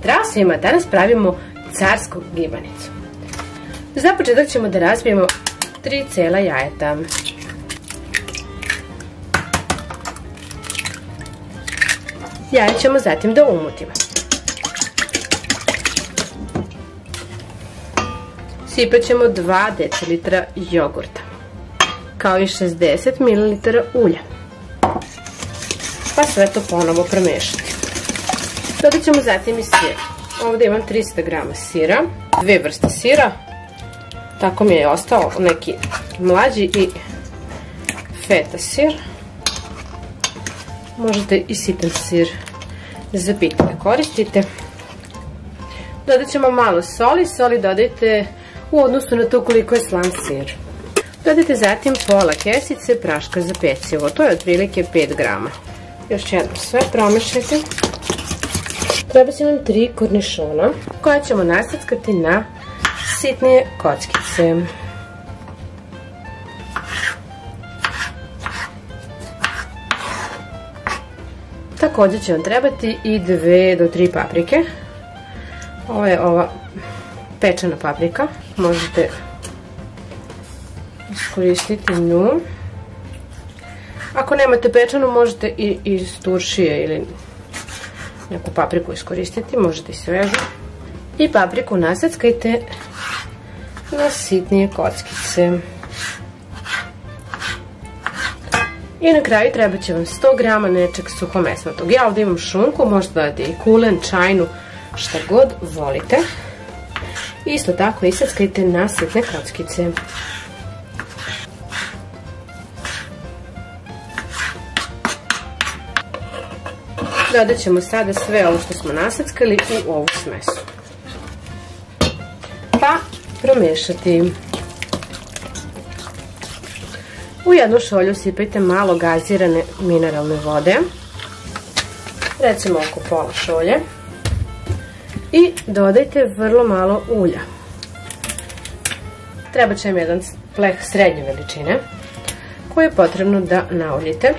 prasima danas pravimo carsku gibanicu. Za početak ćemo da razbijemo 3 cela jajeta. Jaje ćemo zatim da umutimo. Sipat ćemo 2 decilitra jogurta, kao i 60 ml ulja. Pa sve to ponovo promešati. Dodat ćemo zatim i sir. Ovdje imam 300 g sira, 2 vrste sira. Tako mi je ostao neki mlađi i feta sir. Možete i sitan sir za pitak da koristite. Dodat ćemo malo soli. Soli dodajte u odnosu na to koliko je slan sir. Dodajte zatim pola kesice praška za pecivo. To je otprilike 5 g. Još jednom sve promešajte. Treba će nam 3 kornišona koja ćemo nasackati na sitnije kockice. Također će vam trebati i 2 do 3 paprike. Ovo je ova pečena paprika. Možete iskoristiti nju. Ako nemate pečenu, možete i iz turšije ili neku papriku iskoristiti. Možete i svežu. I papriku nasackajte na sitnije kockice. I na kraju treba će vam 100 g nečeg suhomesnatog. Ja ovdje imam šunku, možete dodati i kulen, čajnu, šta god volite. Isto tako isackajte na sitne kockice. Dodat ćemo sada sve ovo što smo nasackali u ovu smesu. Pa promešati. U jednu šolju sipajte malo gazirane mineralne vode, recimo oko pola šolje, i dodajte vrlo malo ulja. Treba će vam jedan pleh srednje veličine koji je potrebno da nauljite.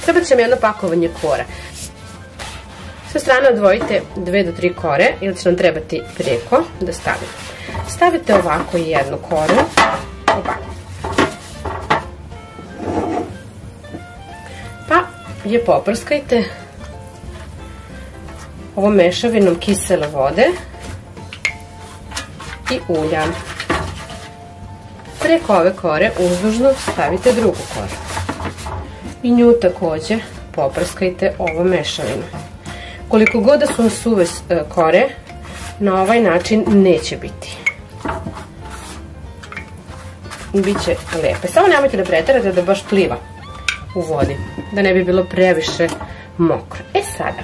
Treba će vam jedno pakovanje kora. Sa strane odvojite 2 do 3 kore ili će nam trebati preko da stavite. Stavite ovako jednu koru, ovako. Pa je poprskajte ovom mešavinom kisele vode i ulja. Preko ove kore uzdužno stavite drugu koru. I nju također poprskajte ovom mešavinom. Koliko god da su suve kore, na ovaj način neće biti. Biće lijepe. Samo nemojte da preterate da baš pliva u vodi, da ne bi bilo previše mokro. E sada,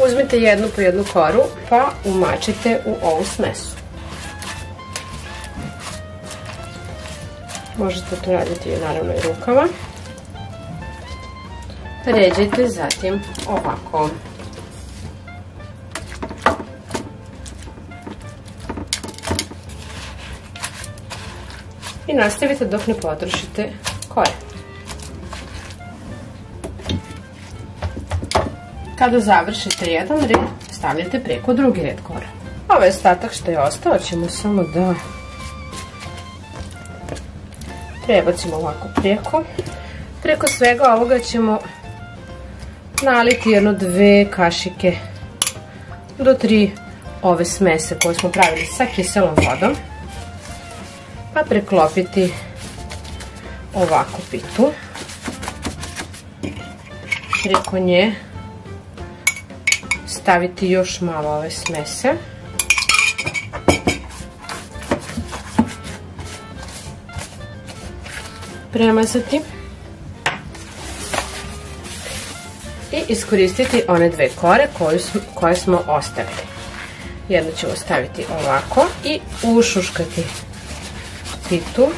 uzmite jednu po jednu koru pa umačite u ovu smesu. Možete to raditi naravno i rukama. Ređajte zatim ovako. I nastavite dok ne potrošite kore. Kada završite jedan red, stavljate preko drugi red kora. Ovaj ostatak što je ostao ćemo samo da prebacimo ovako preko. Preko svega ovoga ćemo naliti jedno 2 kašike do 3 ove smese koje smo pravili sa kiselom vodom. Pa preklopiti ovako pitu. Preko nje staviti još malo ove smese. Premazati. I iskoristiti one 2 kore koje smo ostavili. Jednu ćemo staviti ovako i ušuškati pitu.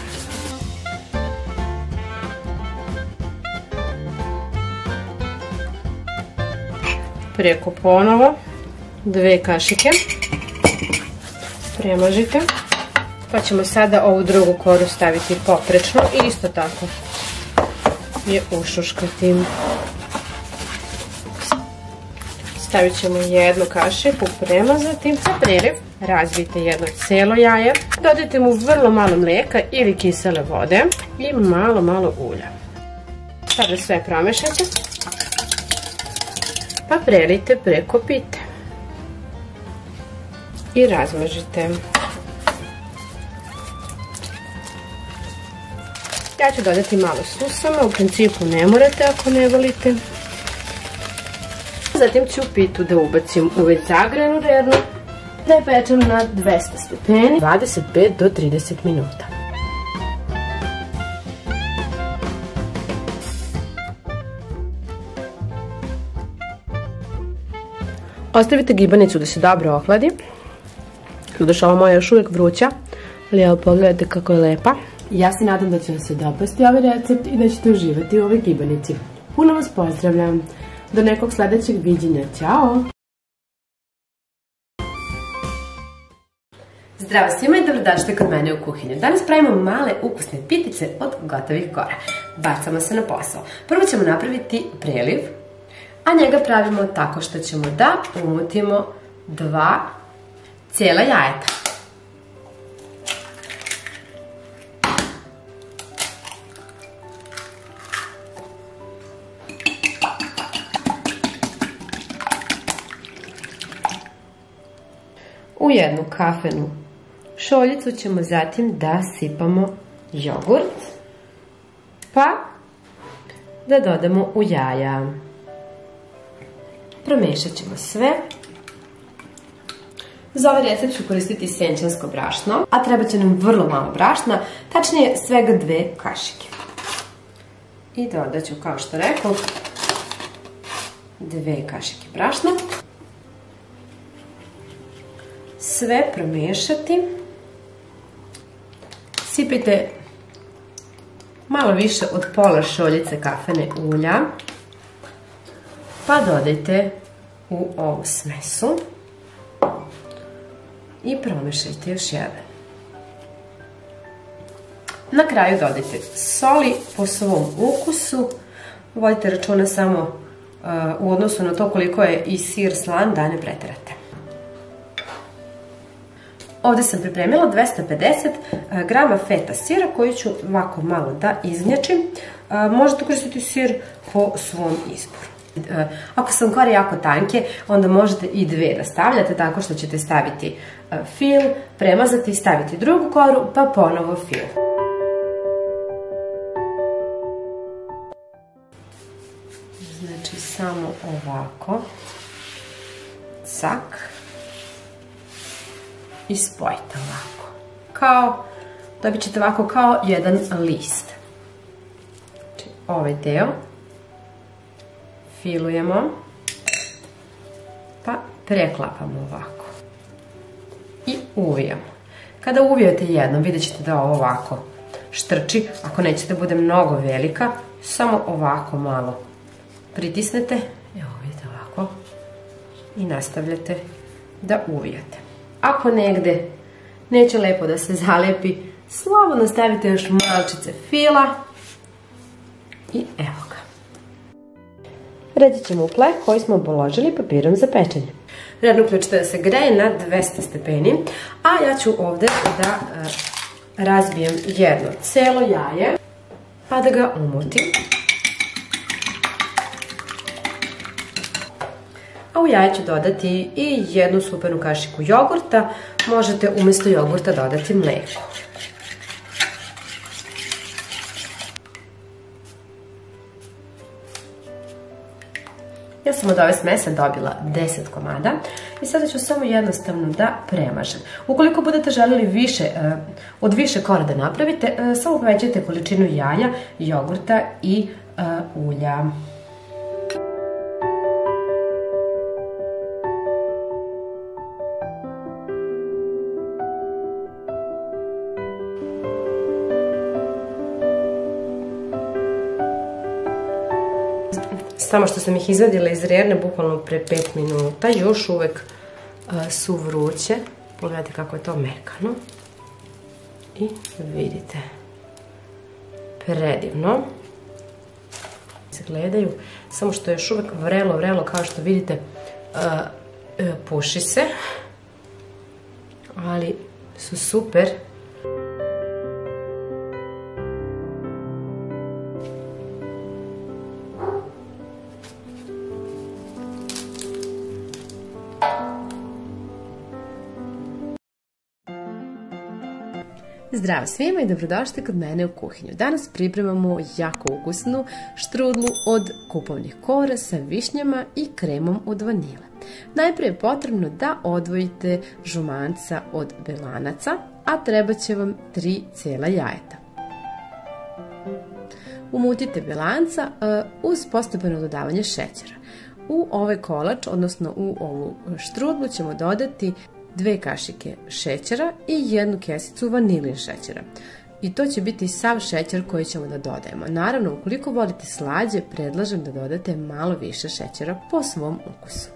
Preko ponovo 2 kašike. Premažite. Pa ćemo sada ovu drugu koru staviti poprečno i isto tako je ušuškati. Stavit ćemo jednu kašiku premazati za preliv. Razbijte jedno cijelo jaje. Dodajte mu vrlo malo mlijeka ili kisele vode i malo ulja. Sada sve promešajte. Pa prelijte preko pite. I razmnožite. Ja ću dodati malo susama, u principu ne morate ako ne volite. Zatim ću pitu da ubacim u već zagrejanu rernu, da je pečem na 200 stepeni, 25 do 30 minuta. Ostavite gibanicu da se dobro ohladi. Doduše, ova moja je još uvijek vruća, ali evo pogledajte kako je lepa. Ja se nadam da će vam se dopasti ovaj recept i da ćete uživati u ovoj gibanici. Puno vas pozdravljam. Do nekog sljedećeg viđenja. Ćao! Zdravo svima i dobrodošli kod mene u kuhinju. Danas pravimo male ukusne pitice od gotovih kora. Bacamo se na posao. Prvo ćemo napraviti preliv, a njega pravimo tako što ćemo da umutimo 2 cijela jajeta. U jednu kafenu šoljicu ćemo zatim da sipamo jogurt, pa da dodamo u jaja. Promešat ćemo sve. Za ovaj recept ću koristiti senčansko brašno, a treba će nam vrlo malo brašna, tačnije svega 2 kašike. I dodat ću, kao što rekao, 2 kašike brašna. Sve promiješati. Sipajte malo više od pola šoljice kafene ulja, pa dodajte u ovu smesu i promiješajte još jedan. Na kraju dodajte soli po svom ukusu. Vodite računa samo u odnosu na to koliko je i sir slan, da ne pretjerate. Ovdje sam pripremila 250 grama feta sira koji ću ovako malo da izgnječim. Možete koristiti sir po svom izboru. Ako su vam kore jako tanke, onda možete i 2 da stavljate, tako što ćete staviti fil, premazati i staviti drugu koru, pa ponovo fil. Znači samo ovako. Cak. I spojite ovako. Dobit ćete ovako kao jedan list. Znači, ovaj deo filujemo, pa preklapamo ovako. I uvijamo. Kada uvijete jednom, vidjet ćete da ovo ovako štrči. Ako nećete da bude mnogo velika, samo ovako malo pritisnete. Evo vidite ovako. I nastavljate da uvijate. Ako negde neće lepo da se zalepi, slobodno stavite još malčice fila i evo ga. Reći ćemo u pleh koji smo položili papirom za pečenje. Rernu uključite da se greje na 200 stepeni, a ja ću ovdje da razbijem jedno cijelo jaje, pa da ga umutim. A u jaje ću dodati i jednu supenu kašiku jogurta. Možete umjesto jogurta dodati mlijeko. Ja sam od ove smese dobila 10 komada i sada ću samo jednostavno da premažem. Ukoliko budete željeli od više kora da napravite, samo povećajte količinu jaja, jogurta i ulja. Samo što sam ih izvadila iz rerne bukvalno pre 5 minuta, još uvek su vruće. Pogledajte kako je to mekano. I vidite, predivno se gledaju, samo što je još uvek vrelo, kao što vidite puši se, ali su super. Zdravo svima i dobrodošli kod mene u kuhinju. Danas pripremamo jako ukusnu štrudlu od kupovnih kora sa višnjama i kremom od vanile. Najprije je potrebno da odvojite žumanca od belanaca, a treba će vam 3 cijela jajeta. Umutite belanca uz postepeno dodavanje šećera. U ovaj kolač, odnosno u ovu štrudlu, ćemo dodati 2 kašike šećera i 1 kesicu vanilin šećera. I to će biti sav šećer koji ćemo da dodajemo. Naravno, ukoliko volite slađe, predlažem da dodate malo više šećera po svom ukusu.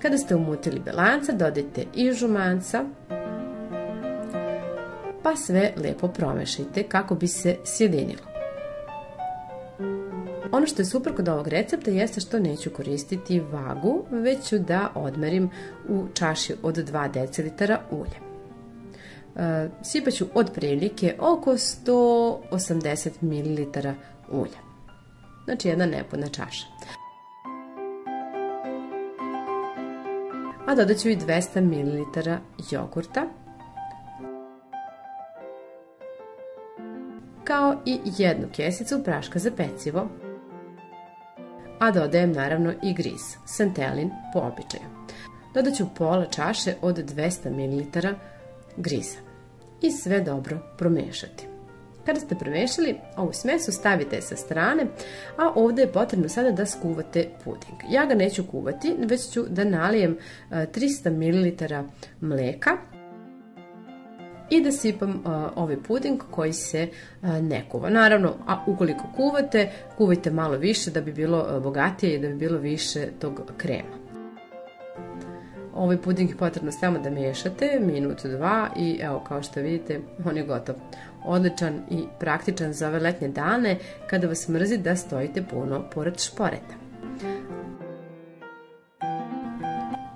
Kada ste umutili belanca, dodajte i žumanca, pa sve lepo promešajte kako bi se sjedinilo. Ono što je super kod ovog recepta jeste što neću koristiti vagu, već ću da odmerim u čaši od 2 decilitara ulja. Sipaću otprilike oko 180 ml ulja. Znači jedna nepuna čaša. A dodat ću i 200 ml jogurta, kao i 1 kesicu praška za pecivo. A dodajem naravno i griz, santelin po običaju. Dodat ću pola čaše od 200 ml griza i sve dobro promešati. Kada ste promešali, ovu smesu stavite sa strane, a ovdje je potrebno sada da skuvate puding. Ja ga neću kuvati, već ću da nalijem 300 ml mleka i da sipam ovaj puding koji se ne kuva. Naravno, a ukoliko kuvate, kuvajte malo više da bi bilo bogatije i da bi bilo više tog krema. Ovaj puding je potrebno samo da miješate minutu, 2 i evo kao što vidite on je gotov. Odličan i praktičan za ove letnje dane kada vas mrzi da stojite puno pored šporeta.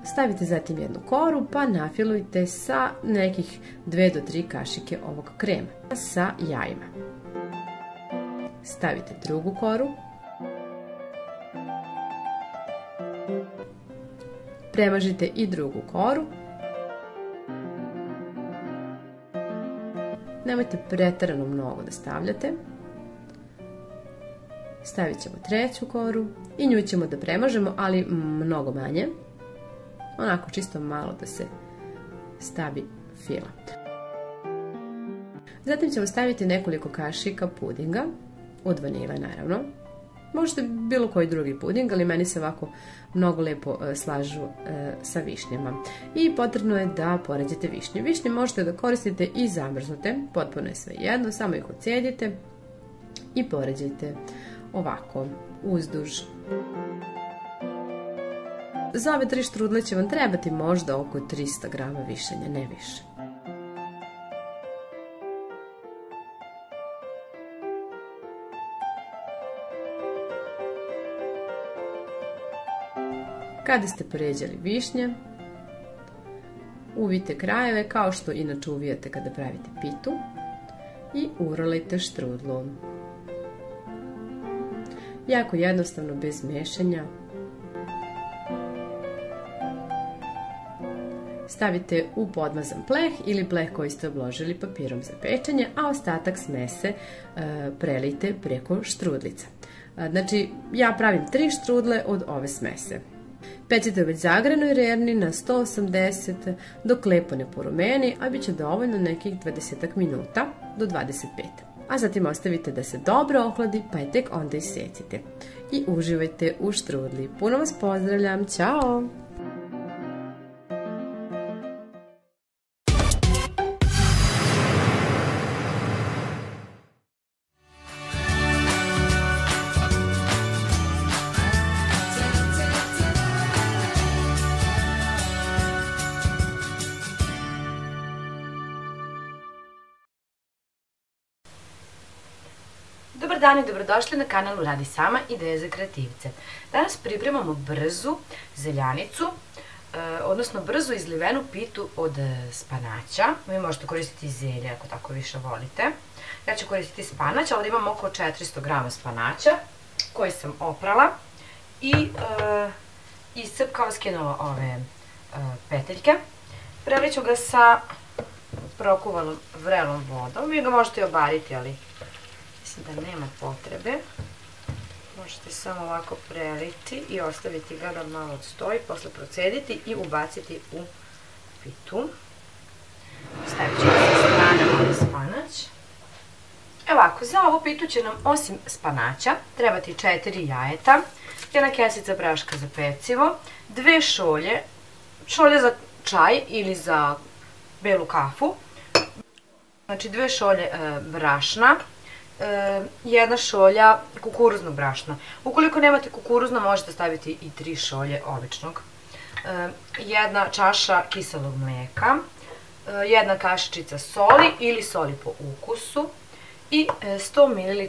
Stavite zatim jednu koru pa nafilujte sa nekih 2 do 3 kašike ovog krema sa jajima. Stavite drugu koru. Premažite i drugu koru. Nemojte preterano mnogo da stavljate. Stavit ćemo treću koru i nju ćemo da premažemo, ali mnogo manje. Onako čisto malo da se stavi fila. Zatim ćemo staviti nekoliko kašika pudinga, od vanile naravno. Možete bilo koji drugi puding, ali meni se ovako mnogo lepo slažu sa višnjama. I potrebno je da poređate višnje. Višnje možete da koristite i zamrznute, potpuno je sve jedno, samo ih odcedite i poređajte ovako uzduž. Za ove 3 štrudle će vam trebati možda oko 300 grama višenja, ne više. Kada ste poređali višnje, uvijte krajeve kao što inače uvijate kada pravite pitu i urolajte štrudlu. Jako jednostavno, bez mešanja. Stavite u podmazan pleh ili pleh koji ste obložili papirom za pečenje, a ostatak smese prelijte preko štrudlica. Znači, ja pravim 3 štrudle od ove smese. Pecite u već zagrenoj rerni na 180 dok lepo ne porumeni, a bit će dovoljno nekih 20 minuta do 25. A zatim ostavite da se dobro ohladi, pa je tek onda isecite. I uživajte u štrudli. Puno vas pozdravljam, ćao! Dobar dan i dobrodošli na kanalu Radi sama, ideje za kreativce. Danas pripremamo brzu zeljanicu, odnosno brzu izlivenu pitu od spanaća. Vi možete koristiti zelje ako tako više volite. Ja ću koristiti spanać, ovdje imam oko 400 grama spanaća koji sam oprala i iscepkala, skinula ove peteljke. Preliću ga sa prokuvanom vrelom vodom. Vi ga možete i obariti, ali mislim da nema potrebe. Možete samo ovako preliti i ostaviti ga da malo odstoji, posle procediti i ubaciti u pitu. Stavit ćemo sa strane ovaj spanač. Ovako, za ovu pitu će nam osim spanaća trebati 4 jajeta, jedna kesica praška za pecivo, 2 šolje, šolje za čaj ili za belu kafu, znači 2 šolje brašna, 1 šolja kukuruznog brašna. Ukoliko nemate kukuruzno, možete staviti i 3 šolje običnog. 1 čaša kiselog mlijeka, 1 kašičica soli ili soli po ukusu i 100 ml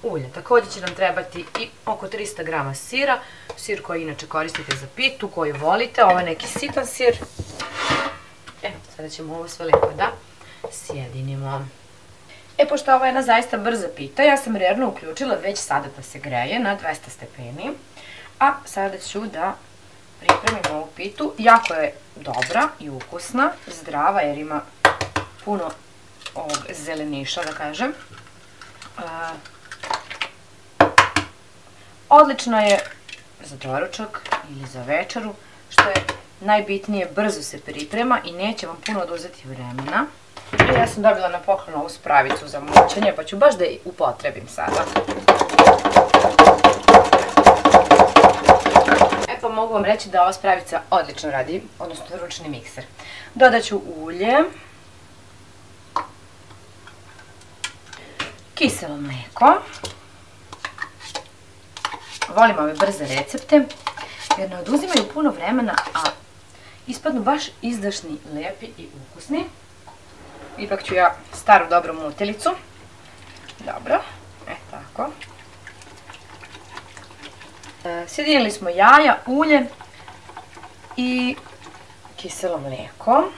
ulja. Također će nam trebati i oko 300 grama sira, sir koji inače koristite za pitu, koji volite. Ovo je neki sitan sir. Sada ćemo ovo sve lijepo da sjedinimo. Pošto ovo je jedna zaista brza pita, ja sam rerno uključila već sada da se greje na 200 stepeni. A sada ću da pripremim ovu pitu. Jako je dobra i ukusna, zdrava jer ima puno ovog zeleniša, da kažem. Odlična je za doručak ili za večeru, što je najbitnije, brzo se priprema i neće vam puno oduzeti vremena. Ja sam dobila na poklon ovu spravicu za mućenje, pa ću baš da je upotrebim sada. Pa mogu vam reći da ova spravica odlično radi, odnosno ručni mikser. Dodat ću ulje, kiselo mlijeko. Volim ove brze recepte jer ne oduzimaju puno vremena, a ispadnu baš izdašni, lijepi i ukusni. Ipak ću ja staru dobru mutelicu. Dobro, tako. Sjedinili smo jaja, ulje i kiselo mlijeko.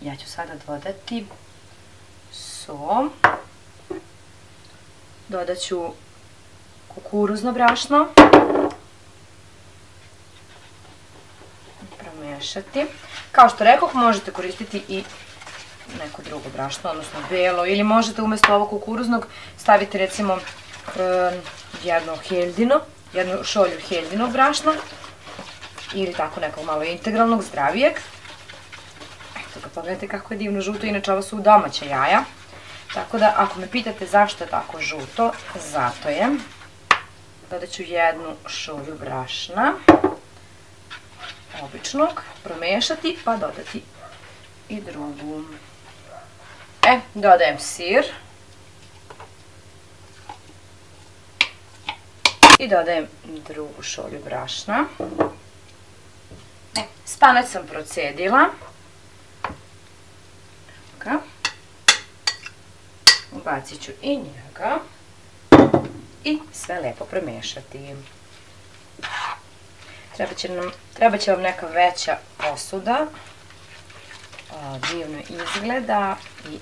Ja ću sada dodati so. Dodat ću kukuruzno brašno. Promiješati. Kao što rekoh, možete koristiti i neko drugo brašno, odnosno belo, ili možete umjesto ovog kukuruznog staviti recimo jednu šolju heldinog brašna ili tako nekog malo integralnog, zdravijeg. Eto ga, pogledajte kako je divno žuto, inače ovo su domaća jaja, tako da ako me pitate zašto je tako žuto, zato je. Dodat ću 1 šolju brašna običnog, promiješati pa dodati i drugu. Dodajem sir i dodajem drugu šolju brašna. Spanac sam procedila. Ubacit ću i njega i sve lijepo premešati. Treba će vam neka veća posuda. Divno izgleda i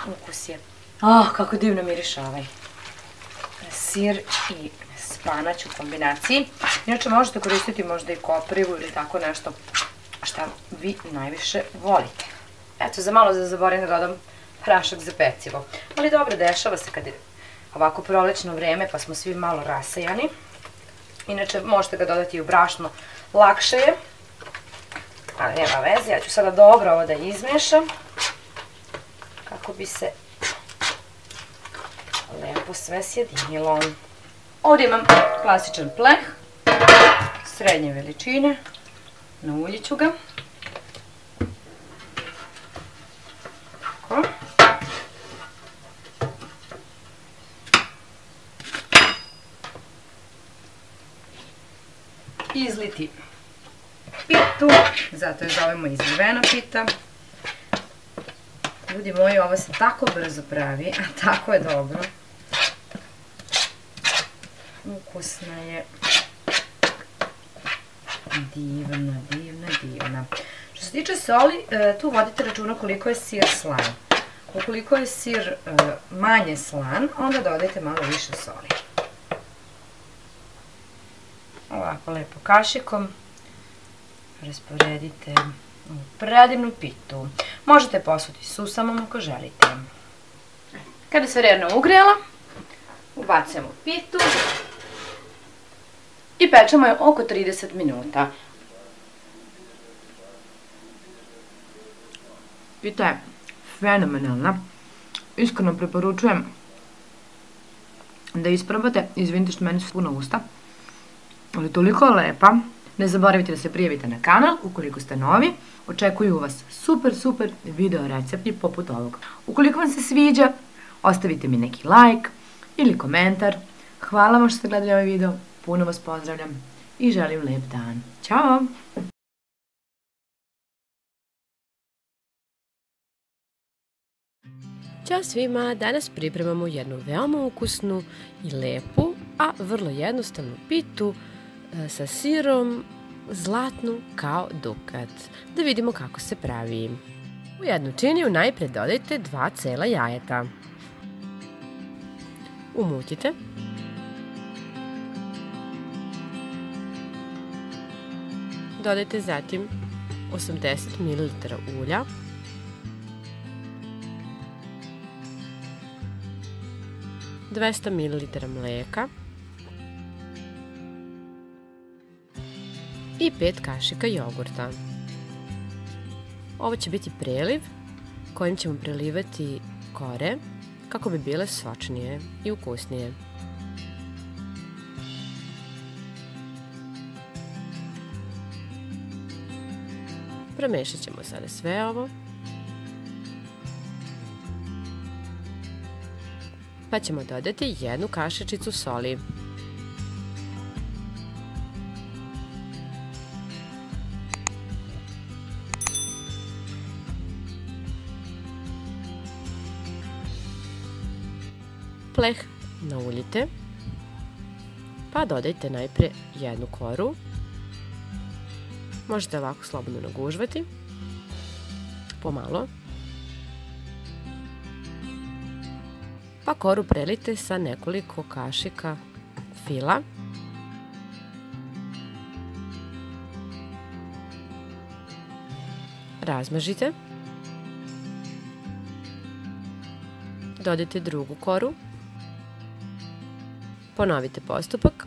ukus je. Kako divno miriše ovaj sir i spanać u kombinaciji. Inače možete koristiti možda i koprivu ili tako nešto šta vi najviše volite. Eto, za malo zaboravim da dodam prašak za pecivo. Ali dobro, dešava se kad je ovako prolećno vreme pa smo svi malo rasejani. Inače možete ga dodati i u brašno, lakše je. Ali nema veze, ja ću sada dobro ovo da izmešam kako bi se lepo sve sjedinilo. Ovdje imam klasičan pleh srednje veličine, nauljit ću ga. Izliti pitu, zato je zovemo izlivena pita. Ljudi moji, ovo se tako brzo pravi, a tako je dobro. Ukusna je. Divna, divna, divna. Što se tiče soli, tu vodite računa koliko je sir slan. Ukoliko je sir manje slan, onda dodajte malo više soli. Ovako lepo kašikom rasporedite u predivnu pitu. Možete posuti susamom ako želite. Kada se rerna ugrela, ubacujemo pitu i pečemo je oko 30 minuta. Pita je fenomenalna. Iskreno preporučujem da isprobate. Izvinite što meni su puna usta. Ali toliko je lepa. Ne zaboravite da se prijavite na kanal ukoliko ste novi. Očekuju vas super video recepti poput ovog. Ukoliko vam se sviđa, ostavite mi neki like ili komentar. Hvala vam što ste gledali ovaj video. Puno vas pozdravljam i želim lep dan. Ćao! Ćao svima! Danas pripremamo jednu veoma ukusnu i lepu, a vrlo jednostavnu pitu sa sirom zlatnu kao dukat. Da vidimo kako se pravi. U jednu činiju najpre dodajte 2 cela jajeta. Umutite. Dodajte zatim 80 ml ulja. – 200 ml mleka i 5 kašika jogurta. Ovo će biti preliv kojim ćemo prelivati kore kako bi bile sočnije i ukusnije. Premešat ćemo sada sve ovo. Pa ćemo dodati 1 kašičicu soli. Pleh nauljite, pa dodajte najpre 1 koru. Možete ovako slobodno nagužvati, pomalo. Pa koru prelite sa nekoliko kašika fila. Razmažite. Dodajte drugu koru. Ponovite postupak.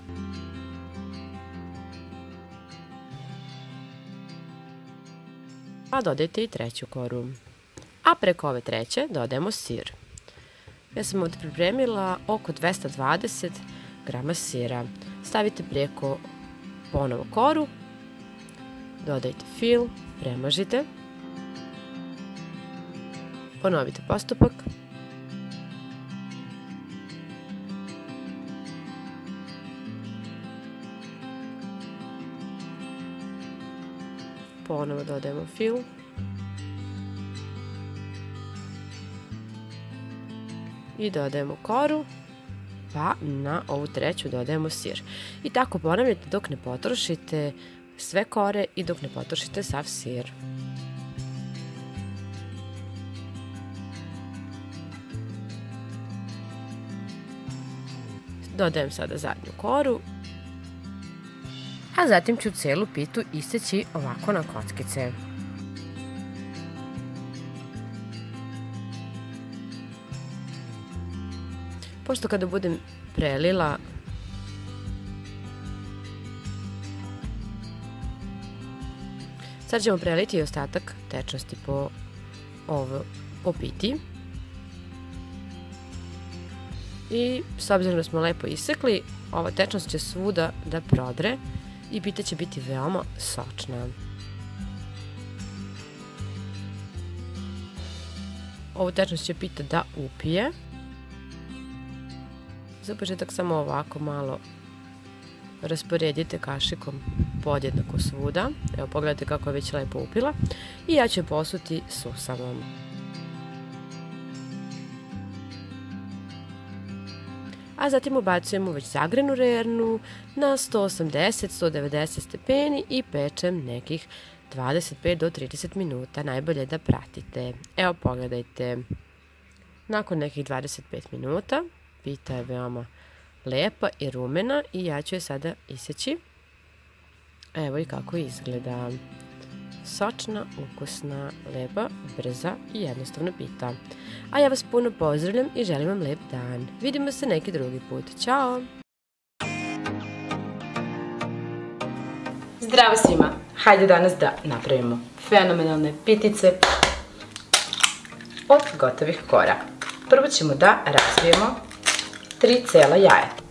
Pa dodajte i 3. koru. A preko ove 3. dodajemo sir. Ja sam ovdje pripremila oko 220 grama sira. Stavite preko ponovo koru, dodajte fil, premažite, ponovite postupak. Ponovo dodajemo fil. I dodajemo koru, pa na ovu 3. dodajemo sir. I tako ponavljate dok ne potrošite sve kore i dok ne potrošite sav sir. Dodajem sada zadnju koru, a zatim ću celu pitu iseći ovako na kockice. Pošto kada budem prelila sad ćemo preliti i ostatak tečnosti po piti. I s obzirom da smo lepo isekli, ova tečnost će svuda da prodre i pita će biti veoma sočna. Ovu tečnost će pita da upije. Za početak samo ovako malo rasporedite kašikom podjednako svuda. Evo pogledajte kako je već lepo upila. I ja ću je posuti susamom. a zatim ubacujemo već zagrenu rernu na 180-190 stepeni i pečem nekih 25 do 30 minuta. Najbolje da pratite. Evo pogledajte, nakon nekih 25 minuta pita je veoma lepa i rumena i ja ću je sada iseći. Evo i kako izgleda. Sočna, ukusna, lepa, brza i jednostavna pita. A ja vas puno pozdravljam i želim vam lep dan. Vidimo se neki drugi put. Ćao! Zdravo svima! Hajde danas da napravimo fenomenalne pitice od gotovih kora. Prvo ćemo da razbijemo 3 cela jajeta.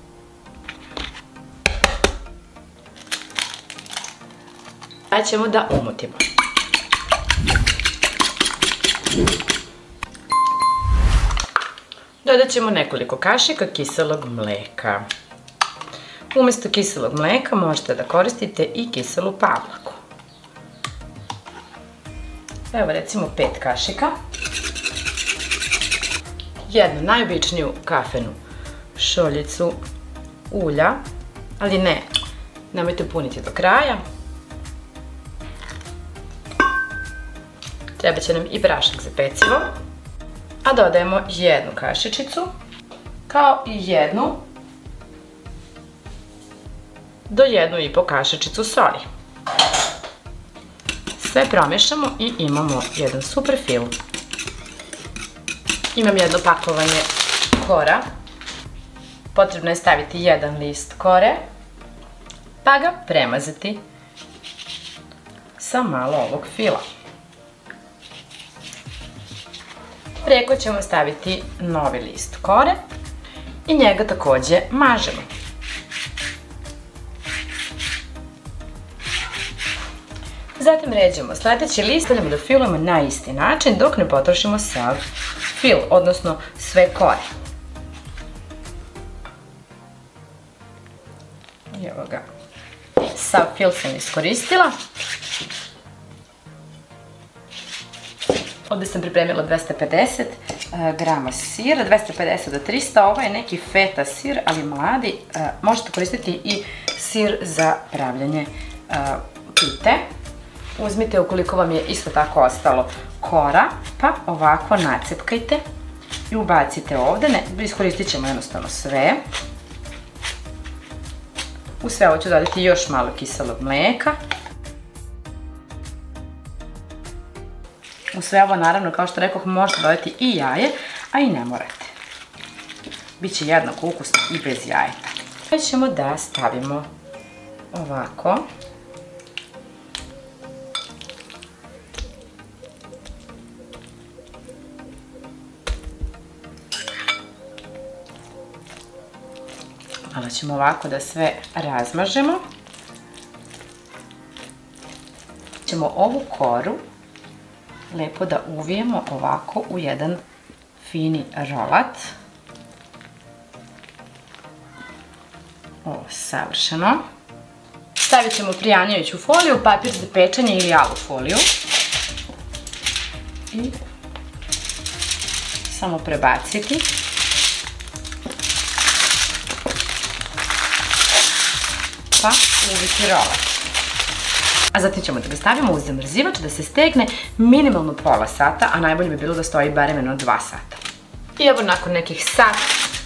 Sada ćemo da umutimo. Dodat ćemo nekoliko kašika kiselog mleka. Umesto kiselog mleka možete da koristite i kiselu pavlaku. Evo recimo 5 kašika. Jednu najobičniju kafenu šoljicu ulja, ali nemojte puniti do kraja. Treba će nam i prašak za pecivo, a dodajemo jednu kašičicu, kao i 1 do 1,5 kašičicu soli. Sve promešamo i imamo jedan super fil. Imam jedno pakovanje kora. Potrebno je staviti 1 list kore, pa ga premazati sa malo ovog fila. Preko ćemo staviti novi list kore i njega takođe mažemo. Zatim ređamo sledeći list, stavljamo da filujemo na isti način dok ne potrošimo sav fil, odnosno sve kore. Evo ga, sav fil sam iskoristila. Ovde sam pripremila 250 grama sira, 250 do 300, ovo je neki feta sir, ali mladi. Možete koristiti i sir za pravljanje pite. Uzmite ukoliko vam je isto tako ostalo kora, pa ovako nacepkajte i ubacite ovde. Iskoristit ćemo jednostavno sve. U sve ovo ću dodati još malo kiselog mleka. U sve ovo, naravno, kao što rekoh, možete dodati i jaje, a i ne morate. Biće jednako ukusno i bez jajeta. Sada ćemo da stavimo ovako. Malo ćemo ovako da sve razmažemo. Ćemo ovu koru lepo da uvijemo ovako u jedan fini rolat. Ovo, savršeno. Stavit ćemo prijanjajuću foliju, papir za pečenje ili alu foliju. I samo prebaciti. Pa uviti rolat. A zatim ćemo da ga stavimo u zamrzivač da se stegne minimalno pola sata, a najbolje bi bilo da stoji barem jedno 2 sata. I evo nakon nekih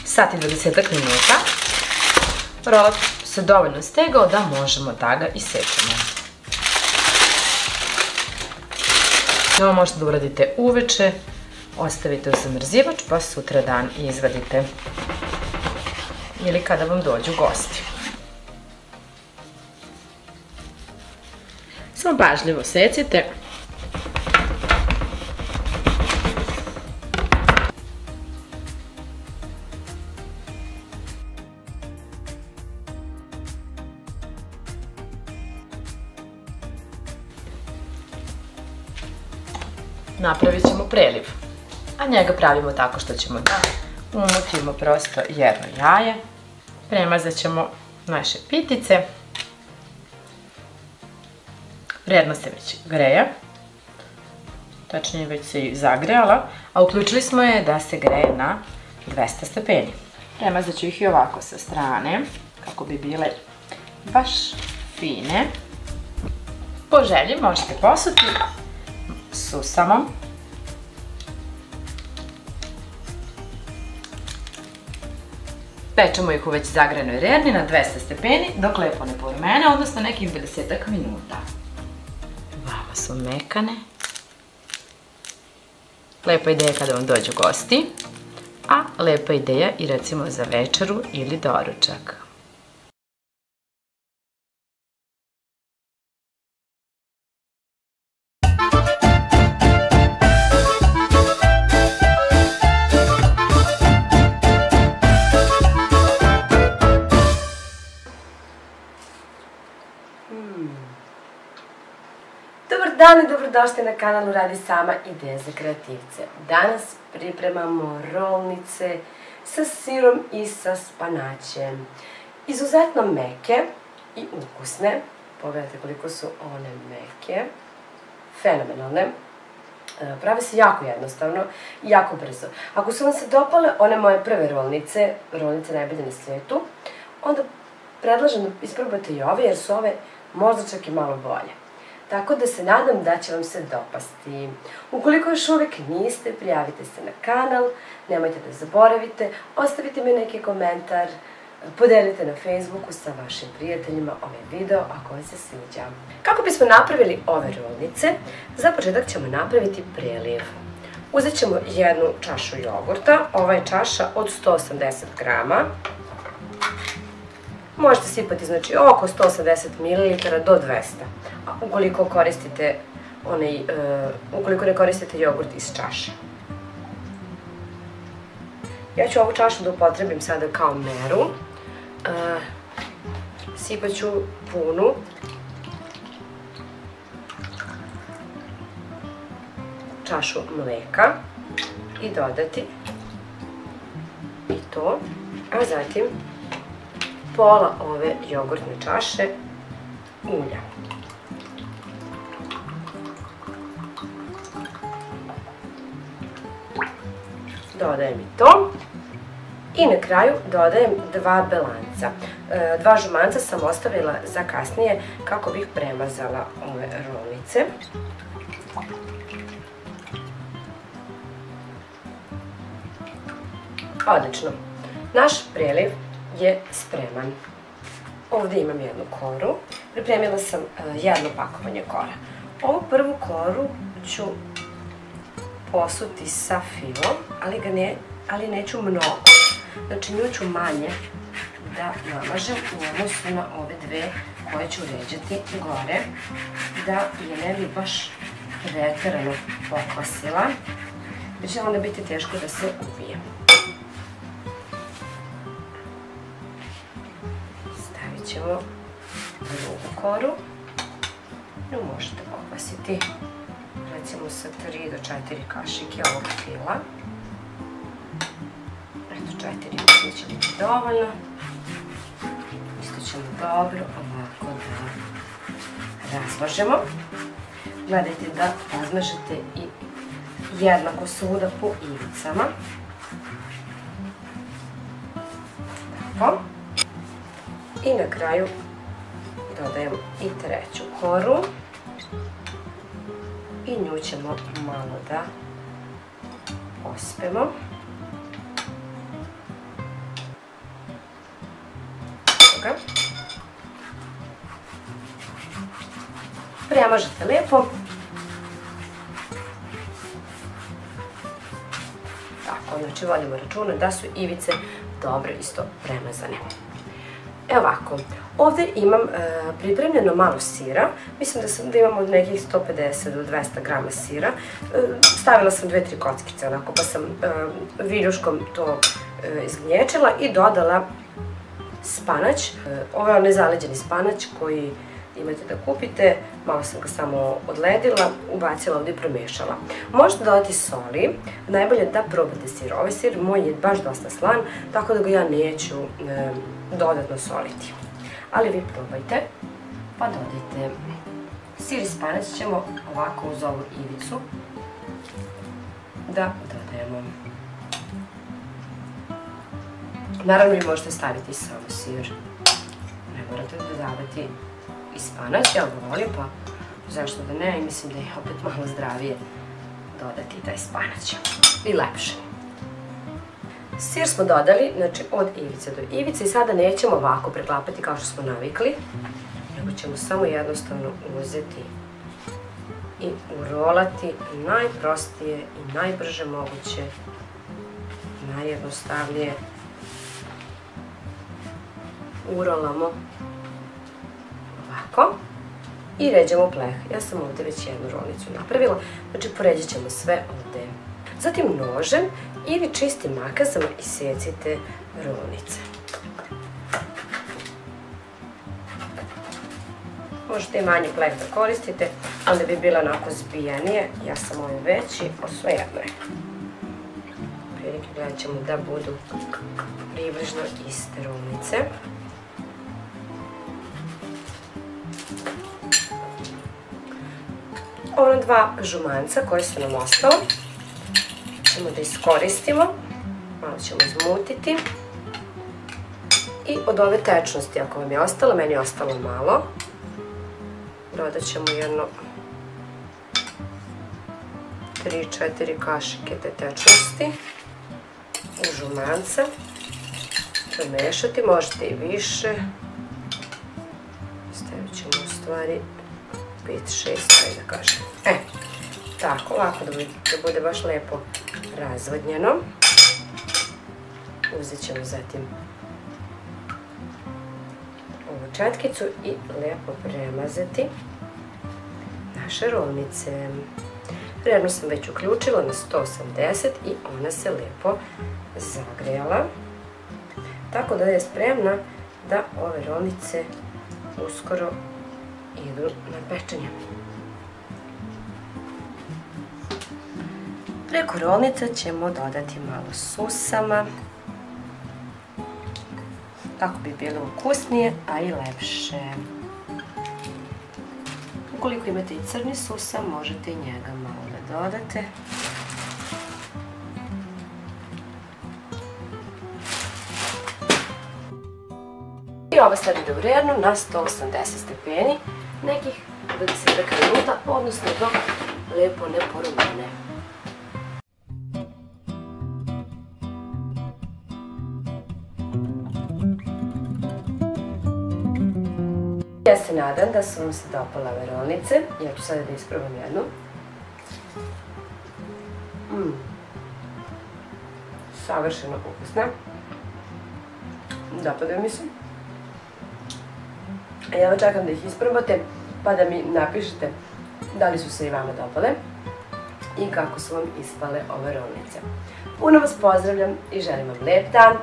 sat i 20 minuta, rolat se dovoljno stegao da možemo da ga isečemo. Ovo možete da uradite uveče, ostavite u zamrzivač pa sutradan izvadite. Ili kada vam dođu gosti. Samo pažljivo secite. Napravit ćemo preliv, a njega pravimo tako što ćemo da umutimo prosto jedno jaje, premazat ćemo naše pitice. Rerna se već greje, tačnije već se i zagrejala, a uključili smo je da se greje na 200 stepeni. Premazat ću ih i ovako sa strane, kako bi bile baš fine. Po želji možete posuti susamom. Pečemo ih u već zagrejanoj rerni na 200 stepeni dok lepo ne porumene, odnosno nekih 20 minuta. Vama su mekane. Lepa ideja kada vam dođu gosti, a lepa ideja i recimo za večeru ili doručak. Dobar dan i dobrodošli na kanalu Radi sama ideje za kreativce. Danas pripremamo rolnice sa sirom i sa spanaćem. Izuzetno meke i ukusne. Pogledajte koliko su one meke. Fenomenalne. Prave se jako jednostavno i jako brzo. Ako su vam se dopale one moje prve rolnice najbolje na svijetu, onda predlažem da isprobate i ove jer su ove možda čak i malo bolje. Tako da se nadam da će vam se dopasti. Ukoliko još uvijek niste, prijavite se na kanal, nemojte da zaboravite, ostavite mi neki komentar, podelite na Facebooku sa vašim prijateljima ovaj video ako vam se sviđa. Kako bismo napravili ove rolnice, za početak ćemo napraviti preliv. Uzet ćemo jednu čašu jogurta, ova je čaša od 180 grama. Možete sipati znači oko 180 ml do 200, ukoliko ne koristite jogurt iz čaše. Ja ću ovu čašu da upotrebim sada kao meru. Sipat ću punu. Čašu mleka i dodati i to, a zatim pola ove jogurtne čaše ulja. Dodajem i to. I na kraju dodajem 2 belanca. 2 žumanca sam ostavila za kasnije kako bih premazala ove rolnice. Odlično. Naš preliv je spreman. Ovdje imam jednu koru. Pripremila sam jedno pakovanje kora. Ovu prvu koru ću posuti sa filom, ali neću mnogo. Znači nju ću manje da namažem u odnosu na ove dve koje ću ređati gore, da je ne bi baš preterano pokvasila, jer će onda biti teško da se uvije. Stavit ćemo drugu koru. Nju možete pokvasiti recimo sa 3 do 4 kašike ovog fila. Eto, 4 mislim će biti dovoljno. Isto ćemo dobro ovako da razložemo. Gledajte da razmažete i jednako svuda po ivicama. Tako. I na kraju dodajemo i treću koru. I nju ćemo malo da pospemo. Premažete lijepo. Tako, znači vodimo računa da su ivice dobro isto premazane. Evo ovako, ovdje imam pripremljeno malo sira, mislim da imam od nekih 150 do 200 grama sira. Stavila sam 2-3 kockice onako, pa sam viljuškom to izgnječila i dodala spanać. Ovo je onaj zaleđeni spanać koji imate da kupite, malo sam ga samo odledila, ubacila ovdje i promiješala. Možete dodati soli, najbolje da probate sir. Ovaj sir moj je baš dosta slan, tako da ga ja neću dodatno soliti. Ali vi probajte, pa dodajte. Sir i spanać ćemo ovako uz ovu ivicu da dodajemo. Naravno vi možete staviti i samo sir. Ne morate dodavati i spanać, ja ga volim pa zašto da ne, i mislim da je opet malo zdravije dodati taj spanać i lepše. Sir smo dodali, znači od ivice do ivice, i sada nećemo ovako preklapati kao što smo navikli, nego ćemo samo jednostavno uzeti i urolati najprostije i najbrže moguće, najjednostavnije urolamo ovako i ređemo pleh. Ja sam ovdje već jednu rolnicu napravila, znači poređat ćemo sve ovdje. Zatim nožem ili čistim makazama isecite rolnice. Možete i manji pleh da koristite, onda bi bilo onako zbijanije. Ja sam ovaj veći, o svejedno je. Prilike gledat ćemo da budu približno iste rolnice. Ona dva žumanca koje su nam ostala ćemo da iskoristimo, malo ćemo izmutiti i od ove tečnosti, ako vam je ostalo, meni je ostalo malo, dodat ćemo jedno 3-4 kašike te tečnosti u žumance, premešati, možete i više, stavit ćemo u stvari 5-6, ajde da kažem. Tako, ovako da bude baš lepo razvodnjeno. Uzet ćemo zatim ovu četkicu i lepo premazati naše rolnice. Vreme sam već uključila na 180 i ona se lepo zagrejala. Tako da je spremna da ove rolnice uskoro idu na pečenje. Preko rolnica ćemo dodati malo susama, kako bi bilo ukusnije, a i lepše. Ukoliko imate i crni susam, možete i njega malo da dodate. I ovo sad ide u rednu na 180 stepeni, nekih 20 minuta, odnosno dok lepo ne porumene. Ja se nadam da su vam se dopale ove rolnice. Ja ću sada da isprobam jednu. Savršeno ukusna. Dopadaju mi se. Ja čekam da ih isprobate pa da mi napišete da li su se i vama dopale i kako su vam ispale ove rolnice. Puno vas pozdravljam i želim vam lep dan.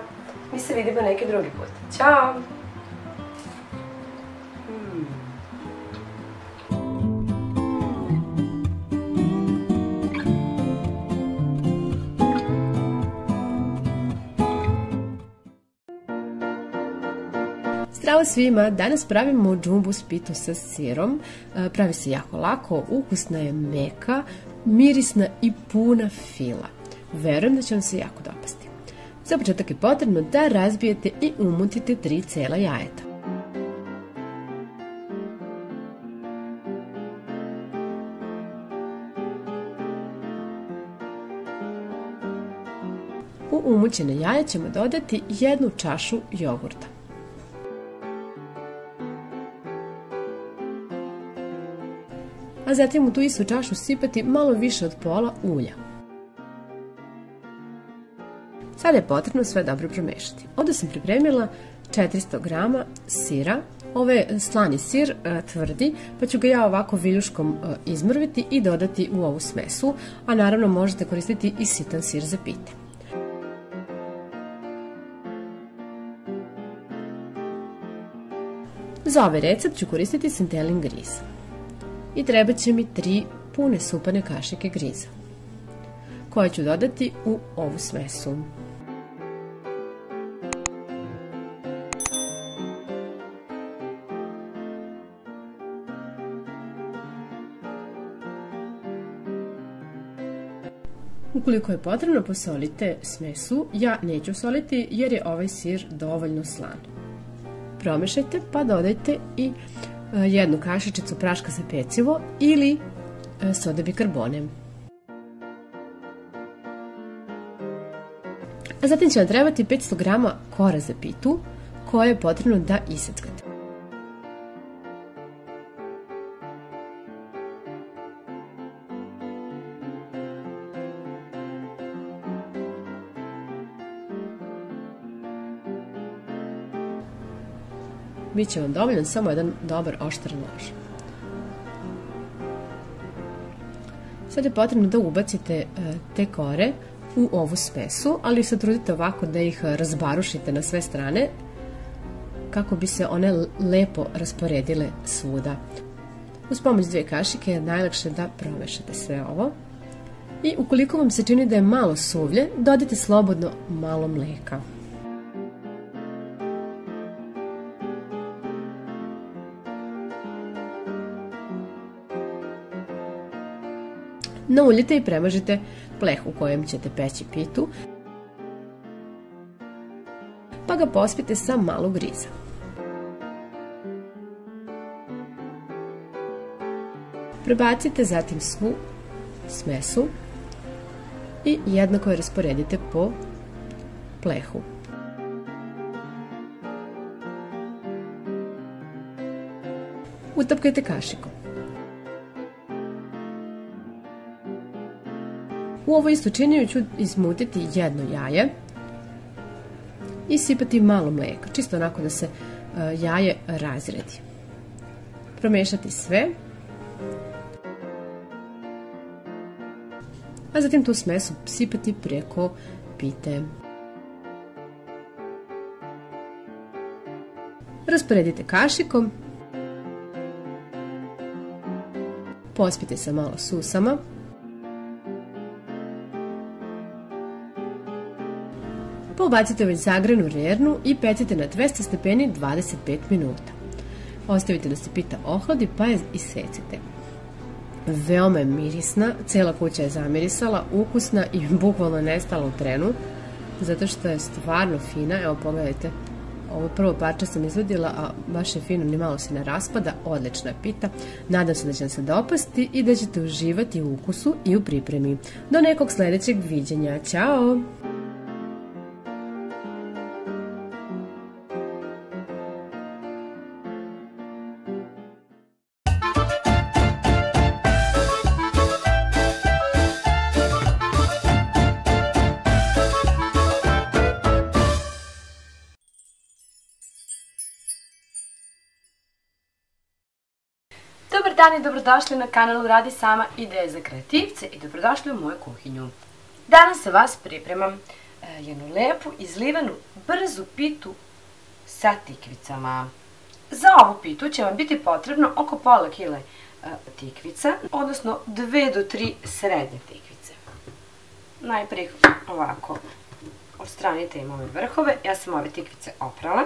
Mi se vidimo neki drugi put. Ćao! Zdravo svima, danas pravimo džumbu s pitu sa sirom, pravi se jako lako, ukusna je, meka, mirisna i puna fila. Verujem da će vam se jako dopasti. Za početak je potrebno da razbijete i umutite 3 cela jajeta. U umućene jaje ćemo dodati 1 čašu jogurta. A zatim u tu istu čašu sipati malo više od pola ulja. Sada je potrebno sve dobro promešati. Ovdje sam pripremila 400 grama sira. Ovo je slani sir, tvrdi, pa ću ga ja ovako viljuškom izmrviti i dodati u ovu smesu, a naravno možete koristiti i sitan sir za pite. Za ovaj recept ću koristiti santelin griz. I treba će mi 3 pune supane kašike griza, koje ću dodati u ovu smesu. Ukoliko je potrebno, posolite smesu. Ja neću soliti jer je ovaj sir dovoljno slan. Promešajte pa dodajte i jednu kašičicu praška za pecivo ili soda bikarbone. A zatim će vam trebati 500 g kora za pitu koje je potrebno da iseckate. Biće vam dovoljan samo jedan dobar oštar nož. Sad je potrebno da ubacite te kore u ovu smesu, ali se trudite ovako da ih razbarušite na sve strane kako bi se one lepo rasporedile svuda. Uz pomoć 2 kašike je najlakše da promešate sve ovo. I ukoliko vam se čini da je malo suvlje, dodajte slobodno malo mleka. Nauljite i premažite pleh u kojem ćete peći pitu, pa ga pospite sa malo griza. Prebacite zatim svu smesu i jednako je rasporedite po plehu. Utapkajte kašikom. U ovoj isto činiju ću izmutiti jedno jaje i sipati malo mlijeka, čisto onako da se jaje razredi. Promešati sve, a zatim tu smesu sipati preko pite. Rasporedite kašikom, pospite sa malo susama. Ubacite već zagranu rernu i pecite na 200 stepeni 25 minuta. Ostavite da se pita ohladi pa je isecite. Veoma je mirisna, cela kuća je zamirisala, ukusna i bukvalno nestala u trenu, zato što je stvarno fina. Evo pogledajte, ovo prvo parče sam izvadila, a baš je fino, ni malo se ne raspada, odlična je pita. Nadam se da će vam se dopasti i da ćete uživati u ukusu i u pripremi. Do nekog sljedećeg viđenja, ćao! Dobar dan i dobrodošli na kanalu Radi sama ideje za kreativce i dobrodošli u moju kuhinju. Danas za vas pripremam jednu lepu, izlivenu, brzu pitu sa tikvicama. Za ovu pitu će vam biti potrebno oko pola kile tikvica, odnosno 2 do 3 srednje tikvice. Najprije ovako odstranite im ove vrhove, ja sam ove tikvice oprala,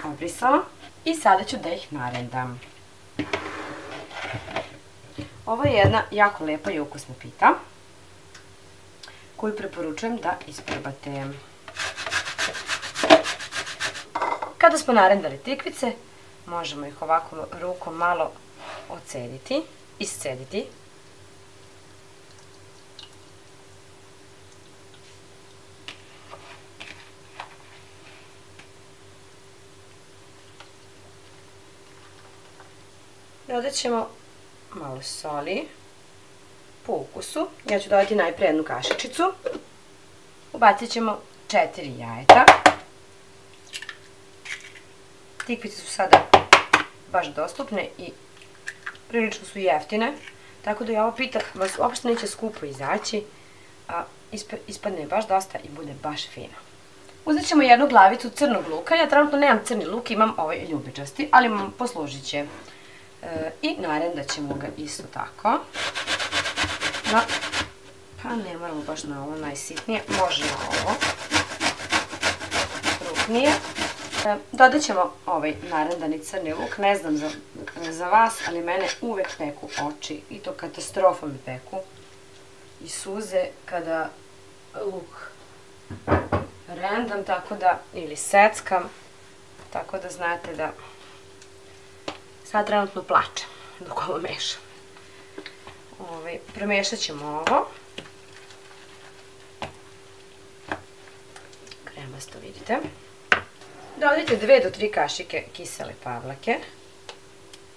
obrisala i sada ću da ih narendam. Ovo je jedna jako lepa i ukusna pita koju preporučujem da isprobate. Kada smo narendali tikvice, možemo ih ovako rukom malo odcediti, iscediti. Dodat ćemo malo soli po ukusu. Ja ću dodati najprije jednu kašičicu. Ubacit ćemo 4 jajeta. Tikvice su sada baš dostupne i prilično su jeftine, tako da i ova pita vas uopšte neće skupo izaći, a ispadne baš dosta i bude baš fina. Uzet ćemo jednu glavicu crnog luka. Ja trenutno nemam crni luk, imam ovaj ljubičasti, ali poslužit će. I narendat ćemo ga isto tako. Pa ne moramo baš na ovo najsitnije, može na ovo krupnije. Dodat ćemo ovaj narendani crni luk. Ne znam za vas, ali mene uvek peku oči i to katastrofa mi peku i suze kada luk rendam, tako da, ili seckam, tako da znate da sad trenutno plačem dok ovo mešam. Premešat ćemo ovo. Kremasto, vidite. Dodajte 2 do 3 kašike kisele pavlake.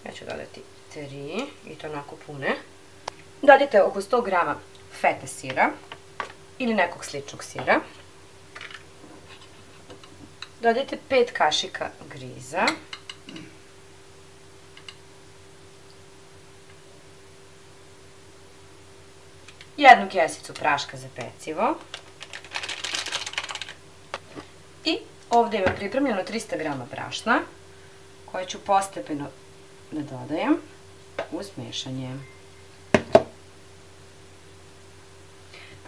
Ja ću dodati 3 i to onako pune. Dodajte oko 100 grama fete sira ili nekog sličnog sira. Dodajte 5 kašika griza. Jednu kesicu praška za pecivo. I ovdje imam pripremljeno 300 grama brašna koje ću postepeno da dodajem uz mešanje.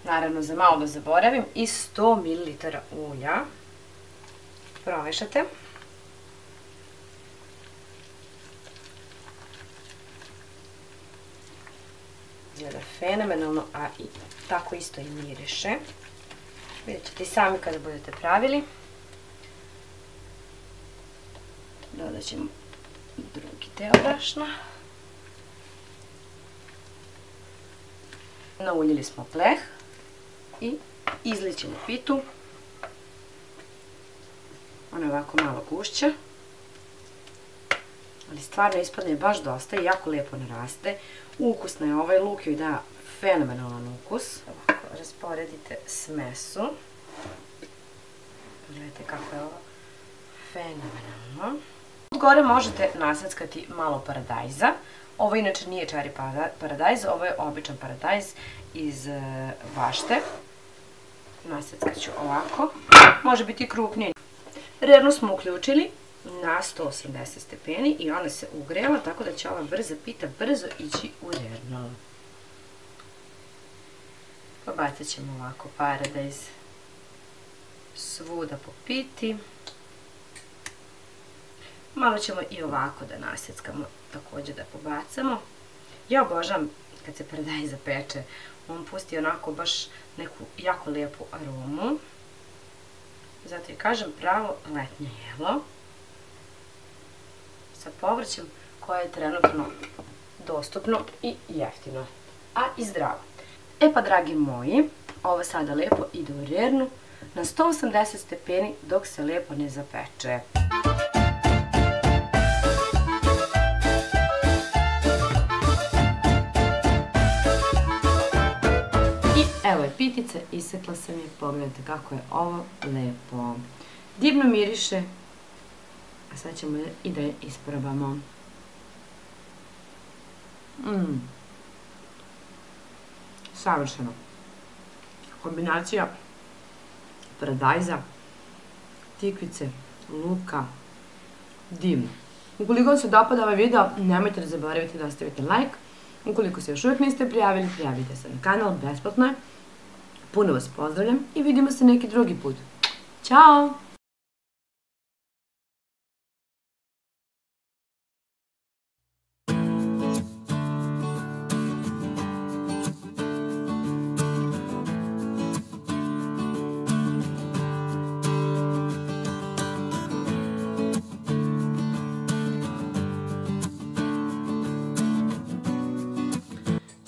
Naravno, za malo da zaboravim, i 100 ml ulja. Promešate. Izgleda fenomenalno, a i tako isto i miriše. Vidjet ćete i sami kada budete pravili. Dodat ćemo drugi deo brašna. Nauljili smo pleh i izlit ćemo pitu. Ona je ovako malo gušća, ali stvarno ispadne baš dosta i jako lijepo naraste. Ukusno je ovaj luk, joj da fenomenalan ukus. Ovako rasporedite smesu. Gledajte kako je ovo fenomenalno. Od gore možete nasackati malo paradajza. Ovo inače nije čeri paradajz, ovo je običan paradajz iz bašte. Nasackat ću ovako. Može biti i krupnije. Rernu smo uključili na 180 stepeni i ona se ugrela, tako da će ova brza pita brzo ići u rernu. Pobacit ćemo ovako paradajz svuda po piti. Malo ćemo i ovako da naseckamo, također da pobacamo. Ja obožavam kad se paradajz zapeče, on pusti onako baš neku jako lijepu aromu. Zato i kažem pravo letnje jelo sa povrćem koje je trenutno dostupno i jeftino, a i zdravo. E pa, dragi moji, ovo sada lijepo ide u rernu na 180 stepeni dok se lijepo ne zapeče. Evo je pitica, isekla sam je, pogledajte kako je ovo lepo. Divno miriše, a sad ćemo i da je isprobamo. Savršeno. Kombinacija paradajza, tikvice, luka, divno. Ukoliko vam se dopada ovaj video, nemojte da zaboravite da ostavite like. Ukoliko se još uvijek niste prijavili, prijavite se na kanal, besplatno je. Puno vas pozdravljam i vidimo se neki drugi put. Ćao!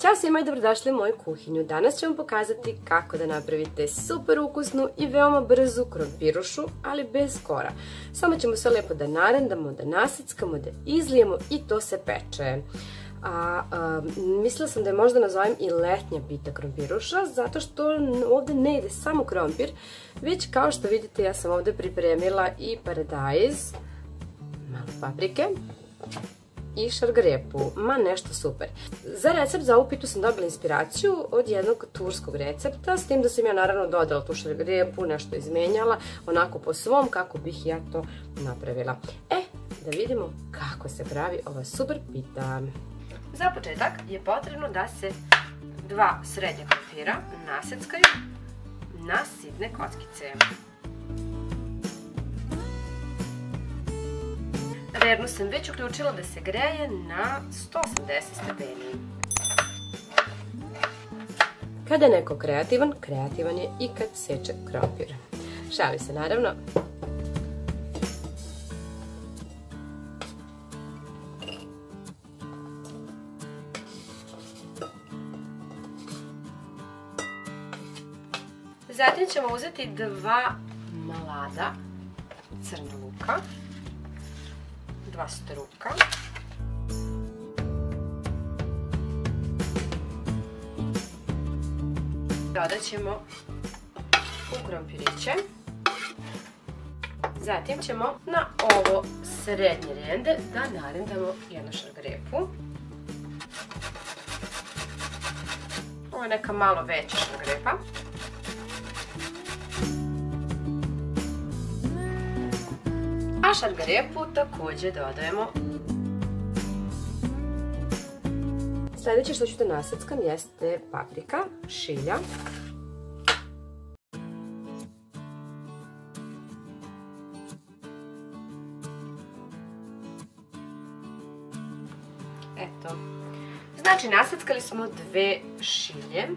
Ćao svima i dobrodošli u moju kuhinju. Danas ću vam pokazati kako da napravite super ukusnu i veoma brzu krompirušu, ali bez kora. Samo ćemo sve lijepo da narendamo, da naseckamo, da izlijemo i to se peče. Mislila sam da je možda nazovem i letnja pita krompiruša, zato što ovdje ne ide samo krompir, već kao što vidite ja sam ovdje pripremila i paradajz, malo paprike i šargarepu, nešto super. Za recept za ovu pitu sam dobila inspiraciju od jednog turskog recepta, s tim da sam ja naravno dodala tu šargarepu, nešto izmenjala, onako po svom kako bih ja to napravila. Da vidimo kako se pravi ova super pita. Za početak je potrebno da se 2 srednja krompira naseckaju na sitne kockice. Rernu sam već uključila da se greje na 180 stepeni. Kada je neko kreativan, kreativan je i kad seče krompir. Šali se naravno. Zatim ćemo uzeti 2 malada crna luka, 2 struka, dodat ćemo u krompiriće. Zatim ćemo na ovo srednje rende da narendamo jednu šargarepu. Ovo je neka malo veća šargarepa. A šargarepu također dodajemo. Sljedeće što ću da naseckam jeste paprika, šilja. Eto. Znači naseckali smo 2 šilje.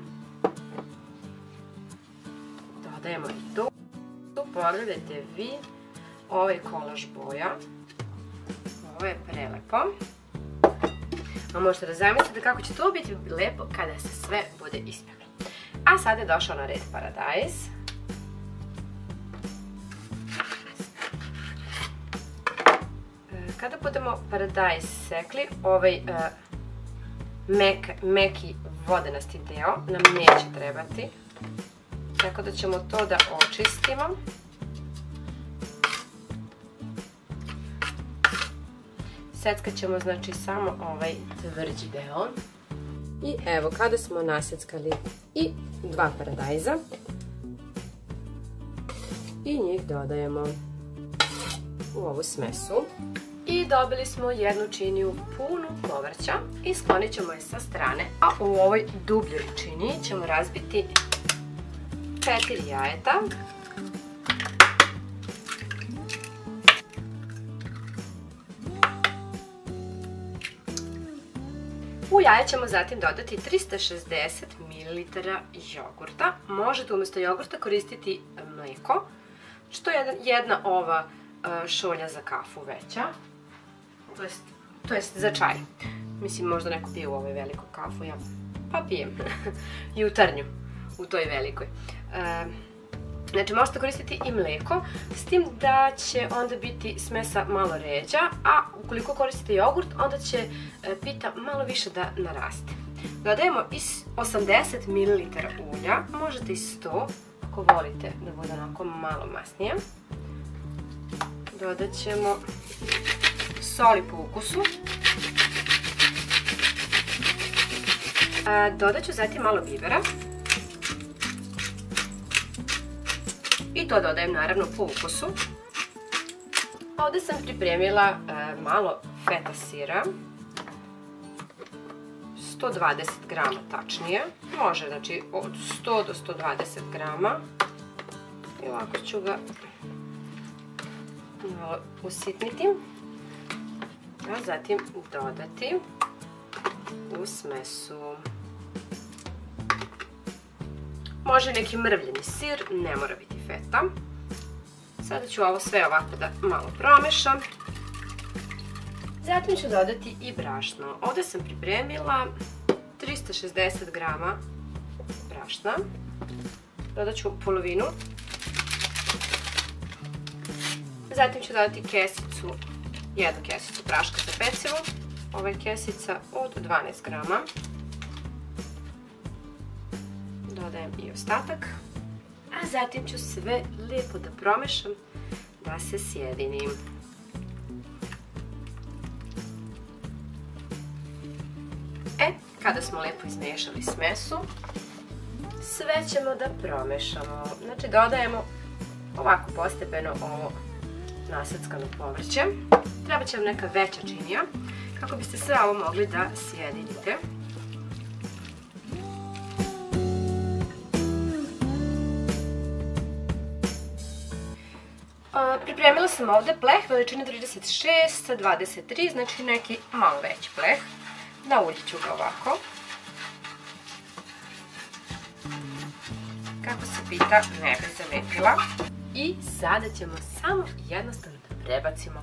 Dodajemo i to. Pogledajte vi ovaj kolaž boja. Ovo je prelepo. A možete da zamislite kako će to biti lepo kada se sve bude ispeklo. A sada je došao na red paradajz. Kada budemo paradajz sekli, ovaj meki vodenasti deo nam neće trebati. Tako da ćemo to da očistimo. Seckat ćemo znači samo ovaj tvrđi deo. I evo kada smo naseckali i 2 paradajza i njih dodajemo u ovu smesu. I dobili smo jednu činiju punu povrća i sklonit ćemo je sa strane. A u ovoj dubljoj činiji ćemo razbiti 4 jajeta. U jaje ćemo zatim dodati 360 ml jogurta. Možete umjesto jogurta koristiti mlijeko, što je jedna ova šolja za kafu veća, to jest za čaj. Mislim, možda neko pije u ovoj velikoj kafu, ja pa pijem jutarnju u toj velikoj. Znači možete koristiti i mlijeko, s tim da će onda biti smesa malo ređa, a ukoliko koristite jogurt, onda će pita malo više da naraste. Dodajemo i 80 ml ulja, možete i 100 ako volite da bude onako malo masnije. Dodat ćemo soli po ukusu. Dodat ću zatim malo bibera. I to dodajem naravno po ukusu. Ovdje sam pripremila malo feta sira. 120 grama tačnije. Može znači od 100 do 120 grama. I ovako ću ga malo usitniti. A zatim dodati u smesu. Može neki mrvljeni sir, ne mora biti feta. Sada ću ovo sve ovako da malo promešam. Zatim ću dodati i brašno. Ovdje sam pripremila 360 grama brašna. Dodat ću polovinu. Zatim ću dodati kesicu, jednu kesicu praška za pecivo. Ova je kesica od 12 grama. Dodajem i ostatak. A zatim ću sve lijepo da promešam, da se sjedinim. Kada smo lijepo izmiješali smesu, sve ćemo da promešamo. Znači dodajemo ovako postepeno ovo naseckano povrće. Treba će vam neka veća činija kako biste sve ovo mogli da sjedinite. Pripremila sam ovdje pleh veličine 36 sa 23, znači neki malo veći pleh. Nauljit ću ga ovako. kako se pita ne bi zalepila. I sada ćemo samo jednostavno da prebacimo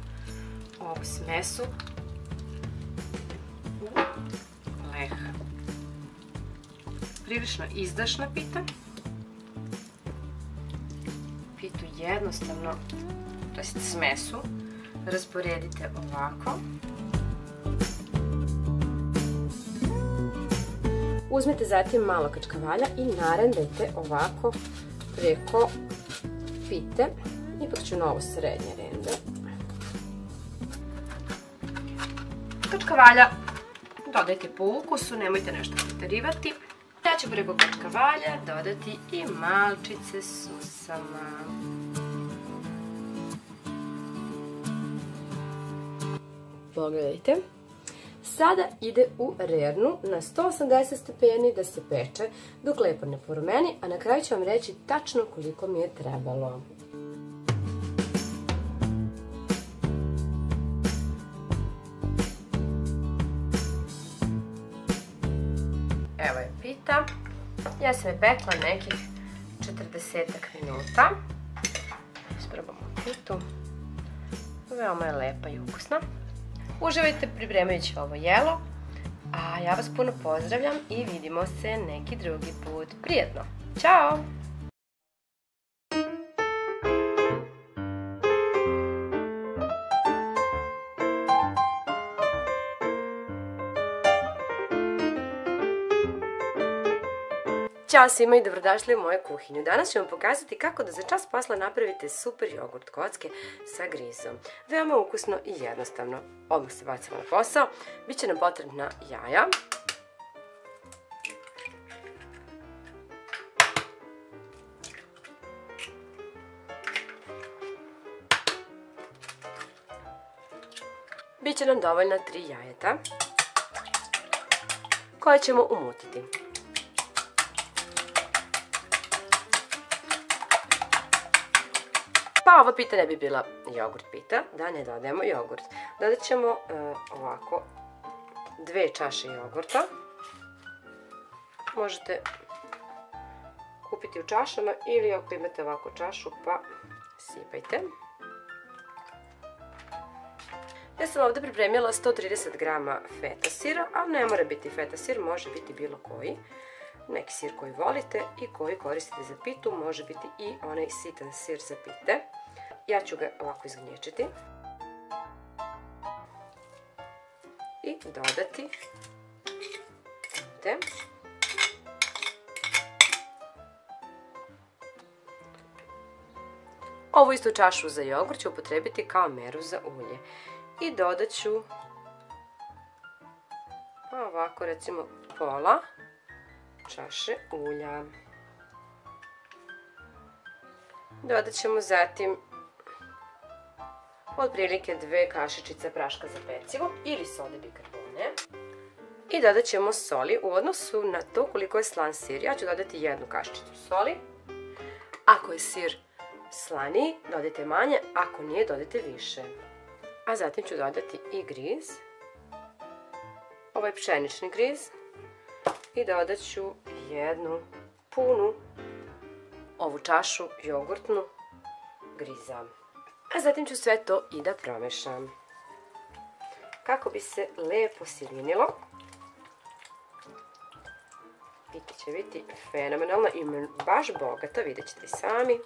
ovu smesu u leh. Prilično izdašna pita. Pitu jednostavno, to jest smesu, rasporedite ovako. Uzmete zatim malo kačkavalja i narendajte ovako preko pite. Ipak ću na ovo srednje rende. Kačkavalja dodajte po ukusu, nemojte nešto preterivati. Ja ću preko kačkavalja dodati i malčice susama. Pogledajte. Sada ide u rernu na 180 stepeni da se peče dok lepo ne porumeni, a na kraju ću vam reći tačno koliko mi je trebalo. Evo je pita. Ja sam je pekla nekih 40 minuta. Isprobamo pitu. Veoma je lepa i ukusna. Uživajte pripremajući ovo jelo, a ja vas puno pozdravljam i vidimo se neki drugi put. Prijetno! Ćao! Ćao svima i dobrodošli u moju kuhinju. Danas ću vam pokazati kako da za čas posla napravite super jogurt kocke sa grizom. Veoma ukusno i jednostavno. Odmah se bacimo na posao. Biće nam potrebna jaja. Biće nam dovoljna 3 jajeta koje ćemo umutiti. Pa ova pita ne bi bila jogurt pita, da ne dodajemo jogurt. Dodat ćemo ovako 2 čaše jogurta. Možete kupiti u čašama ili ako imate ovako čašu pa sipajte. Ja sam ovdje pripremila 130 grama feta sira, ali ne mora biti feta sir, može biti bilo koji. Neki sir koji volite i koji koristite za pitu, može biti i onaj sitan sir za pite. Ja ću ga ovako izgnječiti i dodati ovdje. Ovu istu čašu za jogurt ću upotrebiti kao meru za ulje. I dodat ću ovako recimo pola čaše ulja. Dodat ćemo zatim otprilike 2 kašičice praška za pecivo ili sode bikarbone. I dodat ćemo soli u odnosu na to koliko je slan sir. Ja ću dodati 1 kašičicu soli. Ako je sir slaniji, dodajte manje, ako nije, dodajte više. A zatim ću dodati i griz. Ovaj pšenični griz. I dodat ću 1 punu ovu čašu jogurtnu griza. A zatim ću sve to i da promešam. Kako bi se lepo sjedinilo. Pita će biti fenomenalna i baš bogata, vidjet ćete i sami.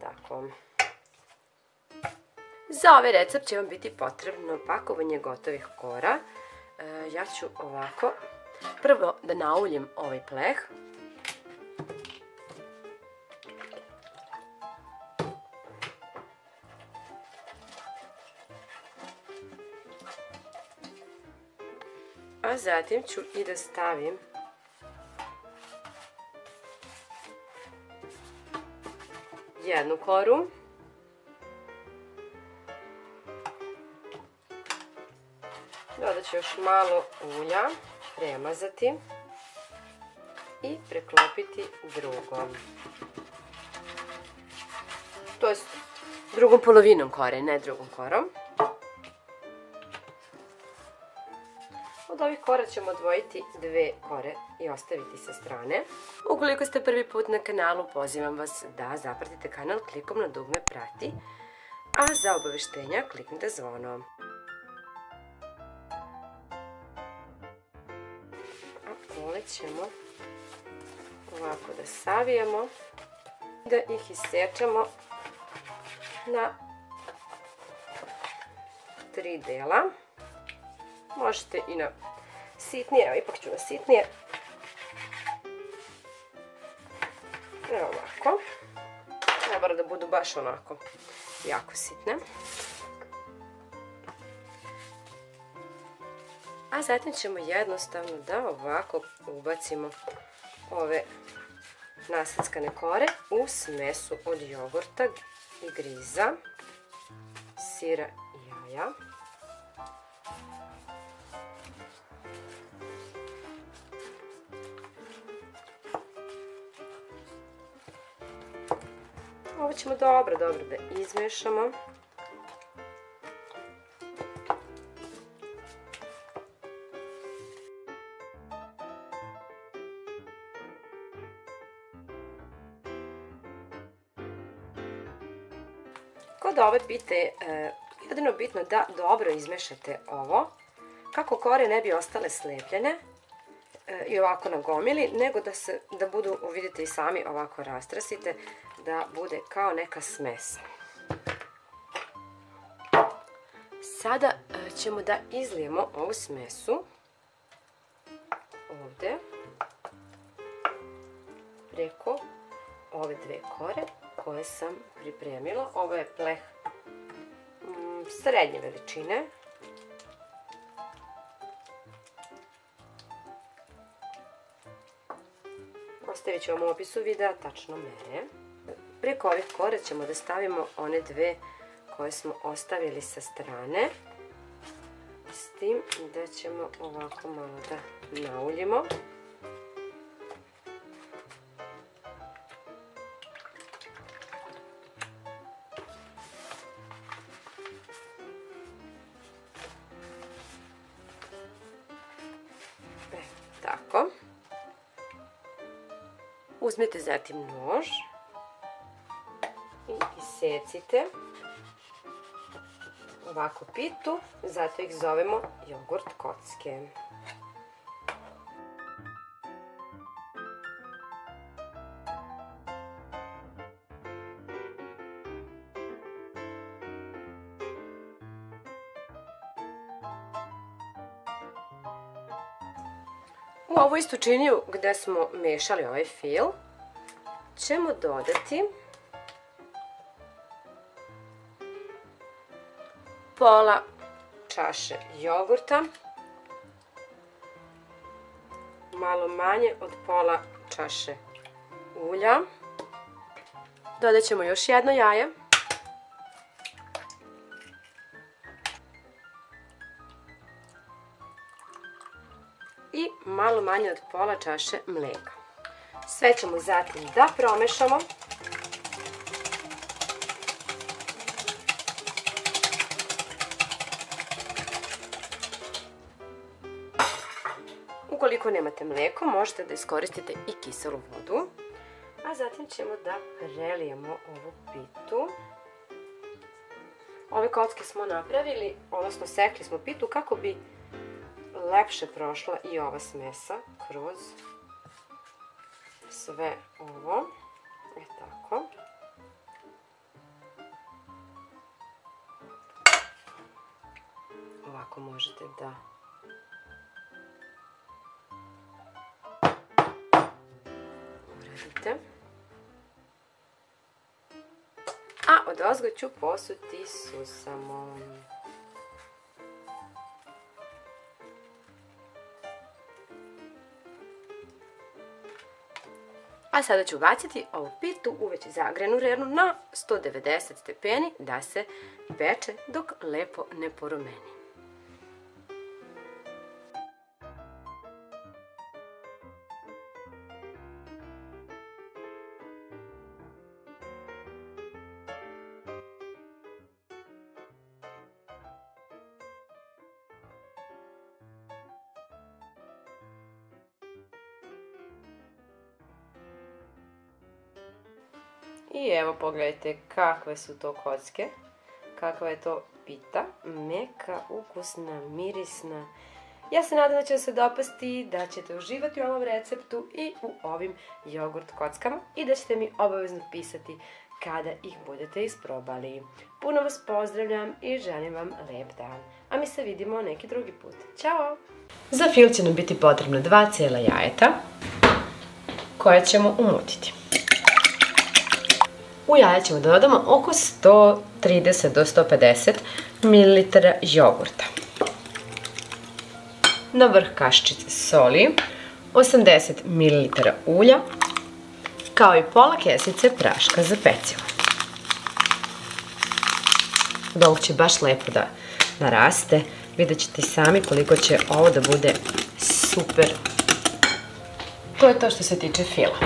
Tako. Za ovaj recept će vam biti potrebno pakovanje gotovih kora. Ja ću ovako prvo da nauljim ovaj pleh. A zatim ću i da stavim jednu koru. Dodat ću još malo ulja, premazati i preklopiti drugom. To jest drugom polovinom kore, ne drugom korom. Od ovih kora ćemo odvojiti 2 kore i ostaviti sa strane. Ukoliko ste prvi put na kanalu, pozivam vas da zapratite kanal klikom na dugme prati, a za obaveštenja kliknite zvono. A ove ćemo ovako da savijemo, da ih isečemo na 3 dela. Možete i na sitnije, evo ipak ću na sitnije. Evo ovako. Ne mora da budu baš onako jako sitne. A zatim ćemo jednostavno da ovako ubacimo ove nasackane kore u smesu od jogurta i griza, sira i jaja. Ovo ćemo dobro da izmešamo. Kod ove pite je jedino bitno da dobro izmešate ovo, kako kore ne bi ostale slepljene i ovako na gomili, nego da budu, vidite i sami, ovako rastrasite, da bude kao neka smesa. Sada ćemo da izlijemo ovu smesu ovde preko ove 2 kore koje sam pripremila. Ovo je pleh srednje veličine. Ostavit ću vam u opisu videa tačno mere. Preko ovih kora ćemo da stavimo one 2 koje smo ostavili sa strane. S tim da ćemo ovako malo da nauljimo. Tako. Uzmite zatim nož i isecite ovako pitu, zato ih zovemo jogurt kocke. U ovu istu činiju gde smo mešali ovaj fil ćemo dodati pola čaše jogurta, malo manje od pola čaše ulja. Dodat ćemo još jedno jaje. I malo manje od pola čaše mlijeka. Sve ćemo zatim da promešamo. Ukoliko nemate mlijeko, možete da iskoristite i kiselu vodu. A zatim ćemo da prelijemo ovu pitu. Ove kocke smo napravili, odnosno sekli smo pitu kako bi lepše prošla i ova smesa kroz sve ovo. Tako. Ovako možete da uradite. A odozgo ću posuti susamom. A sada ću baciti ovu pitu u već zagrenu rernu na 190 stepeni da se peče dok lepo ne porumeni. I evo pogledajte kakve su to kocke. Kakva je to pita. Meka, ukusna, mirisna. Ja se nadam da će se dopasti, da ćete uživati u ovom receptu i u ovim jogurt kockama i da ćete mi obavezno pisati kada ih budete isprobali. Puno vas pozdravljam i želim vam lep dan. A mi se vidimo neki drugi put. Ćao! Za fil će nam biti potrebno 2 cijela jajeta koje ćemo umutiti. U jaja ćemo da dodamo oko 130 do 150 ml jogurta. Na vrh kašičice soli, 80 ml ulja, kao i pola kesice praška za pecivo. Od ovog će baš lepo da naraste. Vidjet ćete sami koliko će ovo da bude super. To je to što se tiče fila.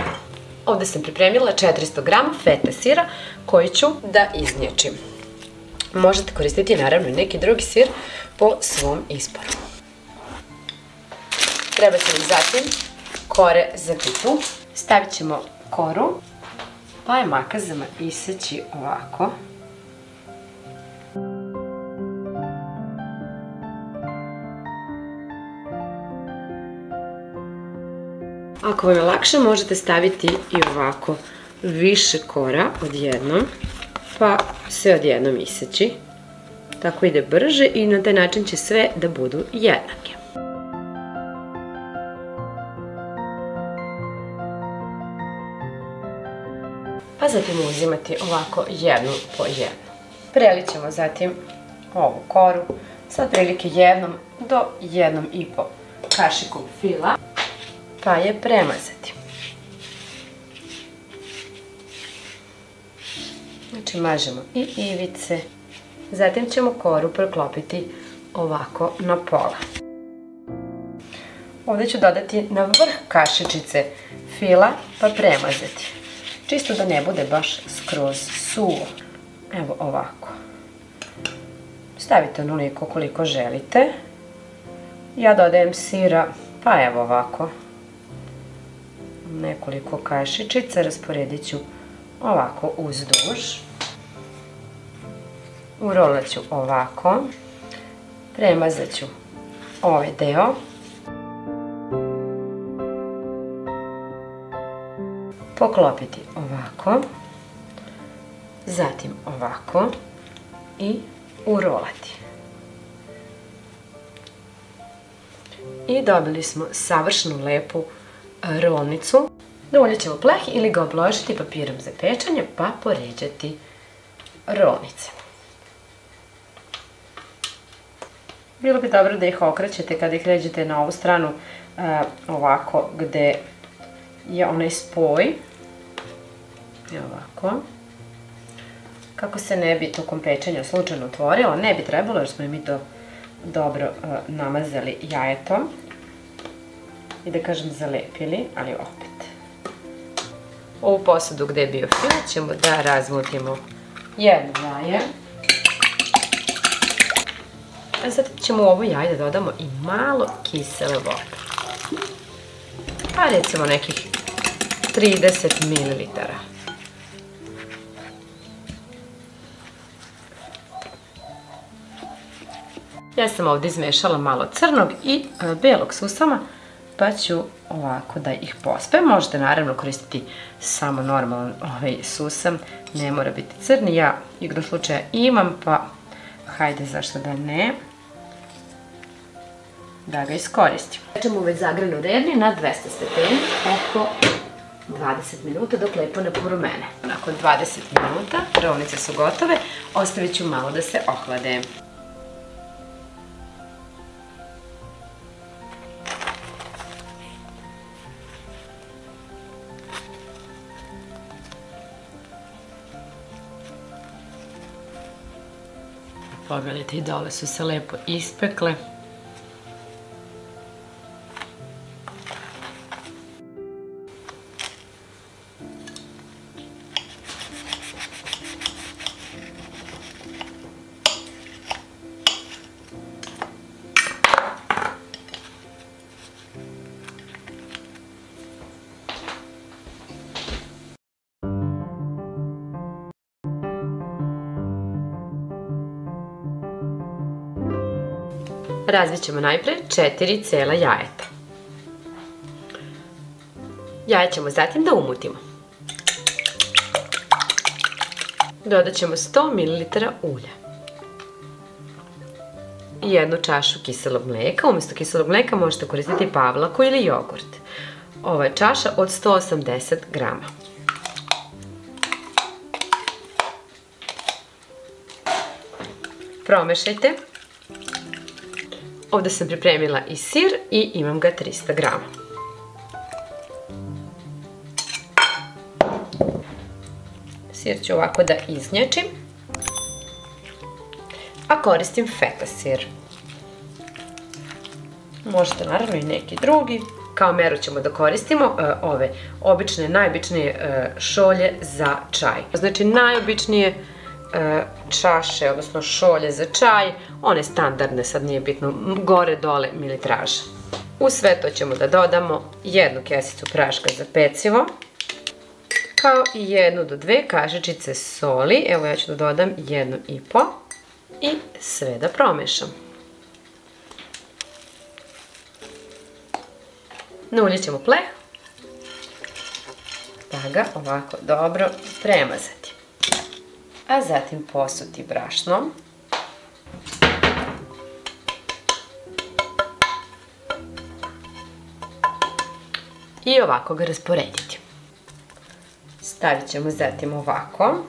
Ovdje sam pripremila 400 g feta sira koji ću da izmječim. Možete koristiti naravno i neki drugi sir po svom izboru. Treba će nam zatim kore za pitu. Stavit ćemo koru, pa je makazama iseći ovako. Ako vam je lakše, možete staviti i ovako više kora odjednom, pa sve odjednom iseći. Tako ide brže i na taj način će sve da budu jednake. Pa zatim uzimati ovako jednu po jednu. Prelit ćemo zatim ovu koru sa otprilike 1 do 1,5 kašikom fila. Pa je premazati. Znači mažemo i ivice. Zatim ćemo koru preklopiti ovako na pola. Ovdje ću dodati na vrh kašičice fila pa premazati. Čisto da ne bude baš skroz suvo. Evo ovako. Stavite onoliko koliko želite. Ja dodajem sira, pa evo ovako. Nekoliko kašičica rasporedit ću ovako uzduž. Urolat ću ovako. Premazat ću ovaj deo. Poklopiti ovako. Zatim ovako. I urolati. I dobili smo savršenu lepu rolnicu. Uljit ćemo pleh ili ga obložiti papirom za pečenje pa poređati rolnice. Bilo bi dobro da ih okrećete kada ih ređete na ovu stranu ovako gde je onaj spoj. I ovako. Kako se ne bi tokom pečenja slučajno otvorilo, ne bi trebalo jer smo mi to dobro namazali jajetom. I da kažem zalepili, ali opet. Ovu posadu gde je bio fil ćemo da razmutimo jedno jaje. A sad ćemo u ovo jaje da dodamo i malo kisele vode. Pa recimo nekih 30 ml. Ja sam ovdje izmešala malo crnog i belog susama. Pa ću ovako da ih pospem. Možete naravno koristiti samo normalan susam. Ne mora biti crni. Ja igrom slučaja imam, pa hajde zašto da ne. Da ga iskoristim. Pečemo već zagranu redni na 200 stepeni oko 20 minuta dok lepo ne porumene. Nakon 20 minuta rolnice su gotove. Ostavit ću malo da se ohlade. Pogledajte i dole su se lepo ispekle. Razbit ćemo najpre 4 cela jajeta. Jaja ćemo zatim da umutimo. Dodat ćemo 100 ml ulja. I 1 čašu kiselog mlijeka. Umjesto kiselog mlijeka možete koristiti pavlaku ili jogurt. Ovo je čaša od 180 grama. Promešajte. Ovdje sam pripremila i sir i imam ga 300 grama. Sir ću ovako da iznjačim. A koristim feta sir. Možete naravno i neki drugi. Kao meru ćemo da koristimo ove obične, najobičnije šolje za čaj. Znači najobičnije čaše, odnosno šolje za čaj, one standardne, sad nije bitno, gore dole militraža. U sve to ćemo da dodamo 1 kesicu praška za pecivo, kao i 1 do 2 kašičice soli, evo ja ću da dodam 1,5 i sve da promešam. Nuljet ćemo pleh, pa ga ovako dobro premazati. A zatim posuti brašnom. I ovako ga rasporediti. Stavit ćemo zatim ovako.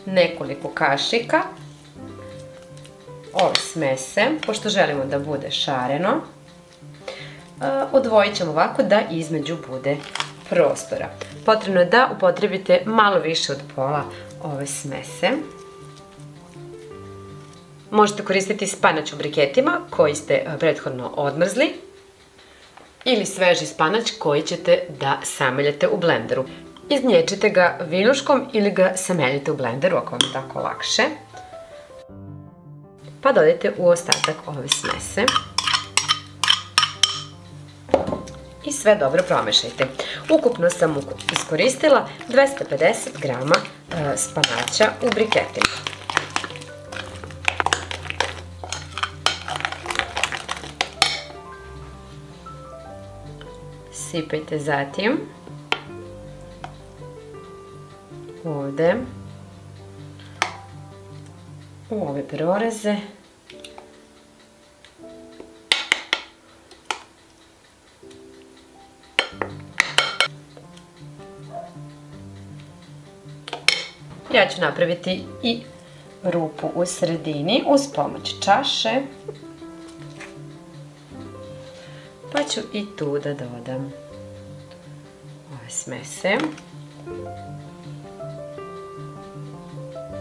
Nekoliko kašika ove smese, pošto želimo da bude šareno. Odvojit ćemo ovako da između bude prostora. Potrebno je da upotrebite malo više od pola ove smese. Možete koristiti spanać u briketima koji ste prethodno odmrzli ili sveži spanać koji ćete da sameljete u blenderu. Iznječite ga viljuškom ili ga sameljite u blenderu ako vam je tako lakše. Pa dodajte u ostatak ove smese. I sve dobro promešajte. Ukupno sam iskoristila 250 grama spanaća u briketima. Sipajte zatim ovdje u ove proreze ja ću napraviti i rupu u sredini uz pomoć čaše, pa ću i tu da dodam ove smese.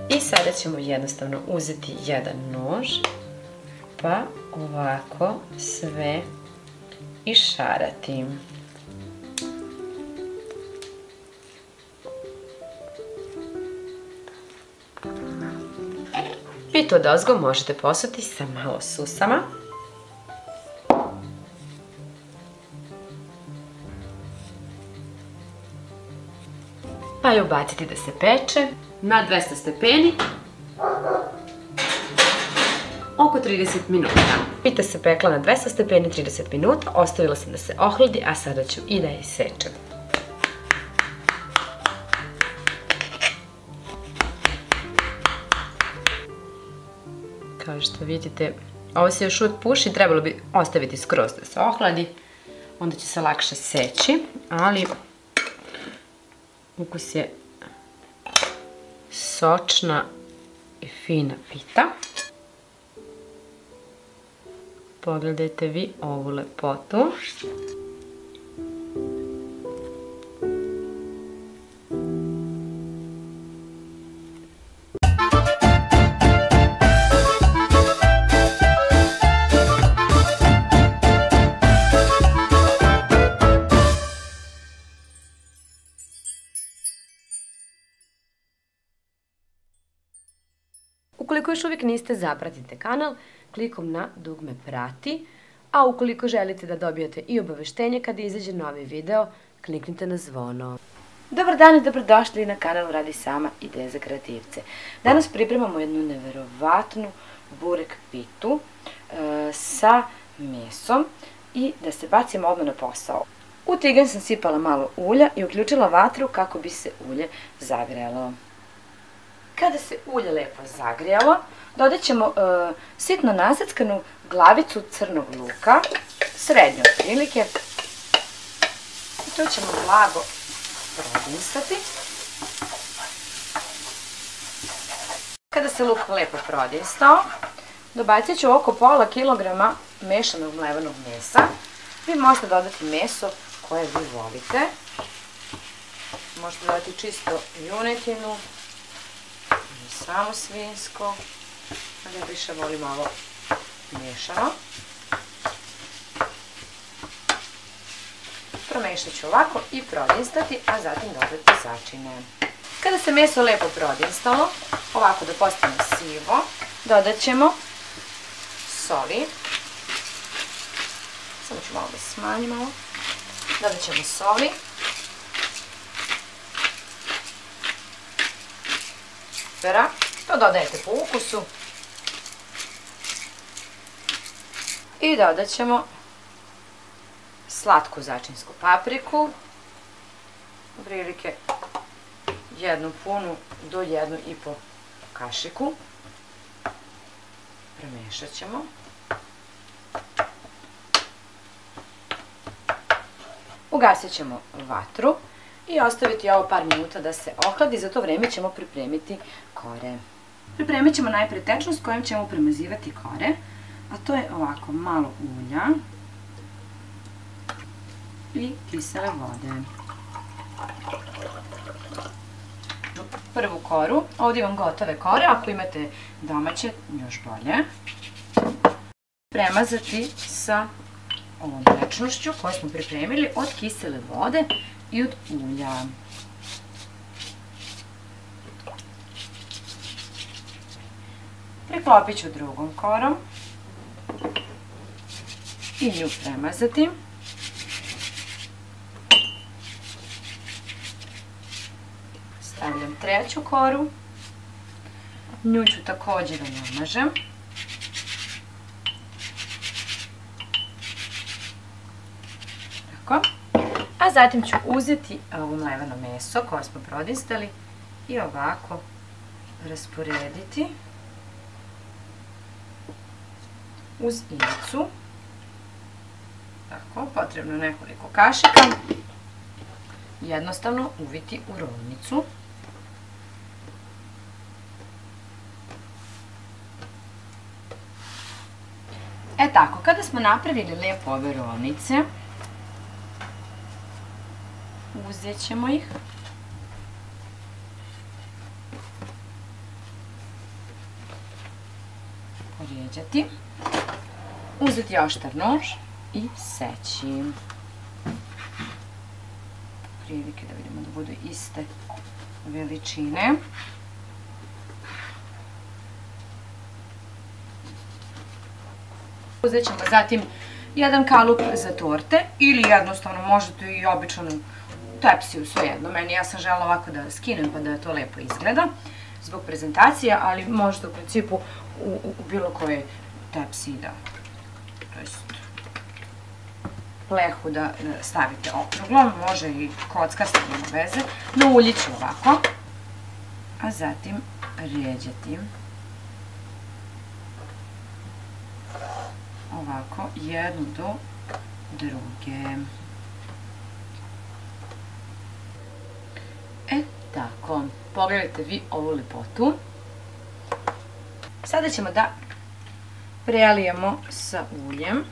I sada ćemo jednostavno uzeti jedan nož, pa ovako sve išarati. I to odozgo možete posuti sa malo susama. Pa je ubaciti da se peče na 200 stepeni oko 30 minuta. Pita se pekla na 200 stepeni 30 minuta, ostavila sam da se ohladi, a sada ću i da je isečem. Kao što vidite, ovo se još uvijek puši, trebalo bi ostaviti skroz da se ohladi, onda će se lakše seći, ali ukus je sočna i fina pita. Pogledajte vi ovu lepotu. Ukoliko još uvijek niste, zapratite kanal klikom na dugme prati, a ukoliko želite da dobijete i obaveštenje kada izađe novi video, kliknite na zvono. Dobar dan i dobrodošli na kanalu Radi sama ideje za kreativce. Danas pripremamo jednu neverovatnu burek pitu sa mesom i da se bacimo odmah na posao. U tiganj sam sipala malo ulja i uključila vatru kako bi se ulje zagrejalo. Kada se ulje lepo zagrijalo, dodat ćemo sitno naseckanu glavicu crnog luka, srednje otprilike. I to ćemo blago prodinstati. Kada se luk lepo prodinstao, dobacit ću oko pola kilograma mešanog mlevenog mesa. Vi možete dodati meso koje vi volite. Možete dodati čisto junetinu ili samo svinjsko, ali ja više volim ovo mešano. Promešat ću ovako i prodinstati, a zatim dodati začine. Kada se meso lepo prodinstalo, ovako da postane sivo, dodat ćemo soli. Samo ću malo da smanjim ovo. Dodat ćemo soli. Pepera. To dodajete po ukusu. I dodat ćemo slatku začinsku papriku, otprilike jednu punu do 1,5 kašiku. Premešat ćemo. Ugasit ćemo vatru i ostaviti ovo par minuta da se ohladi. Za to vreme ćemo pripremiti kore. Pripremit ćemo najpre tečnost kojom ćemo premazivati kore, a to je ovako malo ulja i kisele vode. Prvu koru, ovdje imam gotove kore, ako imate domaće, još bolje. Premazati sa ovom tečnošću koju smo pripremili od kisele vode i od ulja. Priklopit ću drugom korom i nju premazati. Stavljam treću koru, nju ću također da namažem. Tako. A zatim ću uzeti ovo mleveno meso koje smo prodinstali i ovako rasporediti uz ivicu. Tako, potrebno nekoliko kašika. Jednostavno uviti u rolnicu. E tako, kada smo napravili lepo ove rolnice, uzet ćemo ih. Porijeđati. Uzeti oštar nož i seći. Prilike da vidimo da budu iste veličine. Uzet ćemo zatim jedan kalup za torte ili jednostavno možete i običnu tepsiju, svejedno. Ja sam želela ovako da skinem pa da to lepo izgleda zbog prezentacije, ali možete u principu u bilo kojoj tepsiji da, to jest plehu da stavite okruglo, može i kockasta, nema veze. Nauljit ću ovako, a zatim rijeđati. Ovako, jednu do druge. E tako, pogledajte vi ovu lepotu. Sada ćemo da prelijemo sa uljem.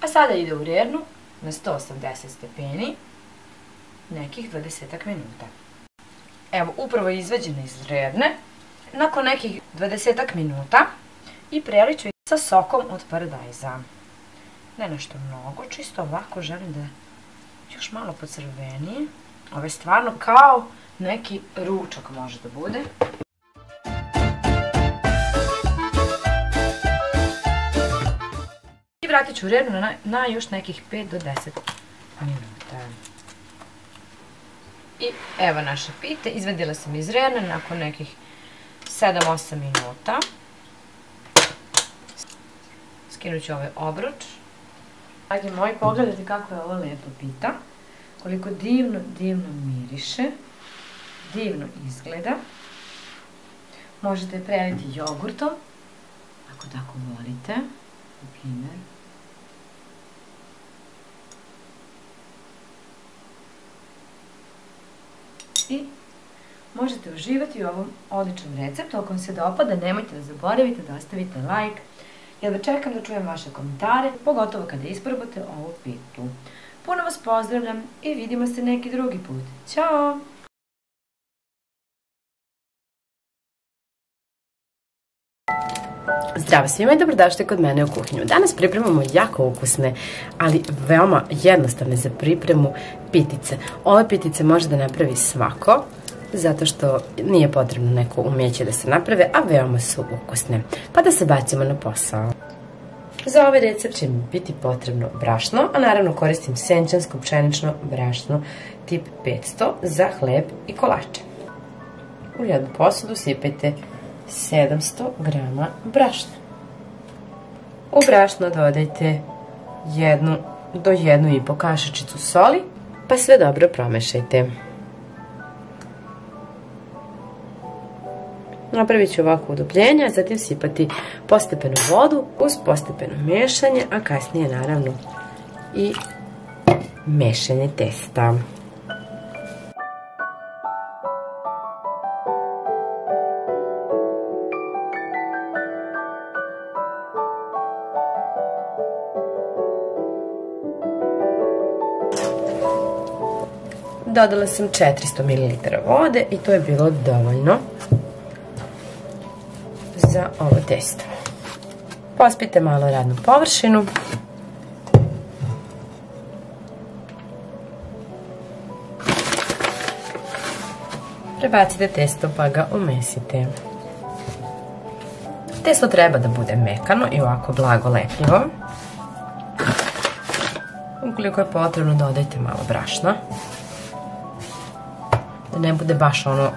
A sada ide u rernu na 180 stepeni nekih 20 minuta. Evo, upravo je izvađena iz rerne. Nakon nekih 20 minuta i prelijit ću sa sokom od paradajza. Ne nešto mnogo, čisto ovako želim da još malo pocrveni. Ovo je stvarno kao neki ručak može da bude. vratit ću u rernu na još nekih 5 do 10 minuta. I evo naše pite, izvadila sam iz rerne nakon nekih 7-8 minuta. Skinut ću ovaj obruč. Dragi moji, pogledajte kako je ovo lepo pita. Koliko divno, divno miriše. Divno izgleda. Možete je preliti jogurtom, ako tako volite, na primjer. I možete uživati u ovom odličnom receptu. Ako vam se dopada, nemojte da zaboravite da ostavite like, jer čekam da čujem vaše komentare, pogotovo kada isprobate ovu pitu. Puno vas pozdravljam i vidimo se neki drugi put. Ćao! Zdravo svima i dobrodošli kod mene u kuhinju. Danas pripremamo jako ukusne, ali veoma jednostavne za pripremu pitice. Ove pitice može da napravi svako, zato što nije potrebno neko umeće da se naprave, a veoma su ukusne. Pa da se bacimo na posao. Za ovaj recept će mi biti potrebno brašno, a naravno koristim senčansko pšenično brašno tip 500 za hleb i kolače. U jednu posudu sipajte 700 grama brašna. U brašno dodajte 1 do 1,5 kašičicu soli, pa sve dobro promešajte. Napravit ću ovako udubljenje, a zatim sipati postepeno vodu uz postepeno miješanje, a kasnije naravno i mešanje testa. Dodala sam 400 ml vode i to je bilo dovoljno za ovo testo. Pospite malo radnu površinu. Prebacite testo pa ga umesite. Testo treba da bude mekano i ovako blago lepljivo. Ukoliko je potrebno, dodajte malo brašna. Da ne bude baš ono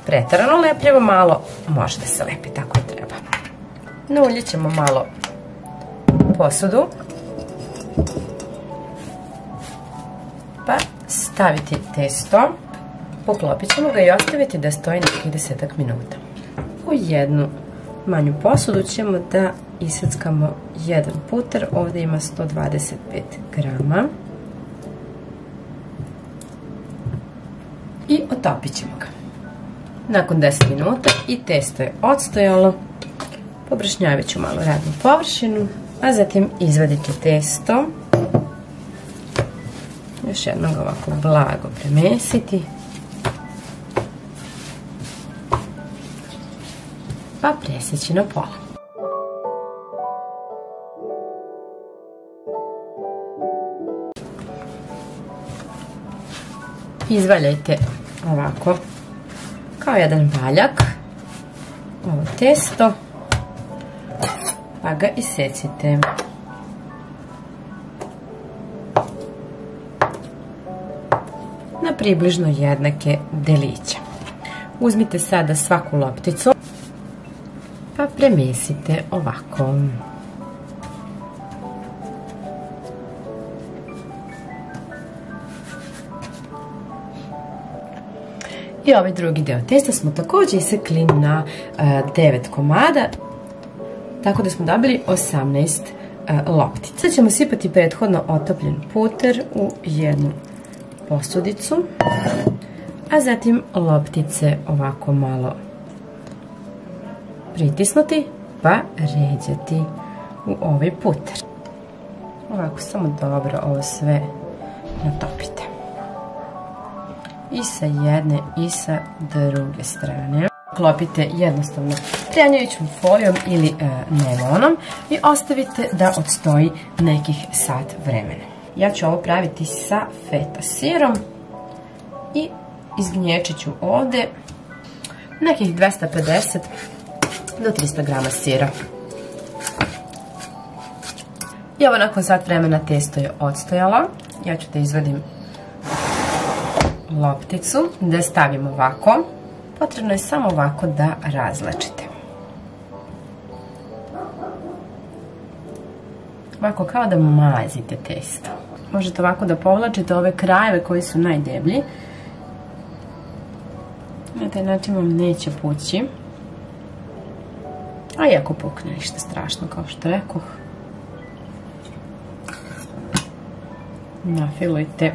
preterano lepljivo, malo može da se lepi tako i treba. Nauljit ćemo malo posudu, pa staviti testo, poklopit ćemo ga i ostaviti da stoji nekih 10 minuta. U jednu manju posudu ćemo da iseckamo jedan puter, ovdje ima 125 grama. I otopit ćemo ga. Nakon 10 minuta i testo je odstojalo. Pobrašnjavit ću malo radnu površinu, a zatim izvaditi testo. Još jednom ga ovako blago premesiti. Pa presjeći na pola. Izvaljajte ovako kao jedan valjak ovo testo, pa ga isecite. Na približno jednake deliće. Uzmite sada svaku lopticu pa premesite ovako. I ovaj drugi deo testa smo također isekli na 9 komada, tako da smo dobili 18 loptica. Sad ćemo sipati prethodno otopljen puter u jednu posudicu, a zatim loptice ovako malo pritisnuti pa ređati u ovaj puter. Ovako samo dobro ovo sve natopite. I sa jedne i sa druge strane. Klopite jednostavno prjanjajućom folijom ili najlonom i ostavite da odstoji nekih sat vremena. Ja ću ovo praviti sa feta sirom i izgnječit ću ovdje nekih 250 do 300 grama sira. I evo nakon sat vremena testo je odstojalo. Ja ću da izvadim lopticu, da stavim ovako. Potrebno je samo ovako da razvlačite. Ovako kao da mazite testo. Možete ovako da povlačite ove krajeve koji su najdeblji. Na taj način vam neće pući. A i ako pukne, ništa strašno, kao što rekoh. Nafilujte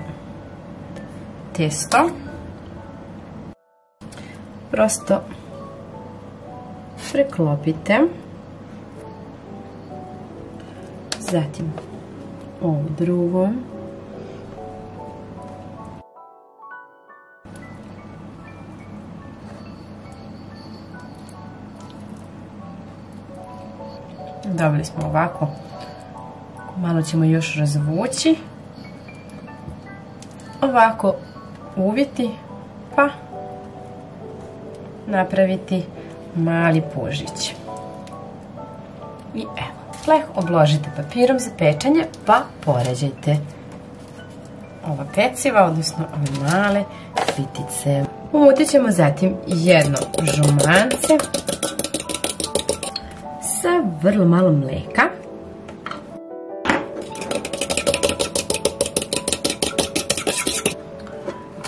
testo. Prosto preklopite. Zatim ovu drugu. Dobili smo ovako. Malo ćemo još razvući. Ovako uviti pa napraviti mali pužić. I evo, leh obložite papirom za pečenje pa poređajte ova peciva, odnosno ove male pitice. Umutit ćemo zatim jedno žumance sa vrlo malo mleka.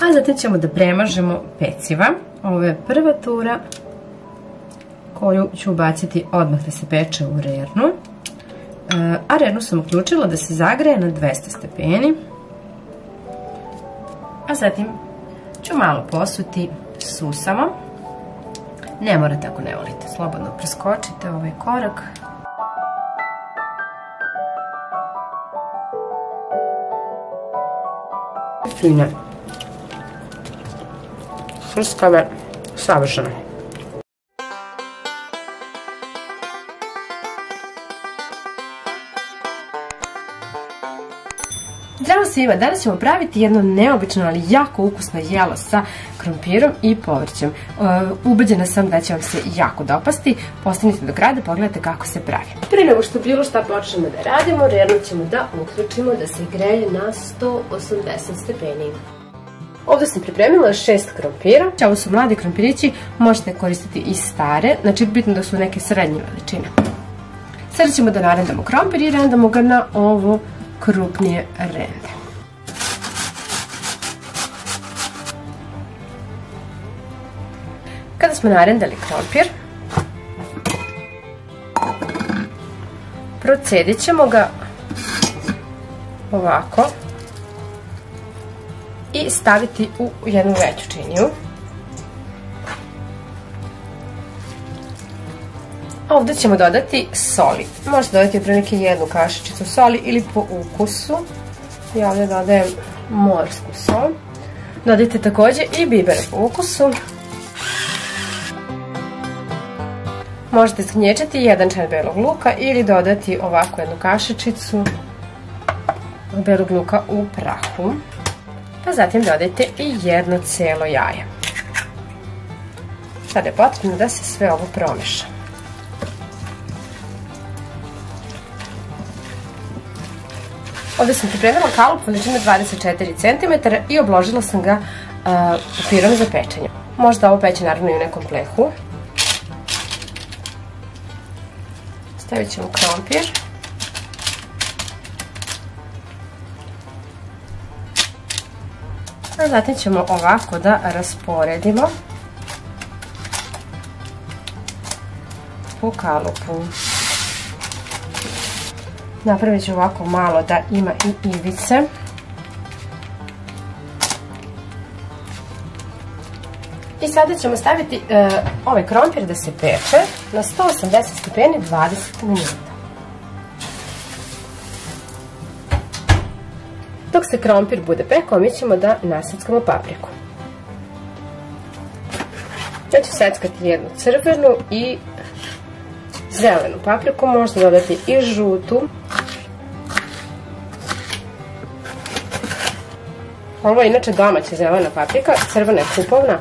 A zatim ćemo da premažemo peciva. Ovo je prva tura koju ću ubaciti odmah da se peče u rernu. A rernu sam uključila da se zagreje na 200 stepeni. A zatim ću malo posuti susamo. Ne morate ako ne volite, slobodno preskočite ovaj korak. Fine. Hrskave, savršeno. Zdravo svima, danas ćemo praviti jedno neobično, ali jako ukusno jelo sa krompirom i povrćem. Ubeđena sam da će vam se jako dopasti. Ostanite do kraja da pogledate kako se pravi. Prije nego što bilo šta počnemo da radimo, rernu ćemo da uključimo da se greje na 180 stepeni. Ovdje sam pripremila 6 krompira. Ovo su mladi krompirići, možete koristiti i stare, znači bitno da su neke srednje veličine. Sada ćemo da narendamo krompir i rendamo ga na ovo krupnije rende. Kada smo narendali krompir, procedit ćemo ga ovako i staviti u jednu veću činiju. Ovdje ćemo dodati soli. Možete dodati otprilike jednu kašičicu soli ili po ukusu. Ja ovdje dodajem morsku sol. Dodajte također i bibere po ukusu. Možete sknječati 1 čaj belog luka ili dodati ovako jednu kašičicu belog luka u prahu. Pa zatim dodajte i jedno cijelo jaje. Sada je potrebno da se sve ovo promeša. Ovdje sam pripremila kalup veličine 24 cm i obložila sam ga papirom za pečenje. Možda ovo peći naravno i u nekom plehu. Stavit ćemo krompir. A zatim ćemo ovako da rasporedimo po kalupu. Napravit ću ovako malo da ima i ivice. I sada ćemo staviti ovaj krompir da se peče na 180 stepeni 20 minuta. Dok se krompir bude pekao, mi ćemo da naseckamo papriku. Ja ću seckati jednu crvenu i zelenu papriku, možete dodati i žutu. Ovo je inače domaća zelena paprika, crvena je kupovna.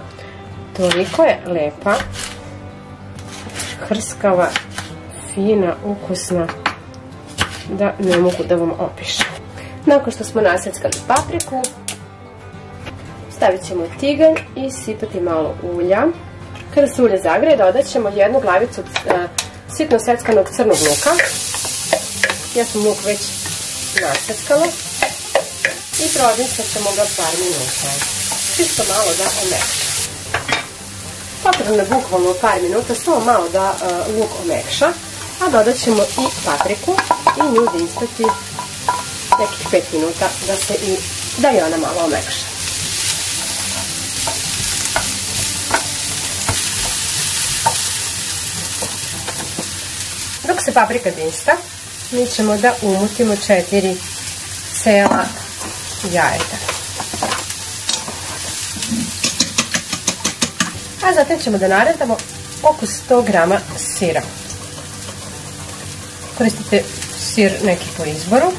Toliko je lepa, hrskava, fina, ukusna. da ne mogu da vam opišem. Nakon što smo naseckali papriku, stavit ćemo tiganj i sipati malo ulja. Kada se ulje zagreje, dodat ćemo jednu glavicu sitno seckanog crnog luka. Ja sam luk već naseckala i prodincat ćemo ga par minuta. Čisto malo da omekša. Potrebno je bukvalno par minuta, samo malo da luk omekša, a dodat ćemo i papriku i nju dinstati nekih 5 minuta da i ona malo omekša. Dok se paprika dinsta, mi ćemo da umutimo 4 cela jajeta. A zatim ćemo da narezamo oko 100 grama sira. Koristite sir neki po izboru,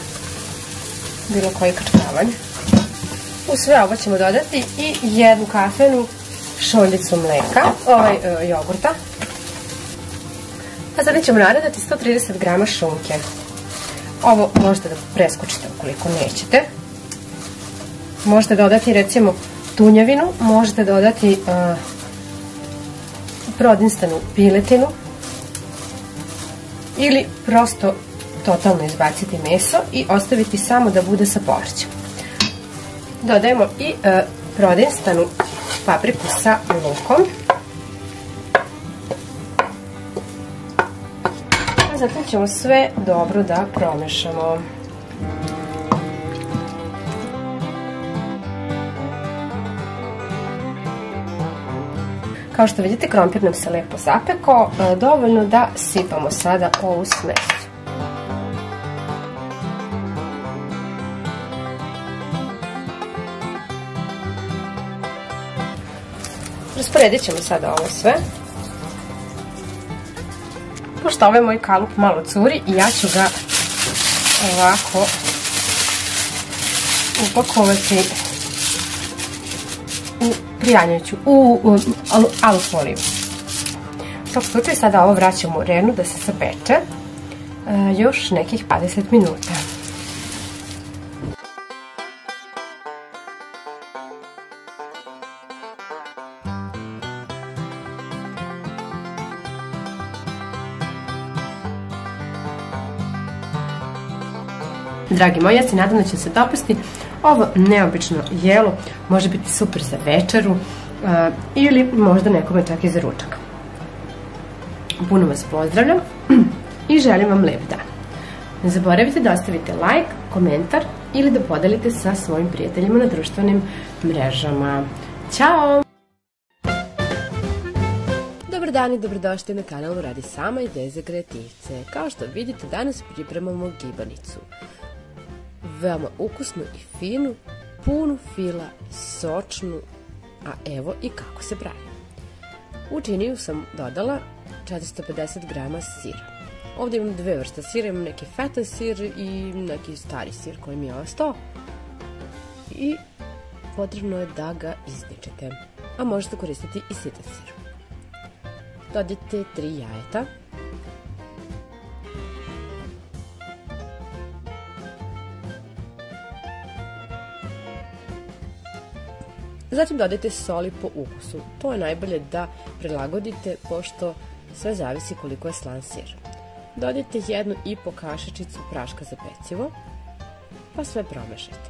bilo koji krčkavanj. U sve ovo ćemo dodati i jednu kafenu šoljicu mleka, jogurta. A zatim ćemo narezati 130 grama šunke. Ovo možete da preskočite ukoliko nećete. Možete dodati recimo tunjevinu, možete dodati prodinstanu piletinu ili prosto totalno izbaciti meso i ostaviti samo da bude sa povrćem. Dodajemo i prodinstanu papriku sa lukom. A zatim ćemo sve dobro da promešamo. Kao što vidite, krompir nam se lepo zapekao, dovoljno da sipamo sada ovu smесь. Rasporedit ćemo sada ovo sve. Pošto ovaj moj kalup malo curi, ja ću ga ovako upakovati u alufoliju. U svakom slučaju sada ovo vraćamo u renu da se zapeče još nekih 20 minuta. Dragi moji, ja se nadam da će se dopasti. Ovo neobično jelo može biti super za večeru ili možda nekome čak i za ručak. Puno vas pozdravljam i želim vam lep dan. Ne zaboravite da ostavite like, komentar ili da podelite sa svojim prijateljima na društvenim mrežama. Ćao! Dobar dan i dobrodošli na kanalu Radi sama ideje za kreativce. Kao što vidite, danas pripremamo gibanicu. Veoma ukusnu i finu, punu fila, sočnu, a evo i kako se pravi. U činiju sam dodala 450 grama sira. Ovdje imam dve vrste sira, imam neki feta sir i neki stari sir koji mi je ostao. I potrebno je da ga izničete, a možete koristiti i sitan sir. Dodajte 3 jajeta. Zatim dodajte soli po ukusu. To je najbolje da prilagodite, pošto sve zavisi koliko je slan sir. Dodajte 1,5 kašičicu praška za pecivo, pa sve promešajte.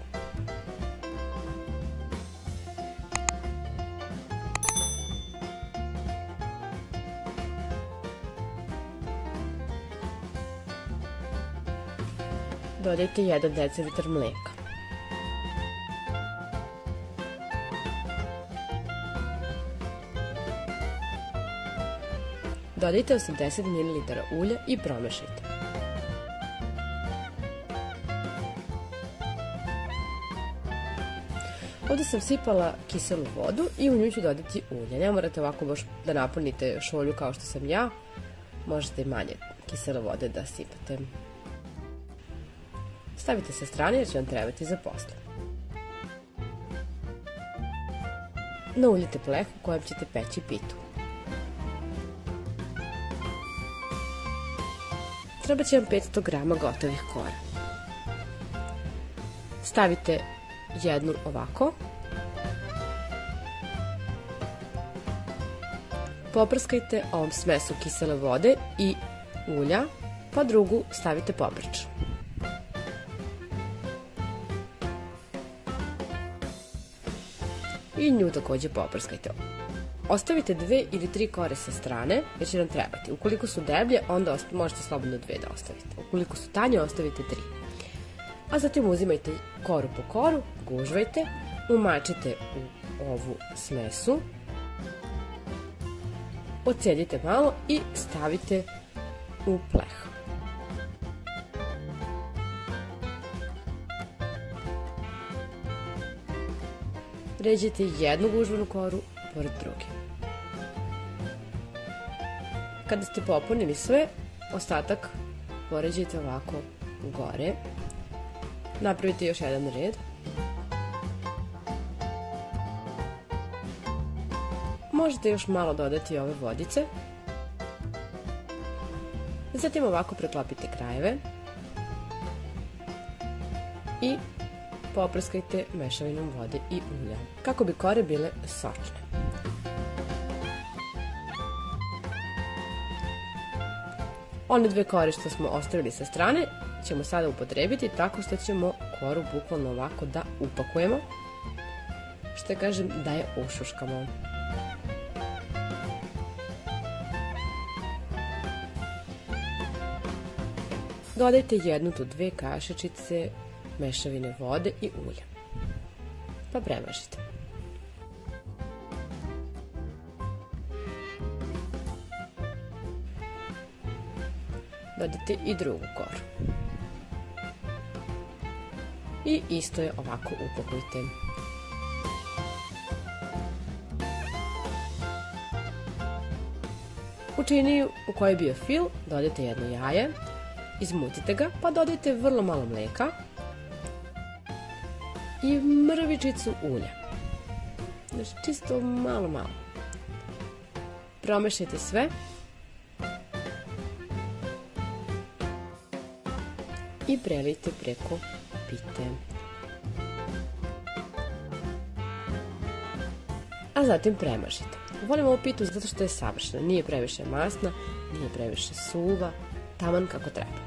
Dodajte 1 decilitar mlijeka. Dodajte 80 ml ulja i promešajte. Ovdje sam sipala kiselu vodu i u nju ću dodati ulje. Ne morate ovako baš da napunite šolju kao što sam ja. Možete i manje kisele vode da sipate. Stavite sa strane jer će vam trebati za posle. Nauljite plehu u kojem ćete peći pitu. treba će vam 500 grama gotovih kora. Stavite jednu ovako, poprskajte ovom smesu kisele vode i ulja, pa drugu stavite poprečnu. I nju takođe poprskajte. Ostavite 2 ili 3 kore sa strane, jer će nam trebati. Ukoliko su deblje, onda možete slobodno 2 da ostavite. Ukoliko su tanje, ostavite 3. A zatim uzimajte koru po koru, gužvajte, umačite u ovu smesu, odcedite malo i stavite u pleh. Ređite jednu gužvanu koru pored druge. Kada ste popunili sve, ostatak poređite ovako gore. Napravite još jedan red. Možete još malo dodati ove vodice. Zatim ovako preklopite krajeve i poprskajte mešavinom vode i ulja, kako bi kore bile sočne. One 2 kore što smo ostavili sa strane ćemo sada upotrebiti tako što ćemo koru bukvalno ovako da upakujemo, što kažem da je ušuškamo. Dodajte 1 do 2 kašičice mešavine vode i ulja, pa premažite. Dodajte i drugu koru. I isto je ovako upakujte. U činiju u kojoj je bio fil dodajte 1 jaje, izmutite ga, pa dodajte vrlo malo mleka i mrvičicu ulja. Znači čisto malo. Promešajte sve i prelijte preko pite. A zatim premažite. Volim ovu pitu zato što je savršena. Nije previše masna, nije previše suva, taman kako treba.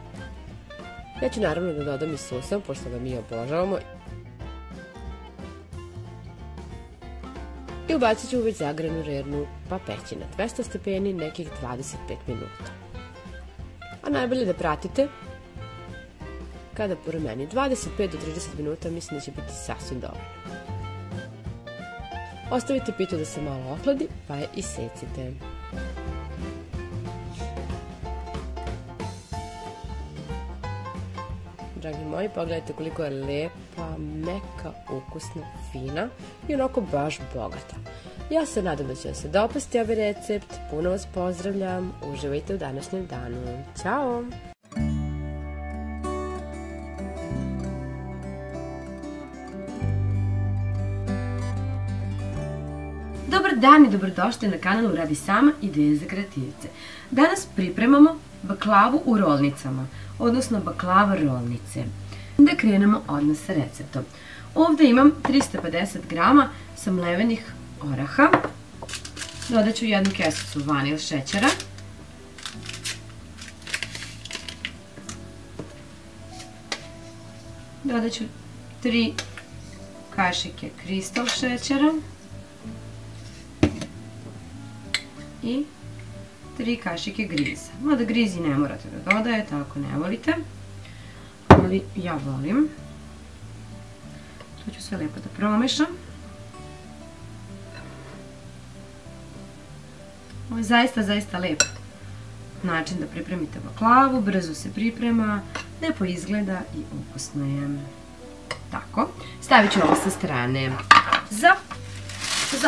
Ja ću naravno da dodam i susam, pošto ga mi obožavamo. I ubacit ću u već zagranu rernu pa peći na 200 stepeni nekih 25 minuta. A najbolje da pratite kada porumeni 25 do 30 minuta, mislim da će biti sasvim dovoljno. Ostavite pitu da se malo ohladi, pa je isecite. Dragi moji, pogledajte koliko je lepa, meka, ukusna, fina i onako baš bogata. Ja se nadam da će vam se dopasti ovaj recept. Puno vas pozdravljam. Uživajte u današnjem danu. Ćao! Dobar dan i dobrodošli na kanalu Radi sama ideje za kreativce. Danas pripremamo baklavu u rolnicama, odnosno baklava rolnice. Da krenemo odmah sa receptom. Ovde imam 350 grama samlevenih oraha. Dodat ću 1 kesicu vanil šećera. Dodat ću 3 kašike kristal šećera. I 3 kašike griza. Mada grizi ne morate da dodajete ako ne volite, ali ja volim. To ću sve lepo da promešam. Ovo je zaista lep način da pripremite baklavu, brzo se priprema, lepo izgleda i ukusno je. Tako, stavit ću ovo sa strane. Za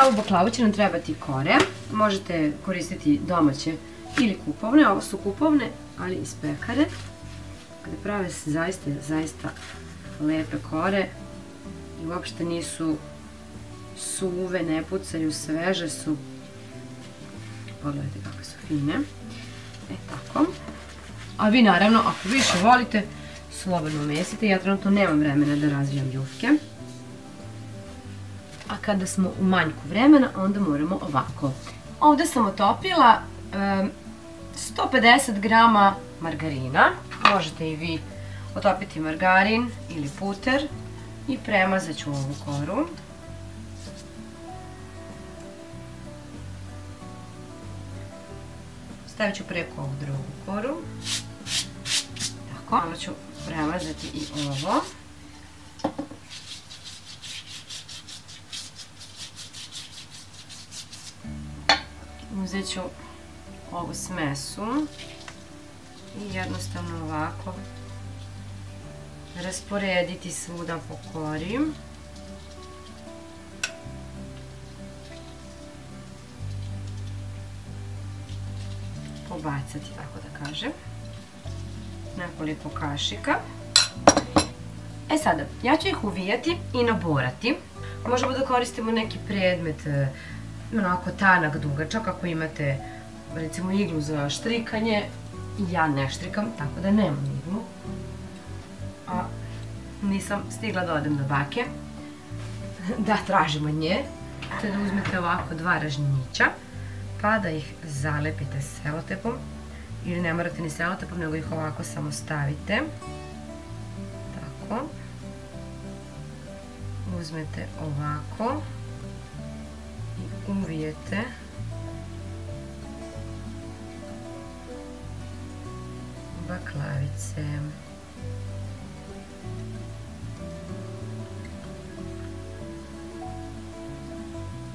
ovu baklavu će nam trebati kore, možete koristiti domaće ili kupovne, ovo su kupovne, ali iz pekare, kada prave se zaista lepe kore i uopšte nisu suve, ne pucaju, sveže su, pogledajte kako su fine, tako. A vi naravno, ako više volite, slobodno mesite. Ja trenutno nemam vremena da razvijam ljufke. A kada smo u manjku vremena, onda moramo ovako. Ovdje sam otopila 150 grama margarina. Možete i vi otopiti margarin ili puter i premazat ću ovu koru. Stavit ću preko ovu drugu koru. Tako, malo ću premazati i ovo. Uzet ću ovu smesu i jednostavno ovako rasporediti svuda po kori. Pobacati, tako da kažem. Nekoliko kašika. E sada, ja ću ih uvijati i naborati. Možemo da koristimo neki predmet onako tanak, dugačak, ako imate recimo iglu za štrikanje. Ja ne štrikam, tako da nemam iglu. A nisam stigla da odem do bake da tražim od nje. Te da uzmete ovako 2 ražnjića pa da ih zalepite selotepom, ili ne morate ni selotepom, nego ih ovako samo stavite. Tako. Uzmete ovako i uvijete baklavice.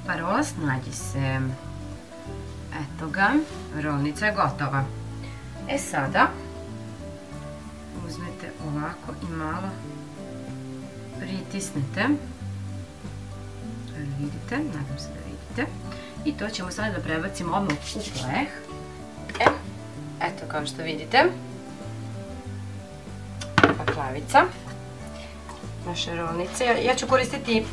Parola snađi se. Eto ga, rolnica je gotova. E sada uzmete ovako i malo pritisnete. Vidite, nadam se da vidite. I to ćemo sada da prebacimo odmah u pleh. Eto kao što vidite, baklavica naše rolnice. Ja ću koristiti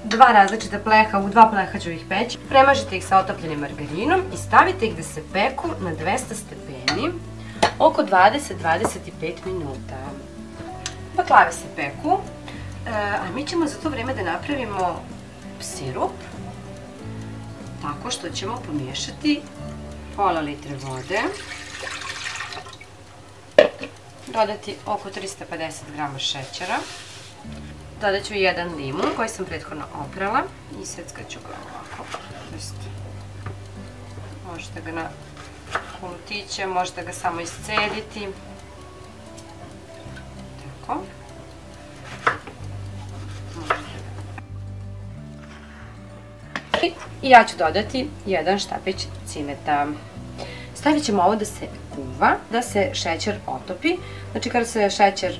2 različita pleha, u 2 pleha ću ih peći. Premažite ih sa otopljenim margarinom i stavite ih da se peku na 200 stepeni oko 20-25 minuta. Baklave se peku, a mi ćemo za to vrijeme da napravimo sirup tako što ćemo pomiješati pola litre vode, dodati oko 350 grama šećera, dodat ću 1 limun koji sam prethodno oprala i seckat ću ga ovako. Možete ga na kolutiće, možete ga samo iscediti. Tako. I ja ću dodati 1 štapić cimeta. Stavit ćemo ovo da se kuva, da se šećer otopi. Znači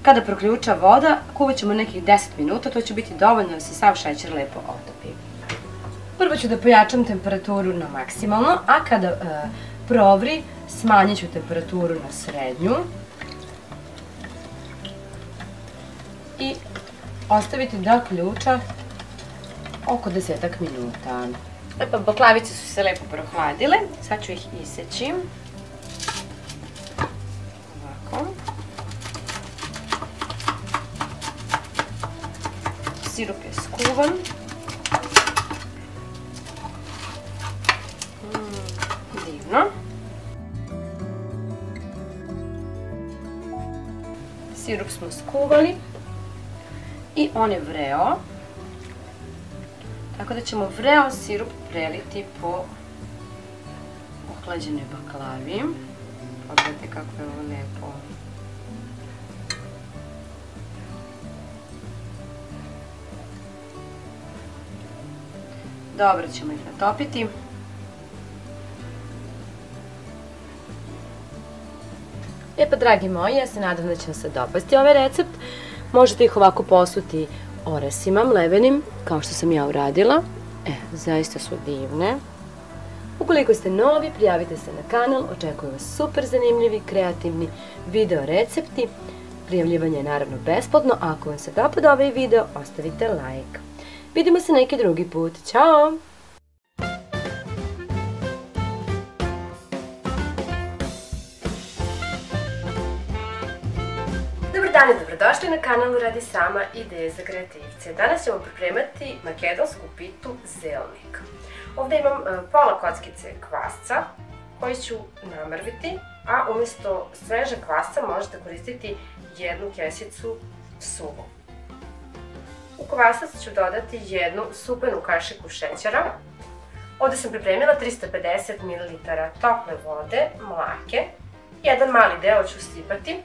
kada proključa voda, kuvat ćemo nekih 10 minuta, to će biti dovoljno da se sav šećer lepo otopi. Prvo ću da pojačam temperaturu na maksimalno, a kada provri, smanjit ću temperaturu na srednju. I ostaviti da ključa oko 10 minuta. Baklavice su se lepo prohladile, sad ću ih iseći. Ovako. Sirup je skuvan. Divno. Sirup smo skuvali i on je vreo. Tako da ćemo vreo sirup preliti po ohlađenoj baklavi. Pogledajte kako je ovo lijepo. Dobro ćemo ih natopiti. E pa dragi moji, ja se nadam da će vam se dopasti ovaj recept. Možete ih ovako posuti oresima mlevenim, kao što sam ja uradila. Zaista su divne. Ukoliko ste novi, prijavite se na kanal, očekuju vas super zanimljivi, kreativni video recepti. Prijavljivanje je naravno besplatno, a ako vam se dopada ovaj video, ostavite like. Vidimo se neki drugi put. Ćao! dan i dobrodošli na kanalu Radi sama ideje za kreativce. Danas ćemo pripremati makedonsku pitu zelnik. Ovdje imam pola kockice kvasca koji ću namrviti, a umjesto svežeg kvasca možete koristiti jednu kesicu suvog. U kvasac ću dodati jednu supenu kašiku šećera. Ovdje sam pripremila 350 ml tople vode, mlake. Jedan mali deo ću sipati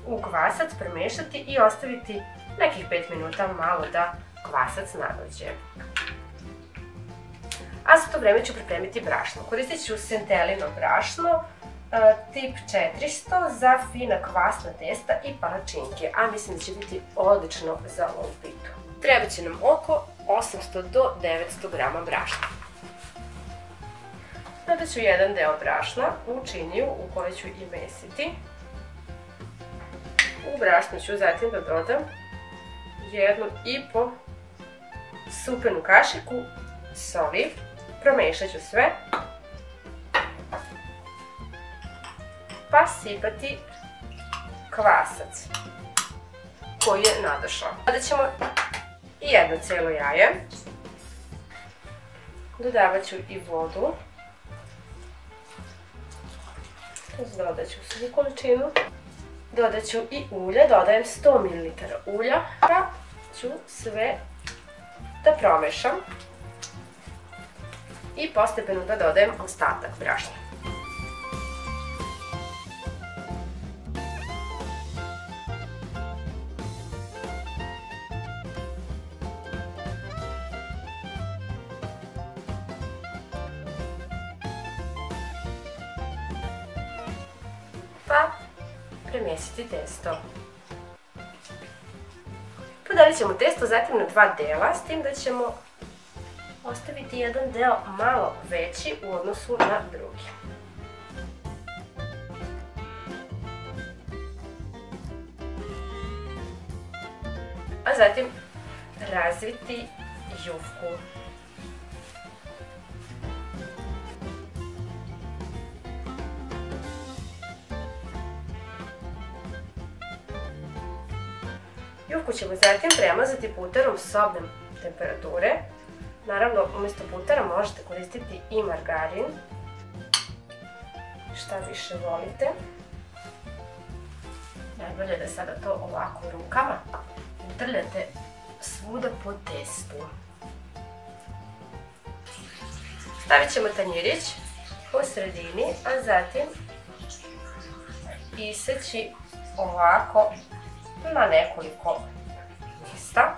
u kvasac, premešati i ostaviti nekih 5 minuta malo da kvasac nadođe. A za to vreme ću pripremiti brašno. Koristit ću Centelino brašno tip 400 za fina kvasna testa i palačinke, a mislim da će biti odlično za ovu pitu. Treba će nam oko 800 do 900 grama brašna. Dodat ću jedan deo brašna u činiju u kojoj ću i mesiti. U brašnu ću zatim da dodam 1,5 supenu kašiku soli. Promešat ću sve. Pa sipati kvasac koji je nadošao. Dodat ćemo i jedno cijelo jaje. Dodavat ću i vodu. Dodat ću svu količinu. Dodat ću i ulje, dodajem 100 ml ulja, pa ću sve da promešam i postepeno da dodajem ostatak brašna. Pa premjestiti testo. Podelit ćemo testo zatim na dva dela, s tim da ćemo ostaviti jedan deo malo veći u odnosu na drugi. A zatim razviti jufku. Jufku ćemo zatim premazati puterom sobne temperature. Naravno, umjesto putera možete koristiti i margarin, šta više volite. Najbolje da sada to ovako rukama utrljate svuda po testu. Stavit ćemo tanjirić po sredini, a zatim iseći ovako na nekoliko mjesta.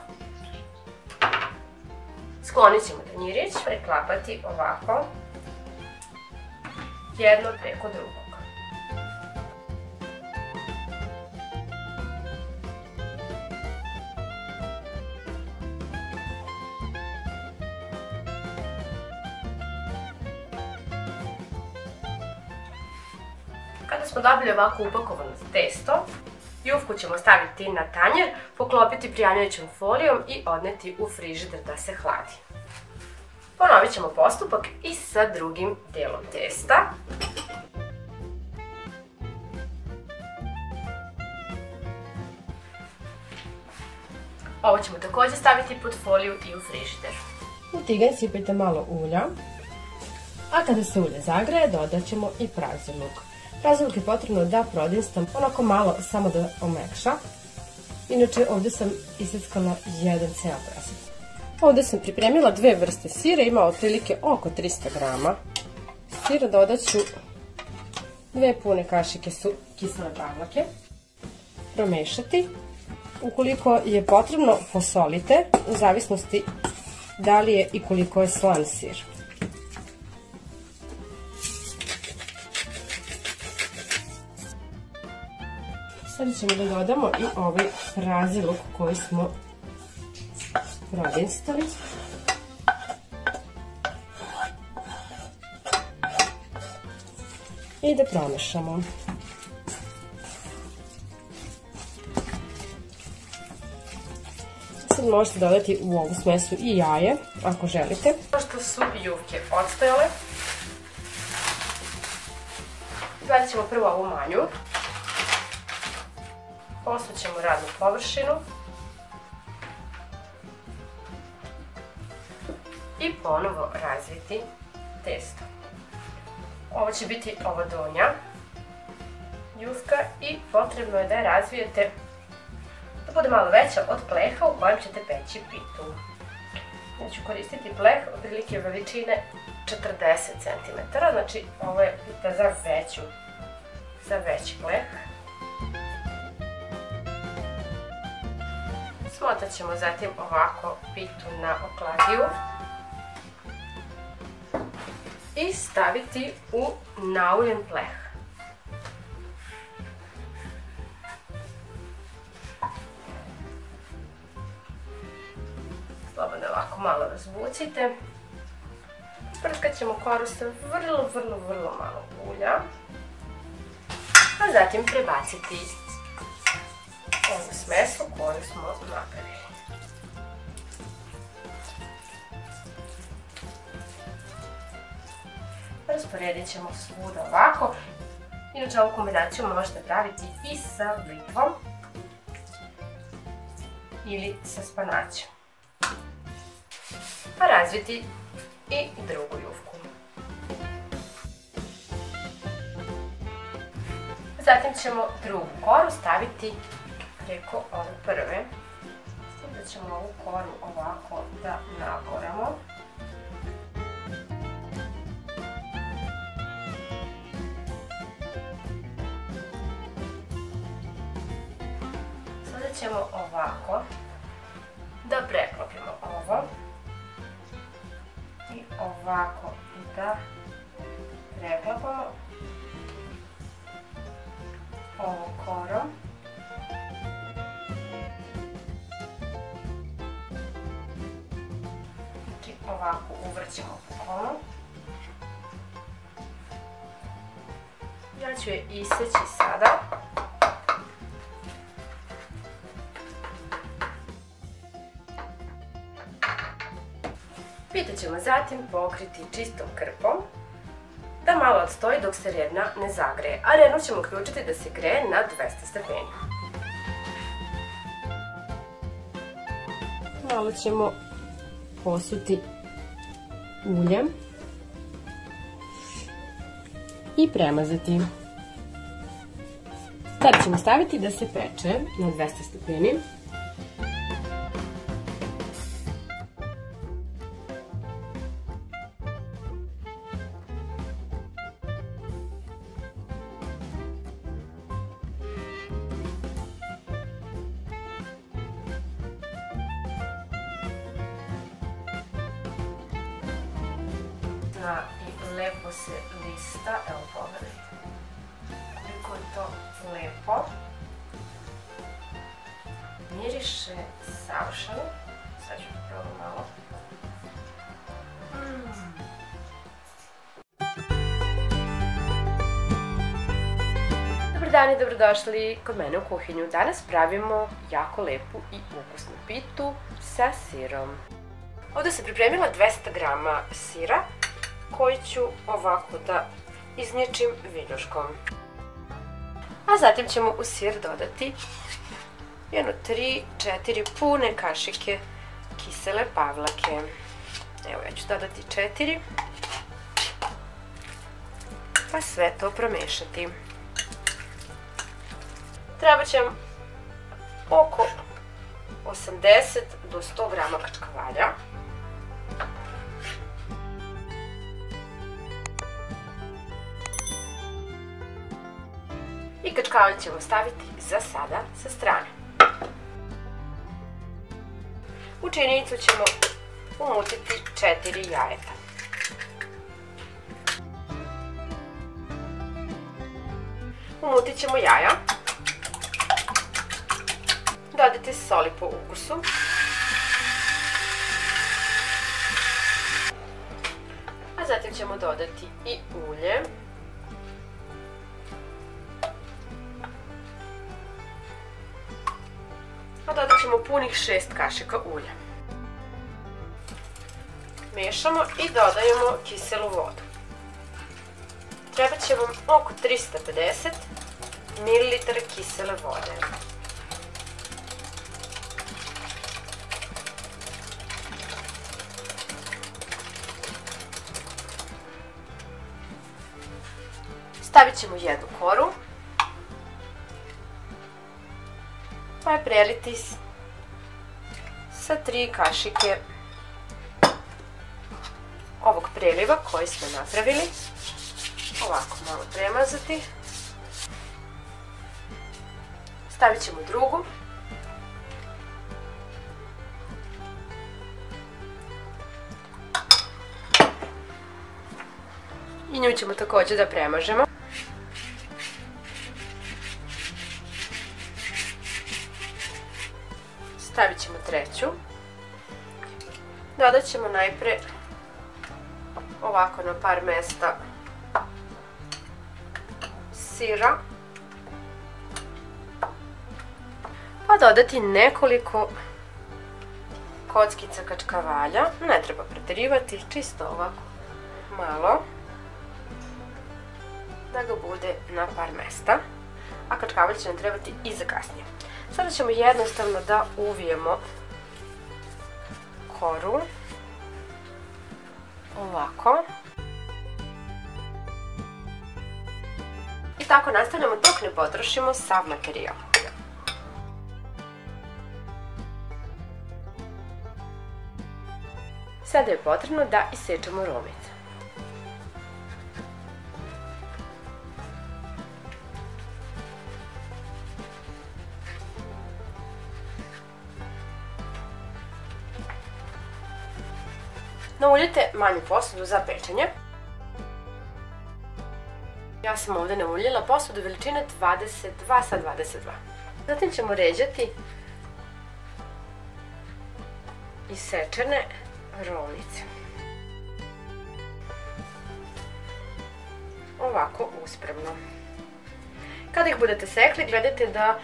Sklonit ćemo tanjirić, preklapati ovako, jedno preko drugog. Kada smo dobili ovako upakovano testo, jufku ćemo staviti na tanjer, poklopiti prijanjajućom folijom i odneti u frižider da se hladi. Ponovit ćemo postupak i sa drugim delom testa. Ovo ćemo također staviti pod foliju i u frižider. U tiganj sipajte malo ulja, a kada se ulje zagreje dodat ćemo i prazi luk. Prazi luk je potrebno da prodinstam onako malo, samo da omekša. Inače ovdje sam iseckala jedan ceo prasak. Ovdje sam pripremila dve vrste sira, ima otprilike oko 300 grama. Sira dodat ću 2 pune kašike kisele pavlake. Promešati. Ukoliko je potrebno, posolite, u zavisnosti da li je i koliko je slan sir. Sada ćemo da dodamo i ovaj prazi luk koji smo prodinstali. I da promešamo. Sad možete dodati u ovu smesu i jaje, ako želite. Pošto su jufke odstojale, dodat ćemo prvo ovu manju. Osućemo radnu površinu i ponovo razviti testo. Ovo će biti ova donja jufka i potrebno je da je razvijete da bude malo veća od pleha u kojem ćete peći pitu. Ja ću koristiti pleh otprilike veličine 40 cm, znači ovo je pita za veći pleh. Smotat ćemo zatim ovako pitu na okladiju i staviti u nauljen pleh. Slobodno ovako malo razvucite. Prskat ćemo koru sa vrlo malo ulja, a zatim prebaciti ovu smesu koju smo napravili. Rasporedit ćemo svuda ovako. Inače ovu kombinaciju možete praviti i sa blitvom ili sa spanaćem. Pa razviti i drugu jufku. Zatim ćemo drugu koru staviti preko ove prve. Da ćemo ovu koru ovako da nagoramo. Sada ćemo ovako da preklopimo ovo i ovako da preklopamo ovu koru. Znači ovako uvrćemo kolu. Ja ću je iseći sada. Pitu ćemo zatim pokriti čistom krpom da malo odstoji dok se redna ne zagreje, a rednu ćemo uključiti da se greje na 200 stepeni. Malo ćemo posuti uljem i premazati. Sada ćemo staviti da se peče na 200 stepeni. I lepo se lista, evo pogledajte koliko je to lepo, miriše savršeno. Sad ću probati malo. Dobar dan i dobrodošli kod mene u kuhinju. Danas pravimo jako lepu i ukusnu pitu sa sirom. Ovdje sam pripremila 200 grama sira koji ću ovako da iznječim viljuškom. A zatim ćemo u sir dodati jedno 3-4 pune kašike kisele pavlake. Evo, ja ću dodati 4. Pa sve to promešati. Treba će oko 80 do 100 grama kačkavalja. I kačkavalj ćemo staviti za sada sa strane. U činjenicu ćemo umutiti 4 jajeta. Umutit ćemo jaja. Dodajte soli po ukusu. A zatim ćemo dodati i ulje. A dodat ćemo punih 6 kašika ulja. Miješamo i dodajemo kiselu vodu. Treba će vam oko 350 ml kisele vode. Stavit ćemo jednu koru, pa je preliti sa 3 kašike ovog preliva koji smo napravili. Ovako malo premazati. Stavit ćemo drugu. I nju ćemo također da premažemo. Stavit ćemo treću. Dodat ćemo najpre ovako na par mesta sira. Pa dodati nekoliko kockica kačkavalja. Ne treba preterivati, čisto ovako malo. Da ga bude na par mesta. A kačkavalj će nam trebati i za kasnije. Sada ćemo jednostavno da uvijemo koru. Ovako. I tako nastavljamo dok ne potrošimo sav materijal. Sada je potrebno da isečemo rolnice. Nauljite manju posudu za pečenje. Ja sam ovdje nauljila posudu veličine 22 sa 22. Zatim ćemo ređati isečene rolnice. Ovako uspravno. Kada ih budete sekli, gledajte da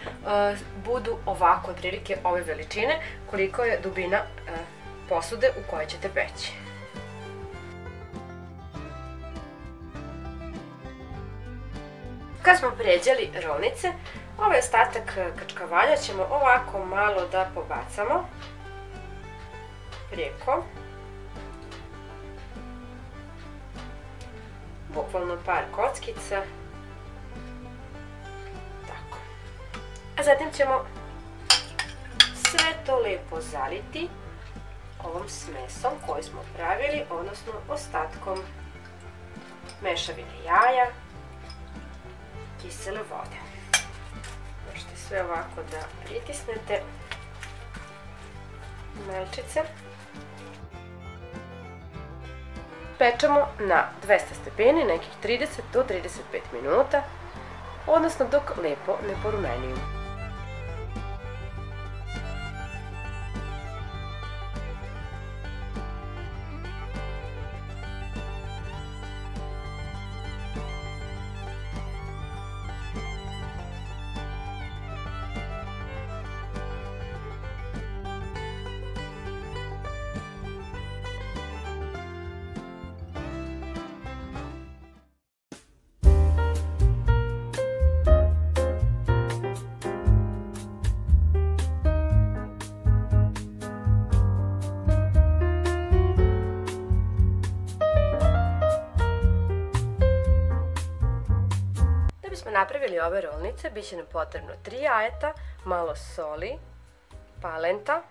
budu ovako otprilike ove veličine, koliko je dubina posude u kojoj ćete peći. Kad smo pređali rolnice, ovaj ostatak kačkavalja ćemo ovako malo da pobacamo preko. Bukvalno par kockica. Tako. A zatim ćemo sve to lepo zaliti ovom smesom koju smo pravili, odnosno ostatkom mešavine jaja, kisele vode. Možete sve ovako da pritisnete malčice. Pečemo na 200 stepeni nekih 30 do 35 minuta, odnosno dok lepo ne porumeniju. Da bismo napravili ove rolnice, bit će nam potrebno 3 jajeta, malo soli, palenta,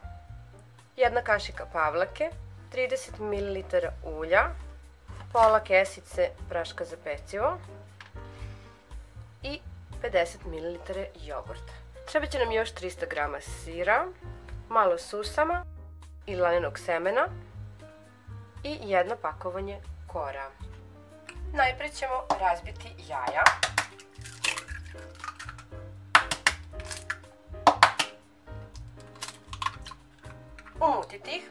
1 kašika pavlake, 30 ml ulja, pola kesice praška za pecivo i 50 ml jogurta. Treba će nam još 300 g sira, malo susama i lanenog semena i 1 pakovanje kora. Najpre ćemo razbiti jaja. Umutiti ih.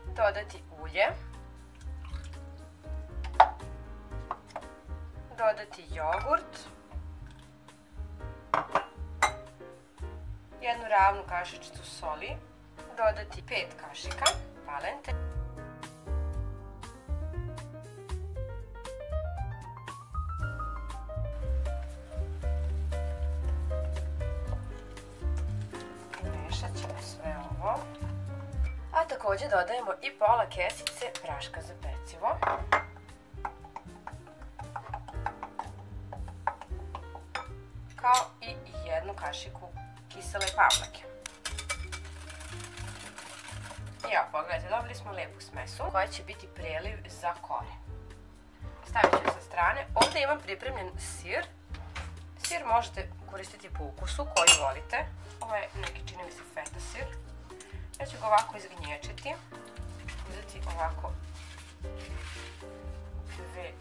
Dodati ulje. Dodati jogurt. 1 ravnu kašičicu soli. Dodati 5 kašika palente. A također dodajemo i pola kesice praška za pecivo. Kao i jednu kašiku kisele pavlake. I evo, pogledajte, dobili smo lijepu smesu koja će biti preliv za kore. Stavit ću sa strane. Ovdje imam pripremljen sir. Sir možete koristiti po ukusu koji volite. Ovo je neki, čini mi se, feta sir. Ja ću ga ovako izgnječiti. Uzeti ovako 2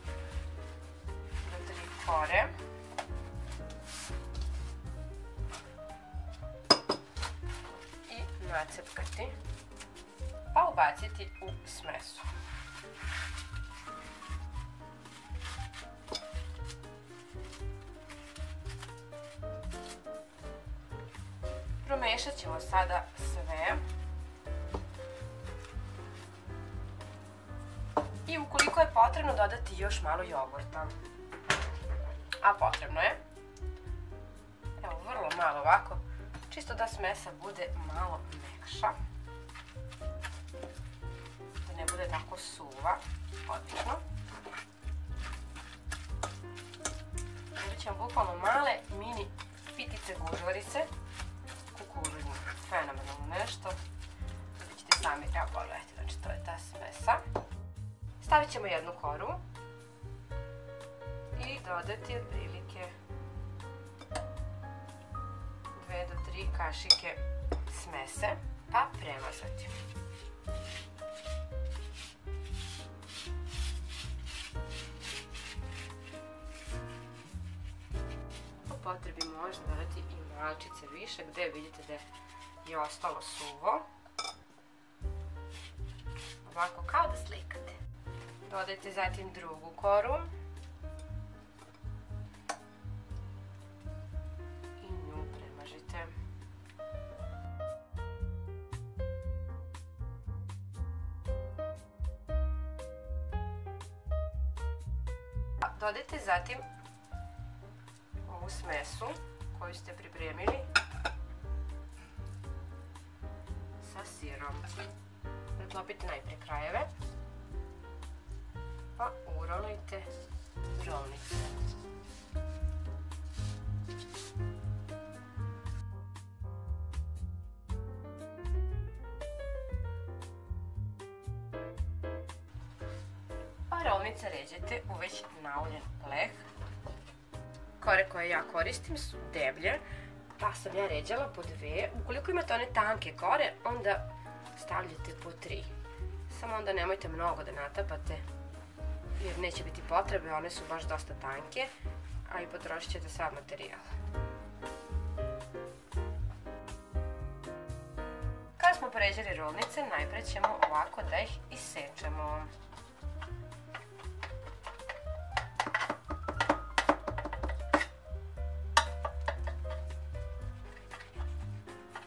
do 3 kore. I nacepkati. Pa ubaciti u smesu. Promešat ćemo sada sve. I ukoliko je potrebno dodati još malo jogurta. A potrebno je. Evo, vrlo malo ovako. Čisto da smesa bude malo mekša. Da ne bude tako suva. Odlično. Dobit ćemo bukvalno male mini pitice gužvarice. Kukuruzni. Fenomenalno nešto. Vidjet ćete sami, evo pogledajte, znači to je ta smesa. Stavit ćemo jednu koru i dodati otprilike 2 do 3 kašike smese, pa premazati. Po potrebi možete dodati i malčice više gdje vidite da je ostalo suvo. Ovako kao da slikate. Dodajte zatim drugu koru. I nju premažite. Dodajte zatim ovu smesu koju ste pripremili sa sirom. Preklopite najprije krajeve. Pa urolite rolnice. Pa rolnice ređete u već naoljen leh. Kore koje ja koristim su deblje, pa sam ja ređala po 2. Ukoliko imate one tanke kore, onda stavljate po 3. Samo onda nemojte mnogo da natapate, jer neće biti potrebe, one su baš dosta tanke, a i potrošit ćete sav materijal. Kada smo poređali rolnice, najpre ćemo ovako da ih isečemo.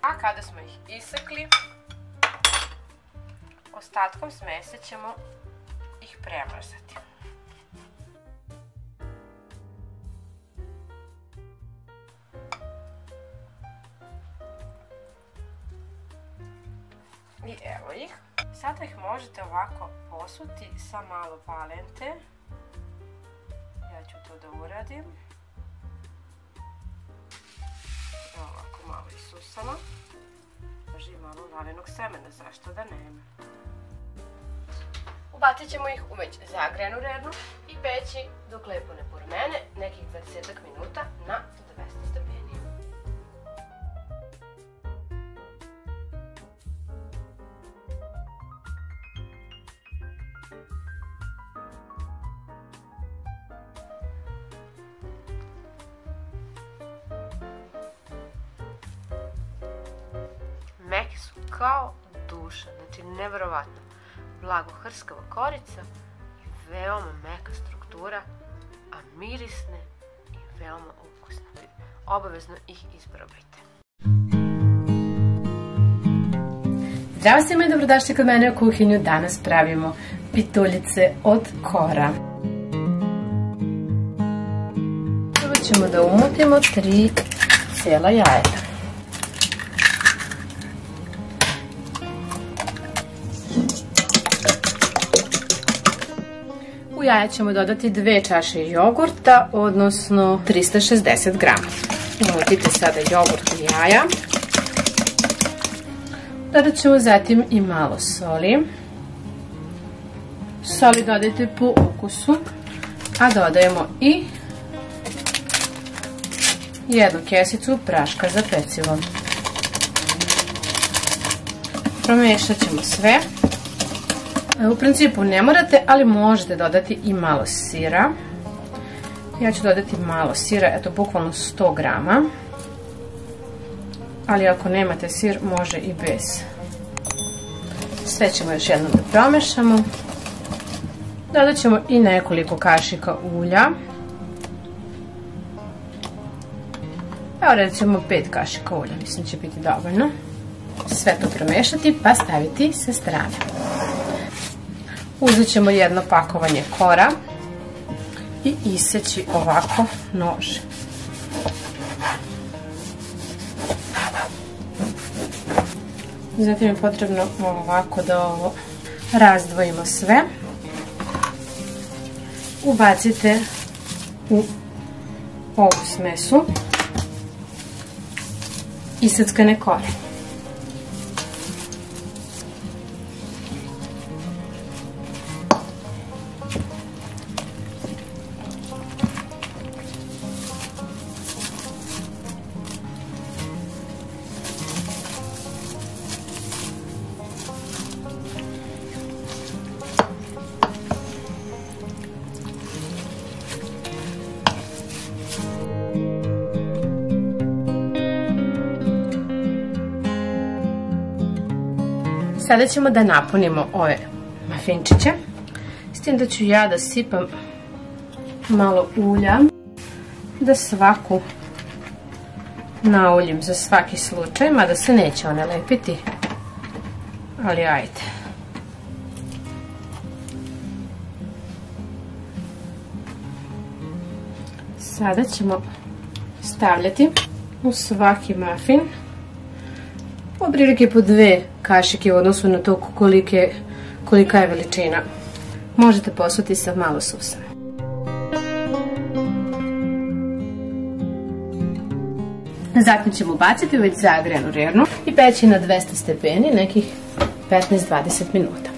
A kada smo ih isekli, ostatkom smese ćemo ih premazati. I evo ih. Sada ih možete ovako posuti sa malo palente. Ja ću to da uradim. Evo ovako malo isusano. Drži malo valenog semena, zašto da nema. Ubacit ćemo ih u već zagrejanu rernu i peći dok lepo ne porumene, nekih 20 minuta na 200 stepeni. Meki su kao duša, znači nevjerovatno. Blago hrskava korica i veoma meka struktura, a mirisne i veoma ukusne. Obavezno ih isprobajte. Zdravo svima i dobrodošli kod mene u kuhinju. Danas pravimo pituljice od kora. Prvo ćemo da umutimo 3 cijela jajeta. jaja ćemo dodati 2 čaše jogurta, odnosno 360 grama. Umotite sada jogurt u jaja. Dodat ćemo zatim i malo soli. Soli dodajte po ukusu, a dodajemo i 1 kesicu praška za pecivo. Promiješat ćemo sve. U principu ne morate, ali možete dodati i malo sira. Ja ću dodati malo sira, eto bukvalno 100 grama. Ali ako nemate sir, može i bez. Sve ćemo još jednom da promešamo. Dodat ćemo i nekoliko kašika ulja. Evo recimo 5 kašika ulja, mislim će biti dovoljno. Sve to promešati pa staviti sa strane. Uzet ćemo jedno pakovanje kora i iseći ovako nožem. Zatim je potrebno ovako da ovo razdvojimo sve. Ubacite u ovu smesu iseckane kore. Sada ćemo da napunimo ove mafinčiće, s tim da ću ja da sipam malo ulja, da svaku nauljim za svaki slučaj, mada se neće one lepiti, ali ajde. Sada ćemo stavljati u svaki mafin otprilike po 2 kašike u odnosu na to kolika je veličina. Možete posuti sa malo susana. Zatim ćemo baciti u već zagrejanu rernu i peći na 200 stepeni nekih 15-20 minuta.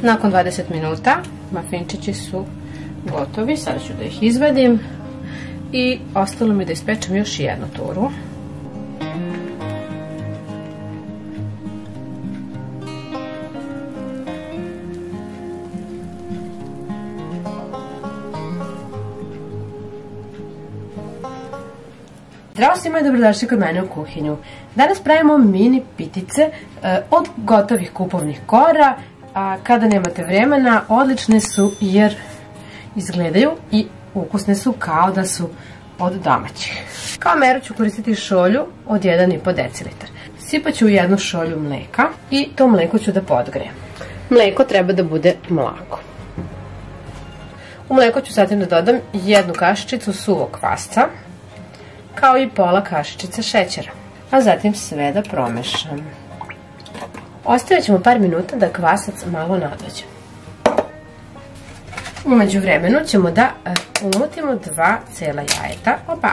Nakon 20 minuta mafinčići su gotovi, sada ću da ih izvadim. I ostalo mi da ispečem još jednu turu. Zdravo svima i dobrodošli kod mene u kuhinju. Danas pravimo mini pitice od gotovih kupovnih kora. A kada nemate vremena, odlične su jer izgledaju i ukusne su kao da su od domaćih. Kao meru ću koristiti šolju od 1,5 decilitara. Sipat ću u jednu šolju mleka i to mleko ću da podgrejem. Mleko treba da bude mlako. U mleko ću zatim da dodam 1 kašičicu suvog kvasca, kao i pola kašičice šećera, a zatim sve da promešam. Ostavit ćemo par minuta da kvasac malo nadođe. Umeđu vremenu ćemo da umutimo 2 cela jajeta. Opa!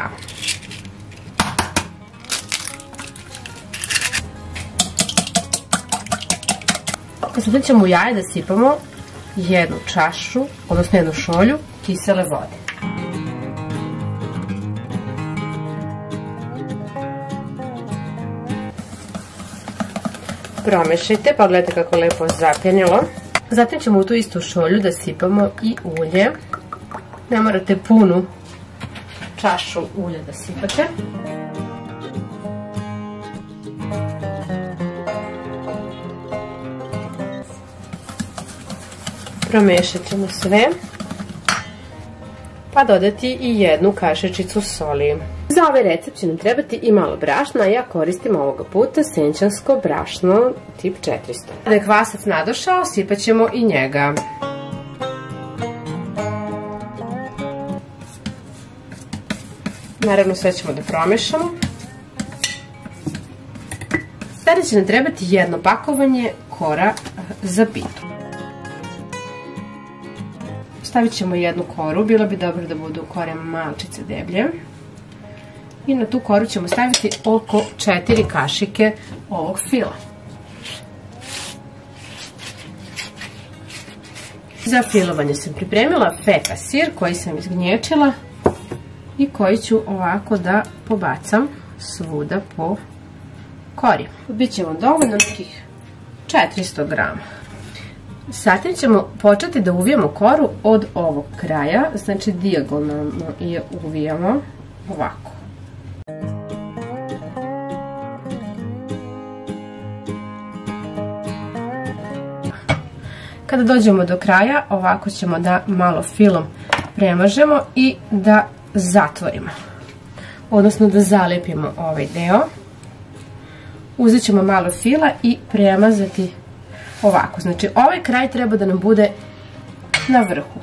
Sada ćemo u jaje da sipamo 1 čašu, odnosno 1 šolju kisele vode. Promešajte, pogledajte kako je lepo zapjenjalo. Zatim ćemo u tu istu šolju da sipamo i ulje. Ne morate punu čašu ulja da sipate. Promešat ćemo sve. Pa dodati i 1 kašičicu soli. Za ovaj recept će nam trebati i malo brašna, a ja koristim ovoga puta senčansko brašno tip 400. Kada je kvasac nadošao, sipat ćemo i njega. Naravno sve ćemo da promešamo. Sada će nam trebati 1 pakovanje kora za pitu. Stavit ćemo jednu koru, bilo bi dobro da budu kore malčice deblje. I na tu koru ćemo staviti oko 4 kašike ovog fila. Za filovanje sam pripremila feta sir koji sam izgnječila i koji ću ovako da pobacam svuda po kori. Biće vam dovoljno nekih 400 grama. Zatim ćemo početi da uvijamo koru od ovog kraja, znači dijagonalno je uvijamo ovako. Kada dođemo do kraja, ovako ćemo da malo filom premažemo i da zatvorimo, odnosno da zalepimo ovaj deo. Uzet ćemo malo fila i premazati ovako, znači ovaj kraj treba da nam bude na vrhu.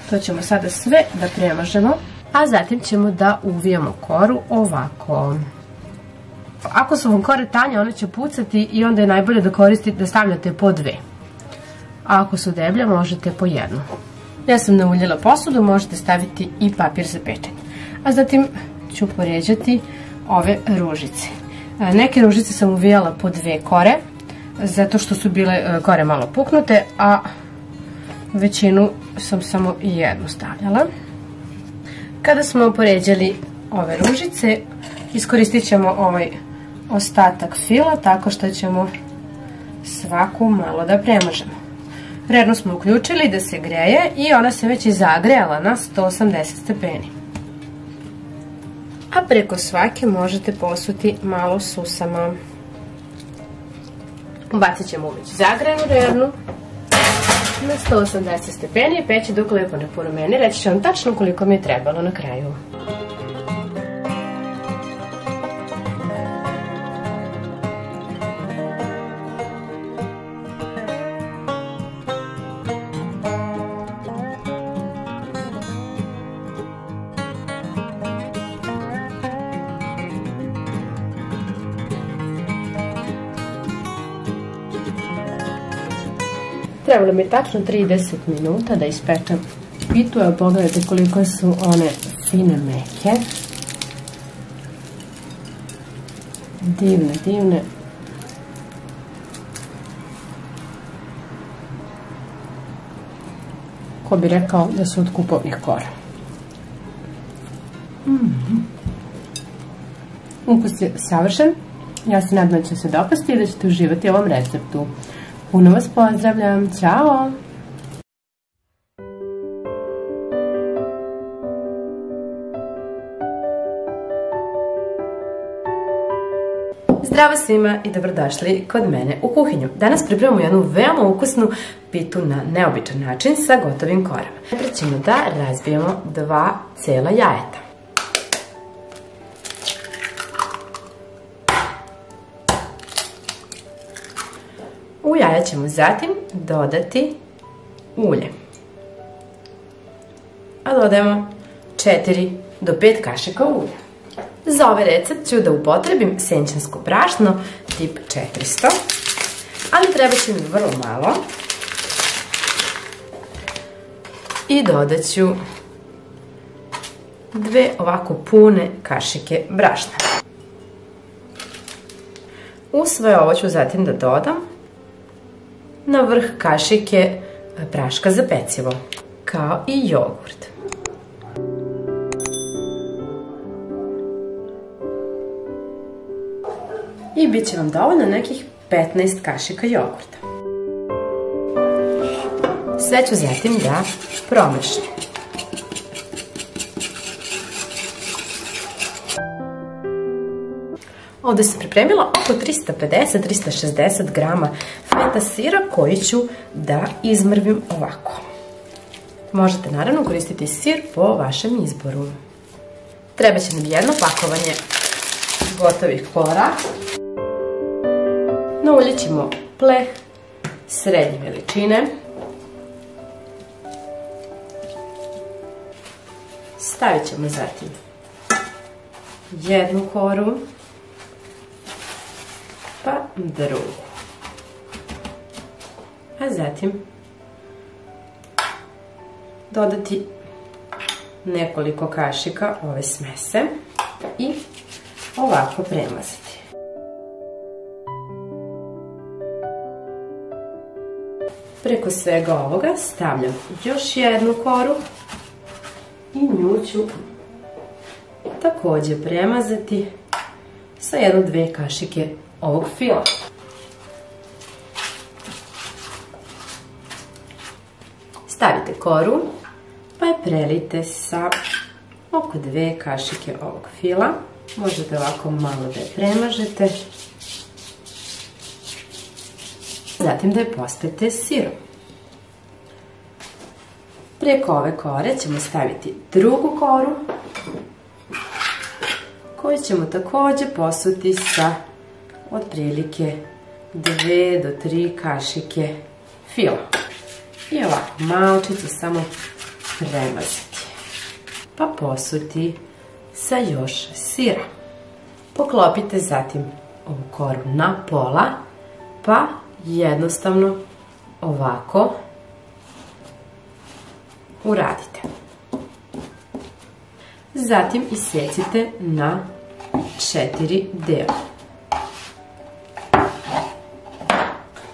To ćemo sada sve da premažemo, a zatim ćemo da uvijemo koru ovako. Ako su vam kore tanje, one će pucati i onda je najbolje da stavljate po 2. A ako su deblje, možete po 1. Ja sam nauljila posudu, možete staviti i papir za pečenje. A zatim ću poređati ove ružice. Neke ružice sam uvijala po 2 kore, zato što su bile kore malo puknute, a većinu sam samo jednu stavljala. Kada smo poređali ove ružice, iskoristit ćemo ovaj ostatak fila tako što ćemo svaku malo da premažemo. Redno smo uključili da se greje i ona se već i zagrejala na 180 stepeni. A preko svake možete posuti malo susama. Bacit ćemo u već zagrejanu rednu na 180 stepeni i peći dok lepo ne porumeni. Reći ću vam tačno koliko mi je trebalo na kraju. Trebalo mi je tačno 30 minuta da ispečem pitu, evo pogledajte koliko su one fine meke. Divne, divne. Ko bi rekao da su od kupovnih kora. Ukus je savršen. Ja se nadam da će se dopasti i da ćete uživati u ovom receptu. Puno vas pozdravljam, ćao! Zdravo svima i dobrodošli kod mene u kuhinju. Danas pripremamo jednu veoma ukusnu pitu na neobičan način sa gotovim korama. Najprije ćemo da razbijemo 2 cela jajeta. U jaja ćemo zatim dodati ulje. A dodajemo 4 do 5 kašika ulja. Za ovaj recept ću da upotrebim senčansko brašno tip 400, ali treba će mi vrlo malo. I dodat ću 2 ovako pune kašike brašna. U sve ovo ću zatim da dodam na vrh kašike praška za pecivo, kao i jogurt. I bit će vam dovoljno nekih 15 kašika jogurta. Sve ću zatim da promešam. Ovdje sam pripremila oko 350-360 grama feta sira koji ću da izmrvim ovako. Možete naravno koristiti sir po vašem izboru. Treba će nam jedno pakovanje gotovih kora. Na ulje ćemo pleh srednje veličine. Stavit ćemo zatim jednu koru, pa drugu. a zatim dodati nekoliko kašika ove smese i ovako premazati. Preko svega ovoga stavljam još jednu koru i nju ću također premazati sa 1-2 kašike ovog fila. Stavite koru pa je prelijte sa oko 2 kašike ovog fila. Možete ovako malo da je premažete. Zatim da je pospete sirom. Preko ove kore ćemo staviti drugu koru koju ćemo također posuti sa otprilike 2 do 3 kašike fila. I ovako malčice samo premazati. Pa posuti sa još sira. Poklopite zatim ovu koru na pola, pa jednostavno ovako uradite. Zatim isecite na 4 dela.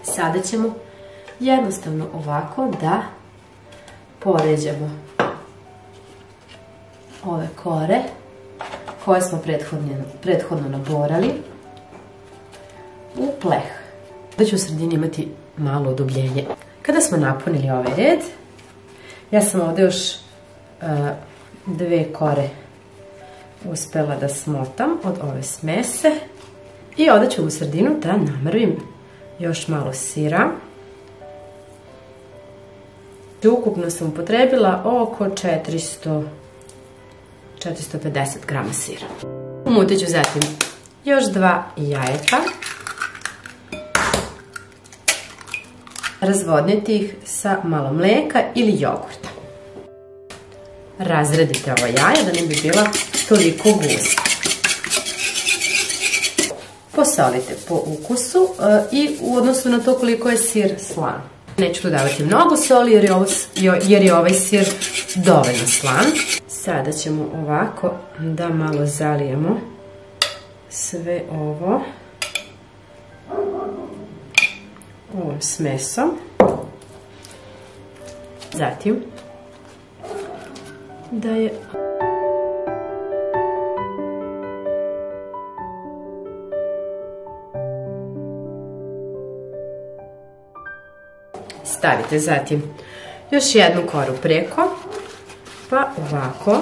Sada ćemo jednostavno ovako da poređamo ove kore koje smo prethodno naborali u pleh. Da ću u sredini imati malo odubljenje. Kada smo napunili ovaj red, ja sam ovdje još 2 kore uspela da smotam od ove smese i ovdje ću u sredinu da namrvim još malo sira. Ukupno sam upotrebila oko 450 grama sira. Umutit ću zatim još 2 jajeta. Razvodniti ih sa malo mlijeka ili jogurta. Razredite ova jaja da ne bi bila toliko gusta. Posolite po ukusu i u odnosu na to koliko je sir slan. Neću tu davati mnogo soli jer je ovaj sir dovoljno slan. Sada ćemo ovako da malo zalijemo sve ovo ovom smesom. Zatim da je stavite zatim još jednu koru preko, pa ovako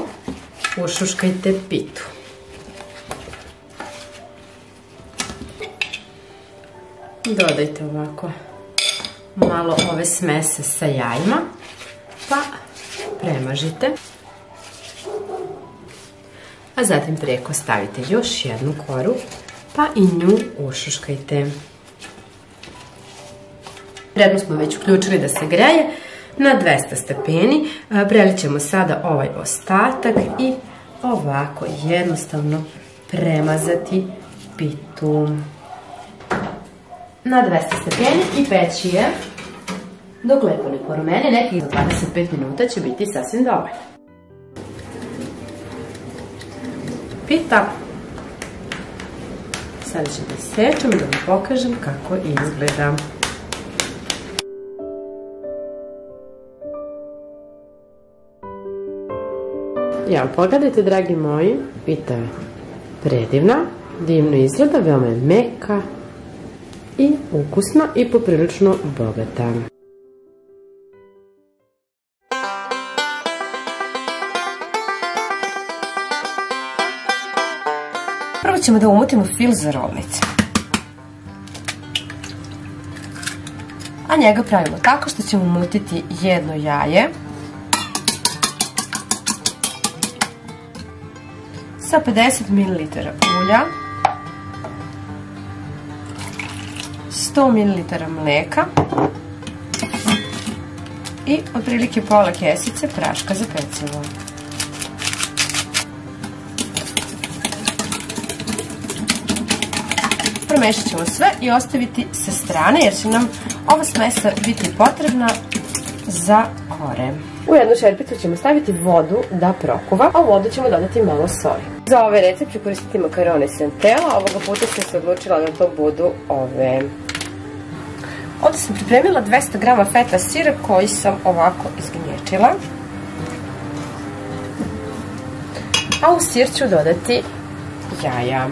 ušuškajte pitu. Dodajte ovako malo ove smese sa jajima, pa premažite. A zatim preko stavite još jednu koru, pa i nju ušuškajte. Predno smo već uključili da se greje na 200 stepeni. Prelit ćemo sada ovaj ostatak i ovako jednostavno premazati pitu. Na 200 stepeni i peći je dok lepo ne porumeni, nekih 25 minuta će biti sasvim dovoljno. Pita. Sada ću da sečem da vam pokažem kako izgleda. Ja, pogledajte, dragi moji, pita je predivna, divno izgleda, veoma je meka i ukusna i poprilično bogata. Prvo ćemo da umutimo fil za rolnice. A njega pravimo tako što ćemo umutiti jedno jaje sa 50 ml ulja, 100 ml mlijeka i otprilike pola kesice praška za pecivo. Promešat ćemo sve i ostaviti sa strane jer će nam ova smesa biti potrebna za kore. U jednu šerpicu ćemo staviti vodu da prokuva, a u vodu ćemo dodati malo soli. Za ovaj recept ću koristiti makarone Centella, ovoga puta sam se odlučila da to budu ove. Ovdje sam pripremila 200 g feta sira koji sam ovako izgnječila. A u sir ću dodati jaja.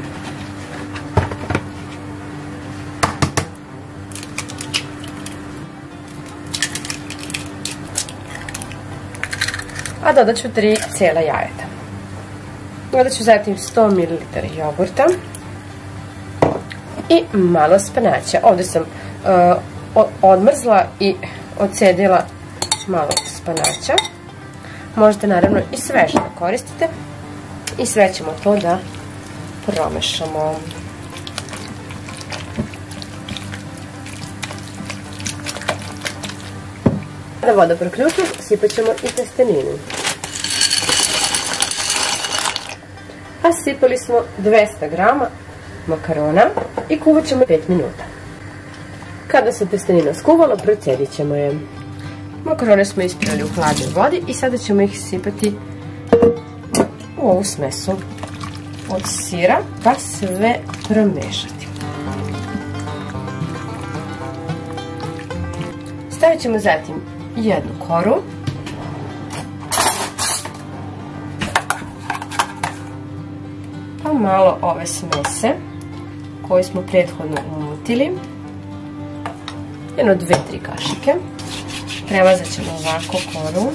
A dodat ću 3 cijela jajeta. Dodat ću zatim 100 ml jogurta i malo spanaća. Ovdje sam odmrzla i odcedila malo spanaća. Možete naravno i sveže da koristite. I sve ćemo to da promešamo. Da voda proključu, sipat ćemo i testeninu. A sipali smo 200 g makarona i kuvat ćemo 5 minuta. Kada se testenina skuvala, procedit ćemo je. Makarone smo isprali u hladnoj vodi i sada ćemo ih sipati u ovu smesu od sira pa sve promešati. Stavit ćemo zatim jednu koru. Pa malo ove smese koje smo prethodno umutili. Jedno 2-3 kašike. Premazat ćemo ovako koru.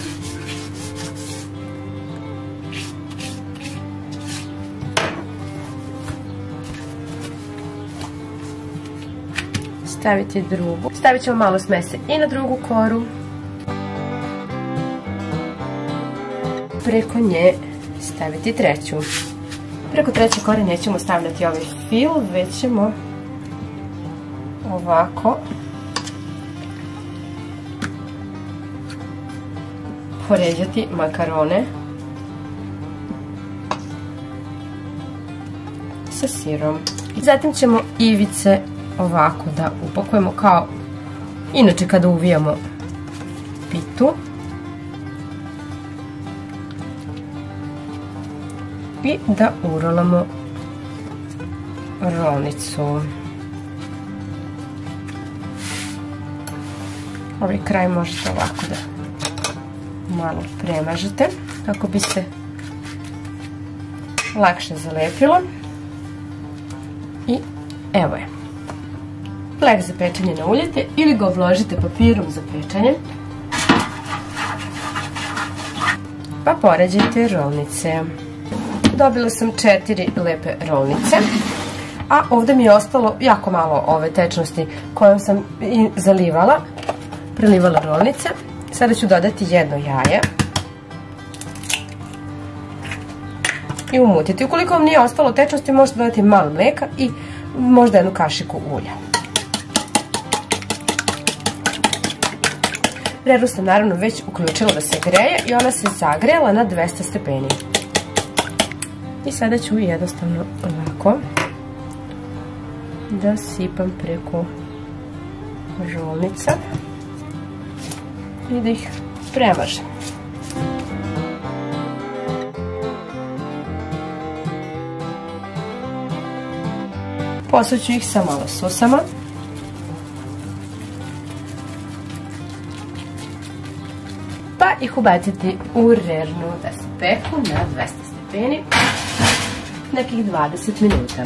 Staviti drugu. Stavit ćemo malo smese i na drugu koru. Preko nje staviti treću. Preko treće kore nećemo stavljati ovaj fil, već ćemo ovako poređati makarone sa sirom. Zatim ćemo ivice ovako da upakujemo kao inače kada uvijamo pitu. I da urolamo rolnicu. Ovaj kraj možete ovako da malo premažete kako bi se lakše zalepilo. I evo je. Lek za pečenje nauljite ili ga obložite papirom za pečenje. Pa poređajte rolnice. Dobila sam 4 lepe rolnice, a ovdje mi je ostalo jako malo ove tečnosti kojom sam i prelivala rolnice. Sada ću dodati jedno jaje i umutiti. Ukoliko vam nije ostalo tečnosti, možete dodati malo mlijeka i možda jednu kašiku ulja. Vreru sam naravno već uključila da se greje i ona se zagrela na 200 stepeni. I sada ću jednostavno ovako da sipam preko rolnica i da ih premažem. Posuću ih sa malo sosama. Pa ih ubaciti u rernu da se peku na 200 stepeni nekih 20 minuta.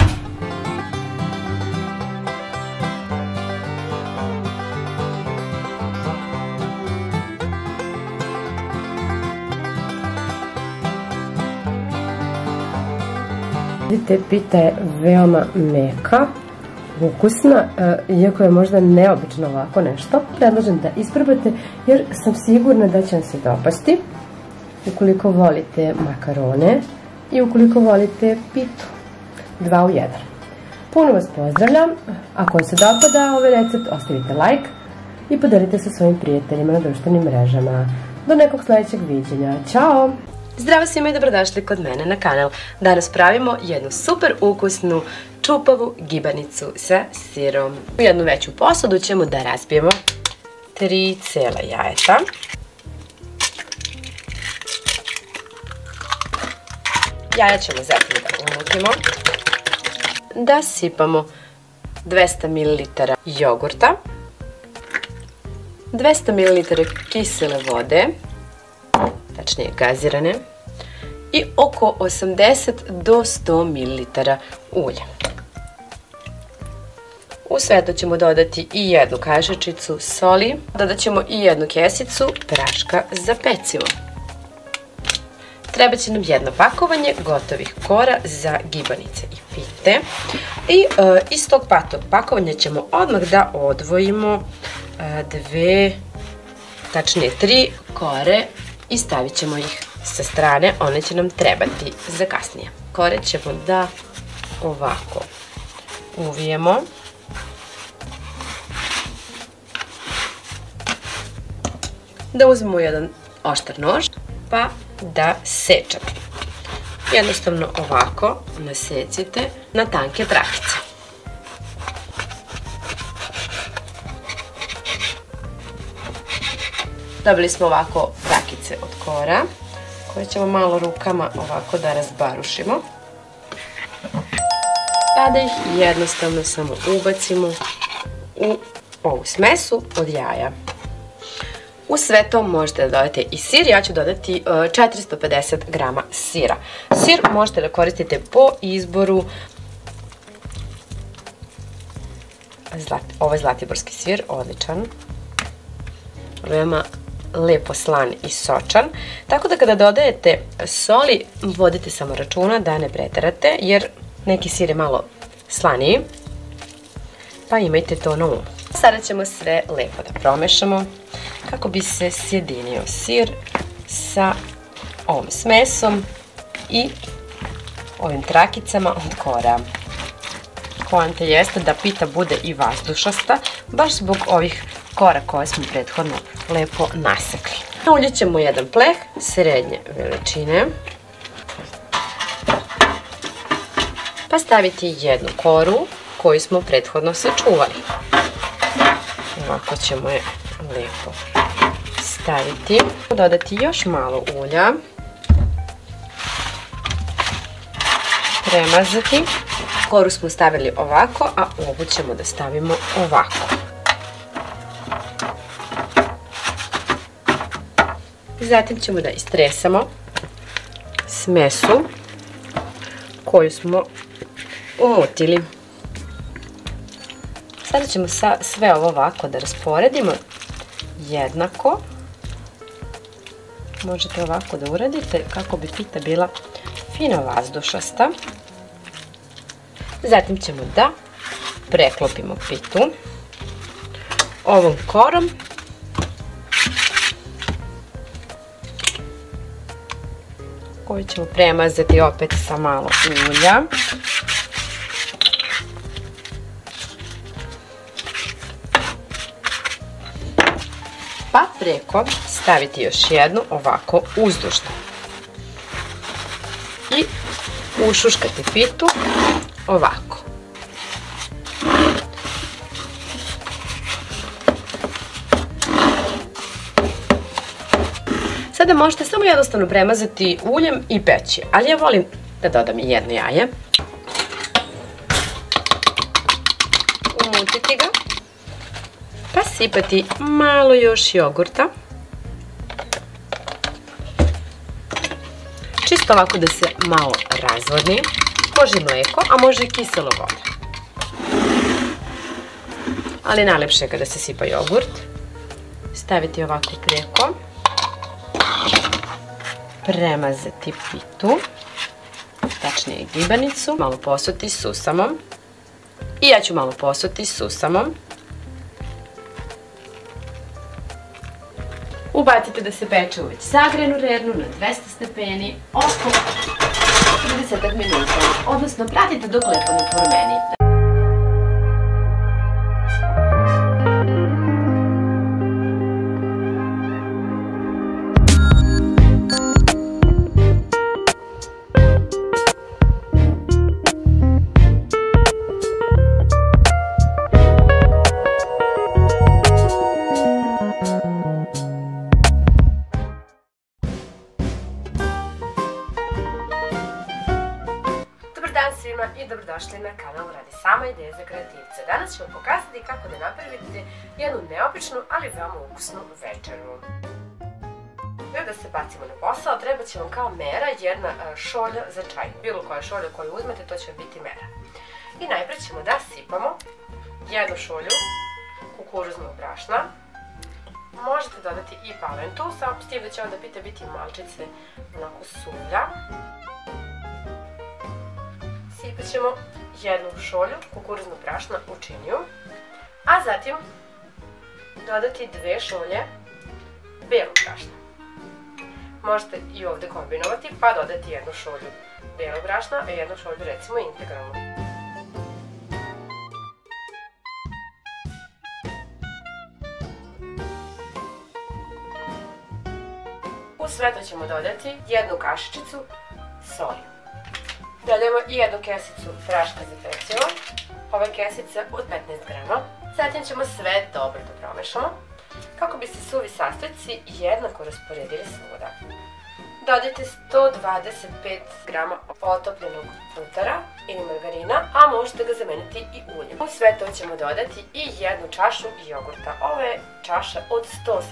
Vidite, pita je veoma meka, ukusna, iako je možda neobično ovako nešto. Predlažem da isprobate jer sam sigurna da će vam se dopasti. Ukoliko volite makarone i ukoliko volite pitu. 2 u 1. Puno vas pozdravljam. Ako vam se dopada ovaj recept, ostavite like i podelite sa svojim prijateljima na društvenim mrežama. Do nekog sljedećeg viđenja. Ćao! Zdravo svima i dobrodošli kod mene na kanal. Danas pravimo jednu super ukusnu čupavu gibanicu sa sirom. U jednu veću posudu ćemo da razbijemo 3 cijela jajeta. Jaja ćemo zatim da umutimo. Da sipamo 200 ml jogurta, 200 ml kisele vode, tačnije gazirane, i oko 80 do 100 ml ulja. U sve to ćemo dodati i jednu kašičicu soli, dodat ćemo i jednu kesicu praška za pecivo. Treba će nam jedno pakovanje gotovih kora za gibanice i pite. I iz tog pakovanja ćemo odmah da odvojimo 3 kore i stavit ćemo ih sa strane, one će nam trebati za kasnije. Kore ćemo da ovako uvijemo. Da uzmemo jedan oštar nož pa da sečemo. Jednostavno ovako nasecite na tanke trakice. Dobili smo ovako trakice od kora koje ćemo malo rukama ovako da razbarušimo. Pa da ih jednostavno samo ubacimo u ovu smesu od jaja. U sve to možete da dodate i sir, ja ću dodati 450 grama sira. Sir možete da koristite po izboru. Ovo je zlatiborski sir, odličan. Veoma lepo slan i sočan. Tako da kada dodajete soli, vodite samo računa da ne preterate, jer neki sir je malo slaniji. Pa imajte to na umu. Sada ćemo sve lepo da promešamo kako bi se sjedinio sir sa ovom smesom i ovim trakicama od kora. Poanta jeste da pita bude i vazdušasta, baš zbog ovih kora koje smo prethodno lepo nasekli. Uljit ćemo jedan pleh srednje veličine, pa staviti jednu koru koju smo prethodno sačuvali. Ovako ćemo je lepo staviti. Dodati još malo ulja. Premazati. Koru smo stavili ovako, a ovu ćemo da stavimo ovako. Zatim ćemo da istresamo smesu koju smo umutili. Sada ćemo sve ovo ovako da rasporedimo jednako. Možete ovako da uradite kako bi pita bila fino vazdušasta. Zatim ćemo da preklopimo pitu ovom korom. Koju ćemo premazati opet sa malo ulja. Pa preko staviti još jednu ovako uzdužno. I ušuškati pitu ovako. Sada možete samo jednostavno premazati uljem i peći, ali ja volim da dodam i jedno jaje. Umutiti ga. Pa sipati malo još jogurta. Čisto ovako da se malo razvodni. Može mlijeko, a može i kiselo voda. Ali najlepše je kada se sipa jogurt. Staviti ovako preko. Premazati pitu. Tačnije gibanicu. Malo posuti susamom. I ja ću malo posuti susamom. Ubacite da se peče u već zagrejanu rernu na 200 stepeni oko 30 minuta, odnosno pratite dok lepo ne porumeni. dan svima i dobrodošli na kanal Radi sama ideje za kreativce. Danas ću vam pokazati kako da napravite jednu neobičnu, ali veoma ukusnu večeru. Da se bacimo na posao, treba će vam kao mera jedna šolja za čaj. Bilo koja šolja koju uzmete, to će vam biti mera. I najprej ćemo da sipamo jednu šolju kukuruznog brašna. Možete dodati i palentu, samo s tim da će onda biti malčice onako suvlja. Sipat ćemo jednu šolju kukuruznog brašna u činiju, a zatim dodati 2 šolje belog brašna. Možete i ovde kombinovati pa dodati jednu šolju belog brašna, a jednu šolju recimo integralnu. U sve to ćemo dodati jednu kašičicu soli. Dodajemo i jednu kesicu praška za pecivo, ova kesica od 15 grama. Zatim ćemo sve dobro da promešamo kako bi se suvi sastojci jednako rasporedili svuda. Dodajte 125 grama otopljenog butara ili margarina, a možete ga zameniti i uljem. U sve to ćemo dodati i jednu čašu jogurta. Ovo je čaša od 180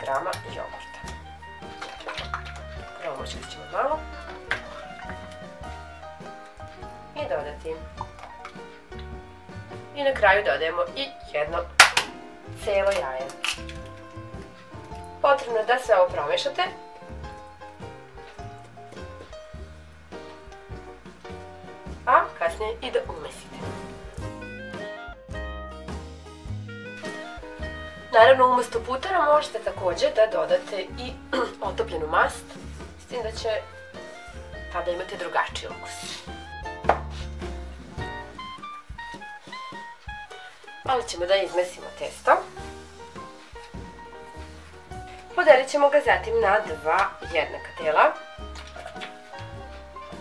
grama jogurta. Promočit ćemo malo. I dodati. I na kraju dodajemo i jedno celo jaje. Potrebno je da sve ovo promešate. A kasnije i da umesite. Naravno, umesto putara možete također da dodate i otopljenu mast, s tim da će tada imate drugačiji okus. Malo ćemo da izmesimo testo. Podelit ćemo ga zatim na 2 jednaka dela.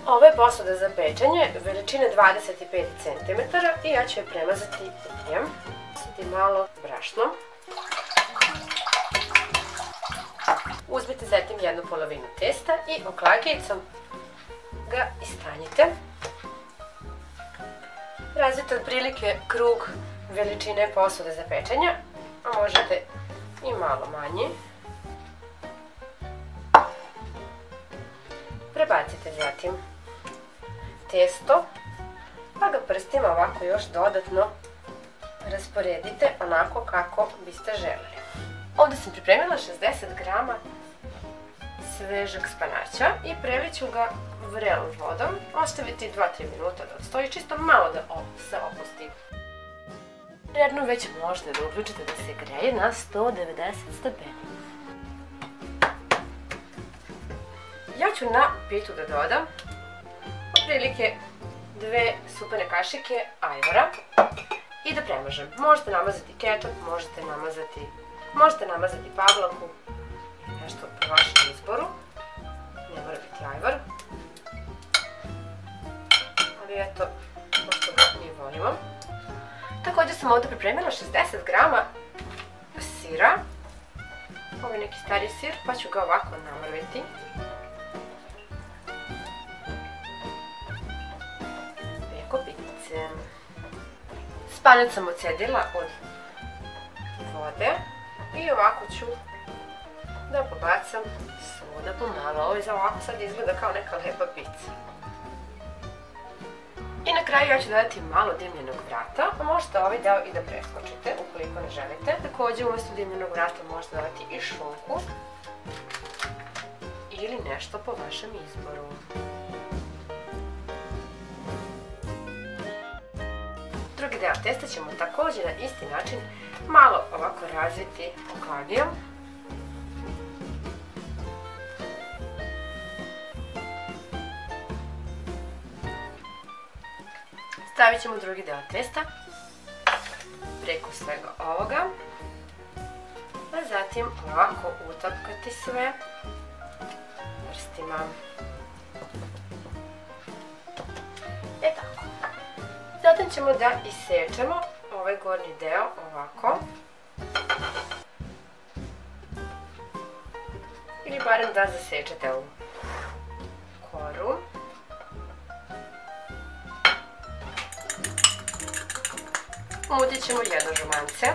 Ovo je posuda za pečenje veličine 25 cm i ja ću je premazati uljem. Sada malo brašnom. Uzmite zatim jednu polovinu testa i oklagijicom ga istanjite. Razvijte otprilike krug veličine posude za pečenje, a možete i malo manji. Prebacite zatim testo, pa ga prstima ovako još dodatno rasporedite onako kako biste želeli. Ovdje sam pripremila 60 grama svežeg spanaća i prelijat ću ga vrelom vodom, ostaviti 2-3 minuta da odstoji, čisto malo da se opusti. Redno već možete da uključite da se greje na 190 stepeni. Ja ću na pitu da dodam otprilike 2 supene kašike ajvara i da premažem. Možete namazati kečap, možete namazati pavlaku, nešto po vašem izboru, ne mora biti ajvar. Ali eto, pošto ga mi volimo. Također sam ovdje pripremila 60 grama sira. Ovo je neki stari sir, pa ću ga ovako namrviti. Preko pice. Spanac sam odcedila od vode i ovako ću da pobacam svuda pomalo. Ovo ovako sad izgleda kao neka lepa pica. I na kraju ja ću dodati malo dimljenog vrata, a možete ovaj deo i da preskočite ukoliko ne želite. Također umjesto dimljenog vrata možete dodati i šunku ili nešto po vašem izboru. Drugi deo testa ćemo također na isti način malo ovako razviti oklagijom. Stavit ćemo drugi deo testa preko svega ovoga, a zatim ovako utapkati sve prstima. Tako. Zatim ćemo da isečemo ovaj gornji deo ovako. Ili barem da zasečete ovu koru. Umutit ćemo jedno žumance,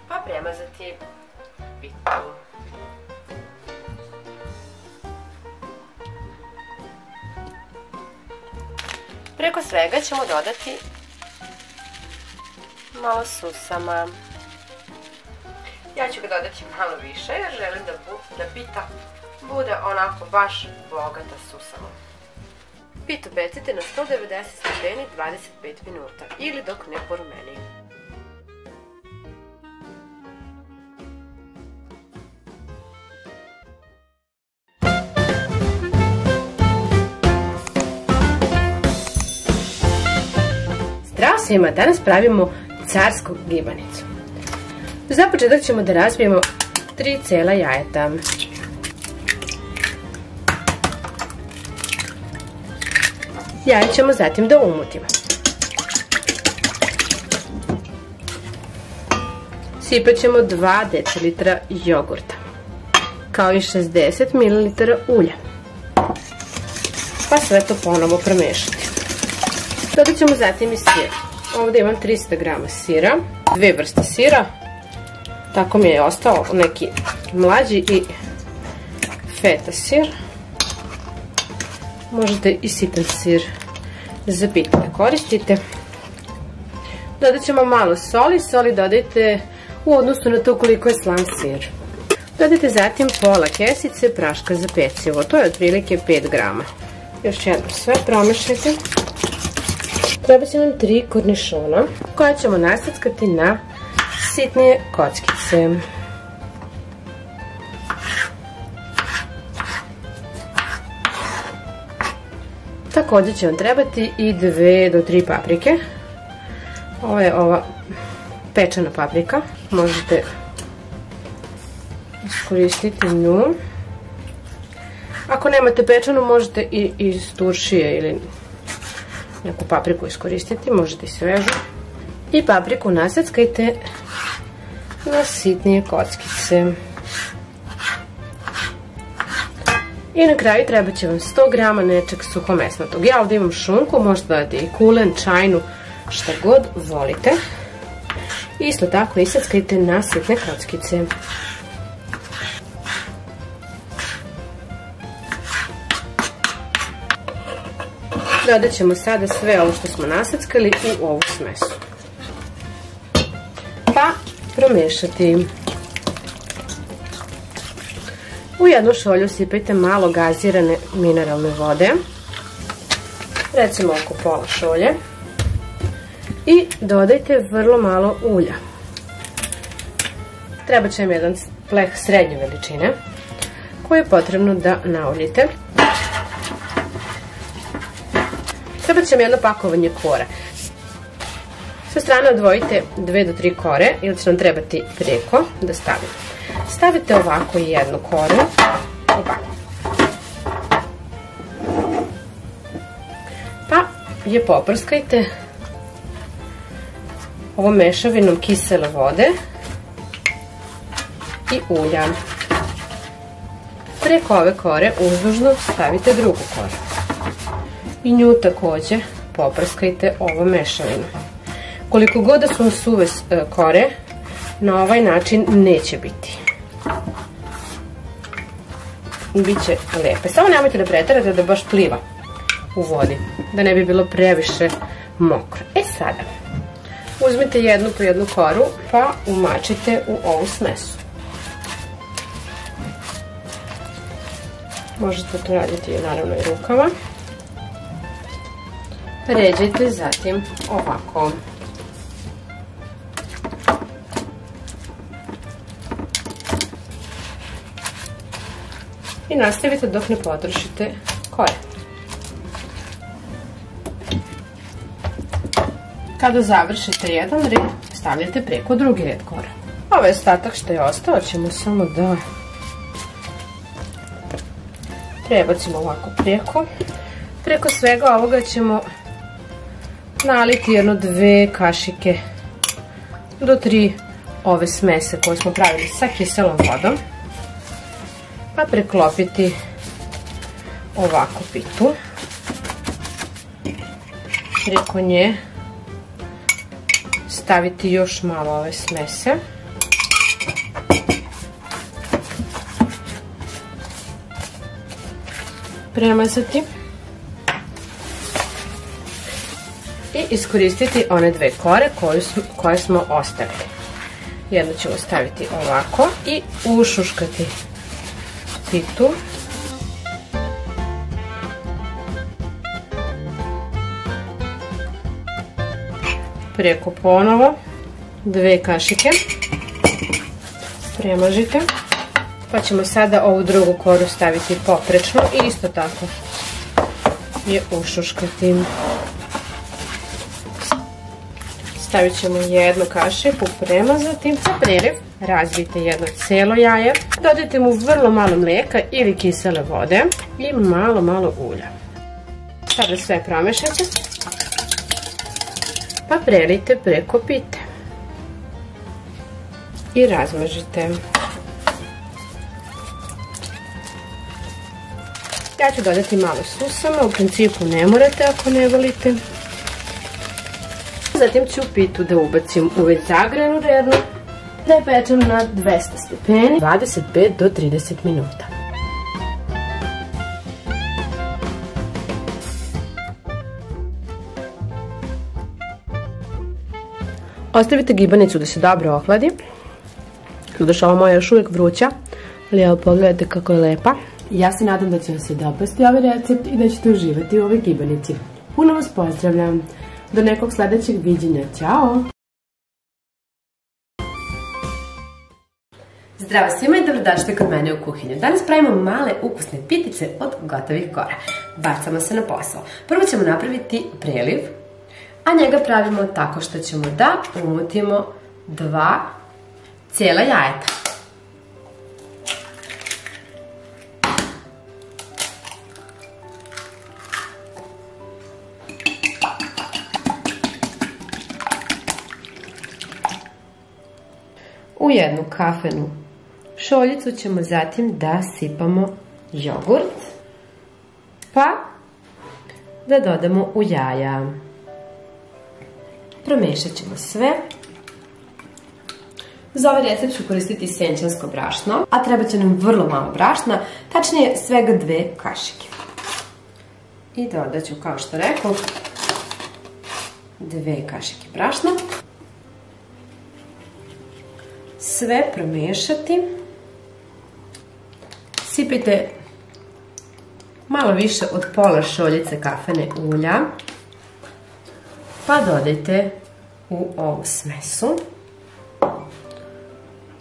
pa premazati pitu. Preko svega ćemo dodati malo susama. Ja ću ga dodati malo više jer želim da pita bude onako baš bogata susamom. Pitu pecite na 190 stepeni 25 minuta ili dok ne porumeni. Zdravo svima, danas pravimo carsku gibanicu. Za početak ćemo da razbijemo 3 cela jajeta. Jaje ćemo zatim da umutimo. Sipat ćemo 2 decilitra jogurta, kao i 60 ml ulja. Pa sve to ponovo promešati. Dodat ćemo zatim i sir. Ovdje imam 300 g sira, 2 vrste sira. Tako mi je ostao neki mlađi i feta sir. Možete i sitan sir za pitu da koristite. Dodat ćemo malo soli. Soli dodajte u odnosu na to koliko je slan sir. Dodajte zatim pola kesice praška za pecivo. To je otprilike 5 g. Još jednom sve promešajte. Treba će nam 3 kornišona koje ćemo nasackati na sitnije kockice. Također će vam trebati i 2 do 3 paprike. Ovo je ova pečena paprika. Možete iskoristiti nju. Ako nemate pečenu, možete i iz turšije ili neku papriku iskoristiti. Možete i svežu. I papriku nasackajte na sitnije kockice. I na kraju treba će vam 100 g nečeg suhomesnatog. Ja ovdje imam šunku, možete dodati i kulen, čajnu, šta god volite. Isto tako isackajte na sitne kockice. Dodat ćemo sada sve ovo što smo nasackali u ovu smesu. Pa promešati. U jednu šolju sipajte malo gazirane mineralne vode, recimo oko pola šolje, i dodajte vrlo malo ulja. Treba će vam jedan pleh srednje veličine koji je potrebno da nauljite. Treba će vam jedno pakovanje kore. Sa strane odvojite 2 do 3 kore ili će nam trebati preko da stavite. Stavite ovako jednu koru, ovako. Pa je poprskajte ovom mešavinom kisele vode i ulja. Preko ove kore uzdužno stavite drugu koru. I nju također poprskajte ovom mešavinom. Koliko god da su suve kore, na ovaj način neće biti. Biće lijepe. Samo nemojte da preterate da baš pliva u vodi, da ne bi bilo previše mokro. E sada, uzmite jednu po jednu koru pa umačite u ovu smesu. Možete to raditi naravno i rukama. Ređajte zatim ovako. I nastavite dok ne potrošite kore. Kada završite jedan red, stavljate preko drugi red kore. Ovaj ostatak što je ostao ćemo samo da prebacimo ovako preko. Preko svega ovoga ćemo naliti jedno 2 kašike do 3 ove smese koje smo pravili sa kiselom vodom. Pa preklopiti ovako pitu. Preko nje staviti još malo ove smese. Premazati. I iskoristiti one dve kore koje smo ostavili. Jednu ćemo staviti ovako i ušuškati pitu. Preko ponovo 2 kašike. Premažite. Pa ćemo sada ovu drugu koru staviti poprečno i isto tako je ušuškati. Stavit ćemo jednu kašiku, premazati. Za preliv razbijte jedno cijelo jaje. Dodajte mu vrlo malo mlijeka ili kisele vode i malo ulja. Sada sve promešajte. Pa prelijte preko pite. I razmažite. Ja ću dodati malo susama, u principu ne morate ako ne volite. Zatim ću pitu da ubacim u već zagrejanu rernu, da je pečem na 200 stepeni, 25 do 30 minuta. Ostavite gibanicu da se dobro ohladi. Doduše, ova moja još uvijek vruća, ali evo pogledajte kako je lepa. Ja se nadam da će vam se dopasti ovaj recept i da ćete uživati u ovoj gibanici. Puno vas pozdravljam. Do nekog sljedećeg viđenja. Ćao! Zdravo svima i dobrodošli kod mene u kuhinju. Danas pravimo male ukusne pitice od gotovih kora. Bacamo se na posao. Prvo ćemo napraviti preliv, a njega pravimo tako što ćemo da umutimo 2 cijela jajeta. U jednu kafenu šoljicu ćemo zatim da sipamo jogurt, pa da dodamo u jaja. Promešat ćemo sve. Za ovaj recept ću koristiti senčansko brašno, a treba će nam vrlo malo brašna, tačnije svega 2 kašike. I dodat ću, kao što rekao, 2 kašike brašna. Sve promiješati. Sipajte malo više od pola šoljice kafene ulja. Pa dodajte u ovu smesu.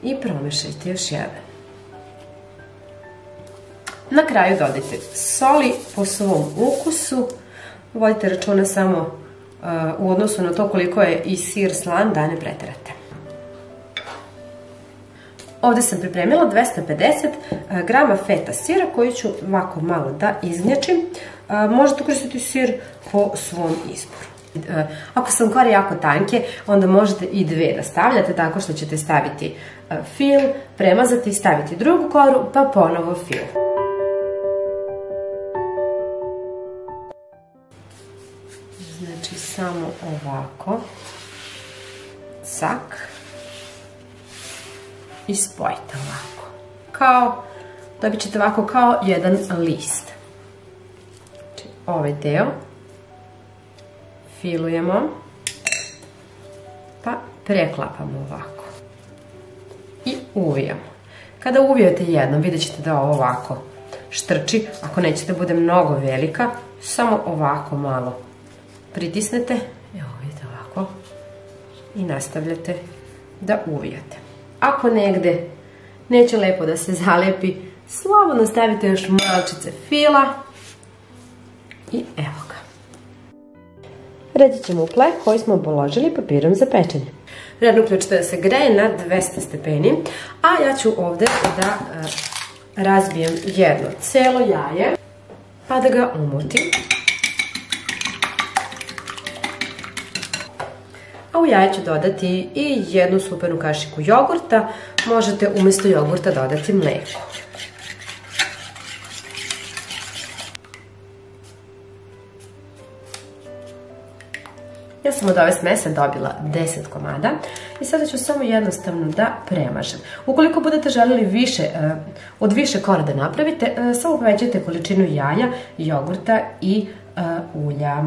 I promiješajte još jedan. Na kraju dodajte soli po svom ukusu. Vodite računa samo u odnosu na to koliko je i sir slan da ne pretjerate. Ovdje sam pripremila 250 grama feta sira koji ću ovako malo da izgnjačim. Možete koristiti sir po svom izboru. Ako su kore jako tanke, onda možete i 2 da stavljate, tako što ćete staviti fil, premazati, staviti drugu koru, pa ponovo fil. Znači samo ovako. Cak. I spojite ovako. Dobit ćete ovako kao jedan list. Znači ovaj deo filujemo, pa preklapamo ovako. I uvijamo. Kada uvijete jednom, vidjet ćete da ovo ovako štrči. Ako nećete bude mnogo velika, samo ovako malo pritisnete. Evo vidite ovako. I nastavljate da uvijate. Ako negde neće lepo da se zalijepi, slobodno stavite još malčice fila i evo ga. Reći ćemo u pleh koji smo položili papirom za pečenje. Redno uključite da se greje na 200 stepeni, a ja ću ovdje da razbijem jedno cijelo jaje, pa da ga umutim. A u jaje ću dodati i jednu supenu kašiku jogurta. Možete umjesto jogurta dodati mlijeko. Ja sam od ove smese dobila 10 komada i sada ću samo jednostavno da premažem. Ukoliko budete željeli od više kora da napravite, samo povećajte količinu jaja, jogurta i ulja.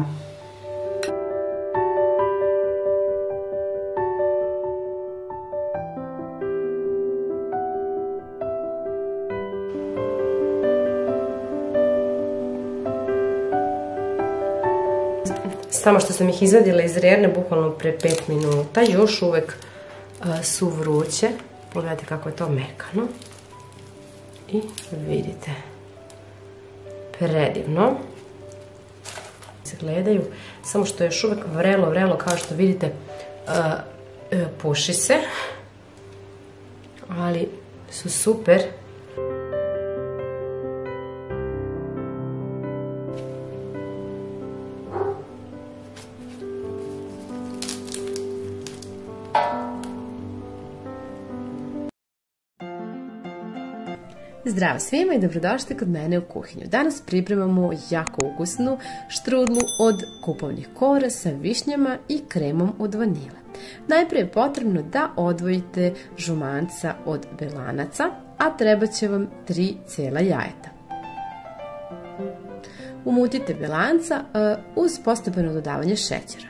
Samo što sam ih izvadila iz rerne bukvalno pre 5 minuta, još uvek su vruće. Pogledajte kako je to mekano. I vidite, predivno se gledaju, samo što je još uvek vrelo, kao što vidite, puši se, ali su super. Zdravo svima i dobrodošli kod mene u kuhinju. Danas pripremamo jako ukusnu štrudlu od kupovnih kora sa višnjama i kremom od vanile. Najprije je potrebno da odvojite žumanca od belanaca, a treba će vam 3 cijela jajeta. Umutite belanca uz postepeno dodavanje šećera.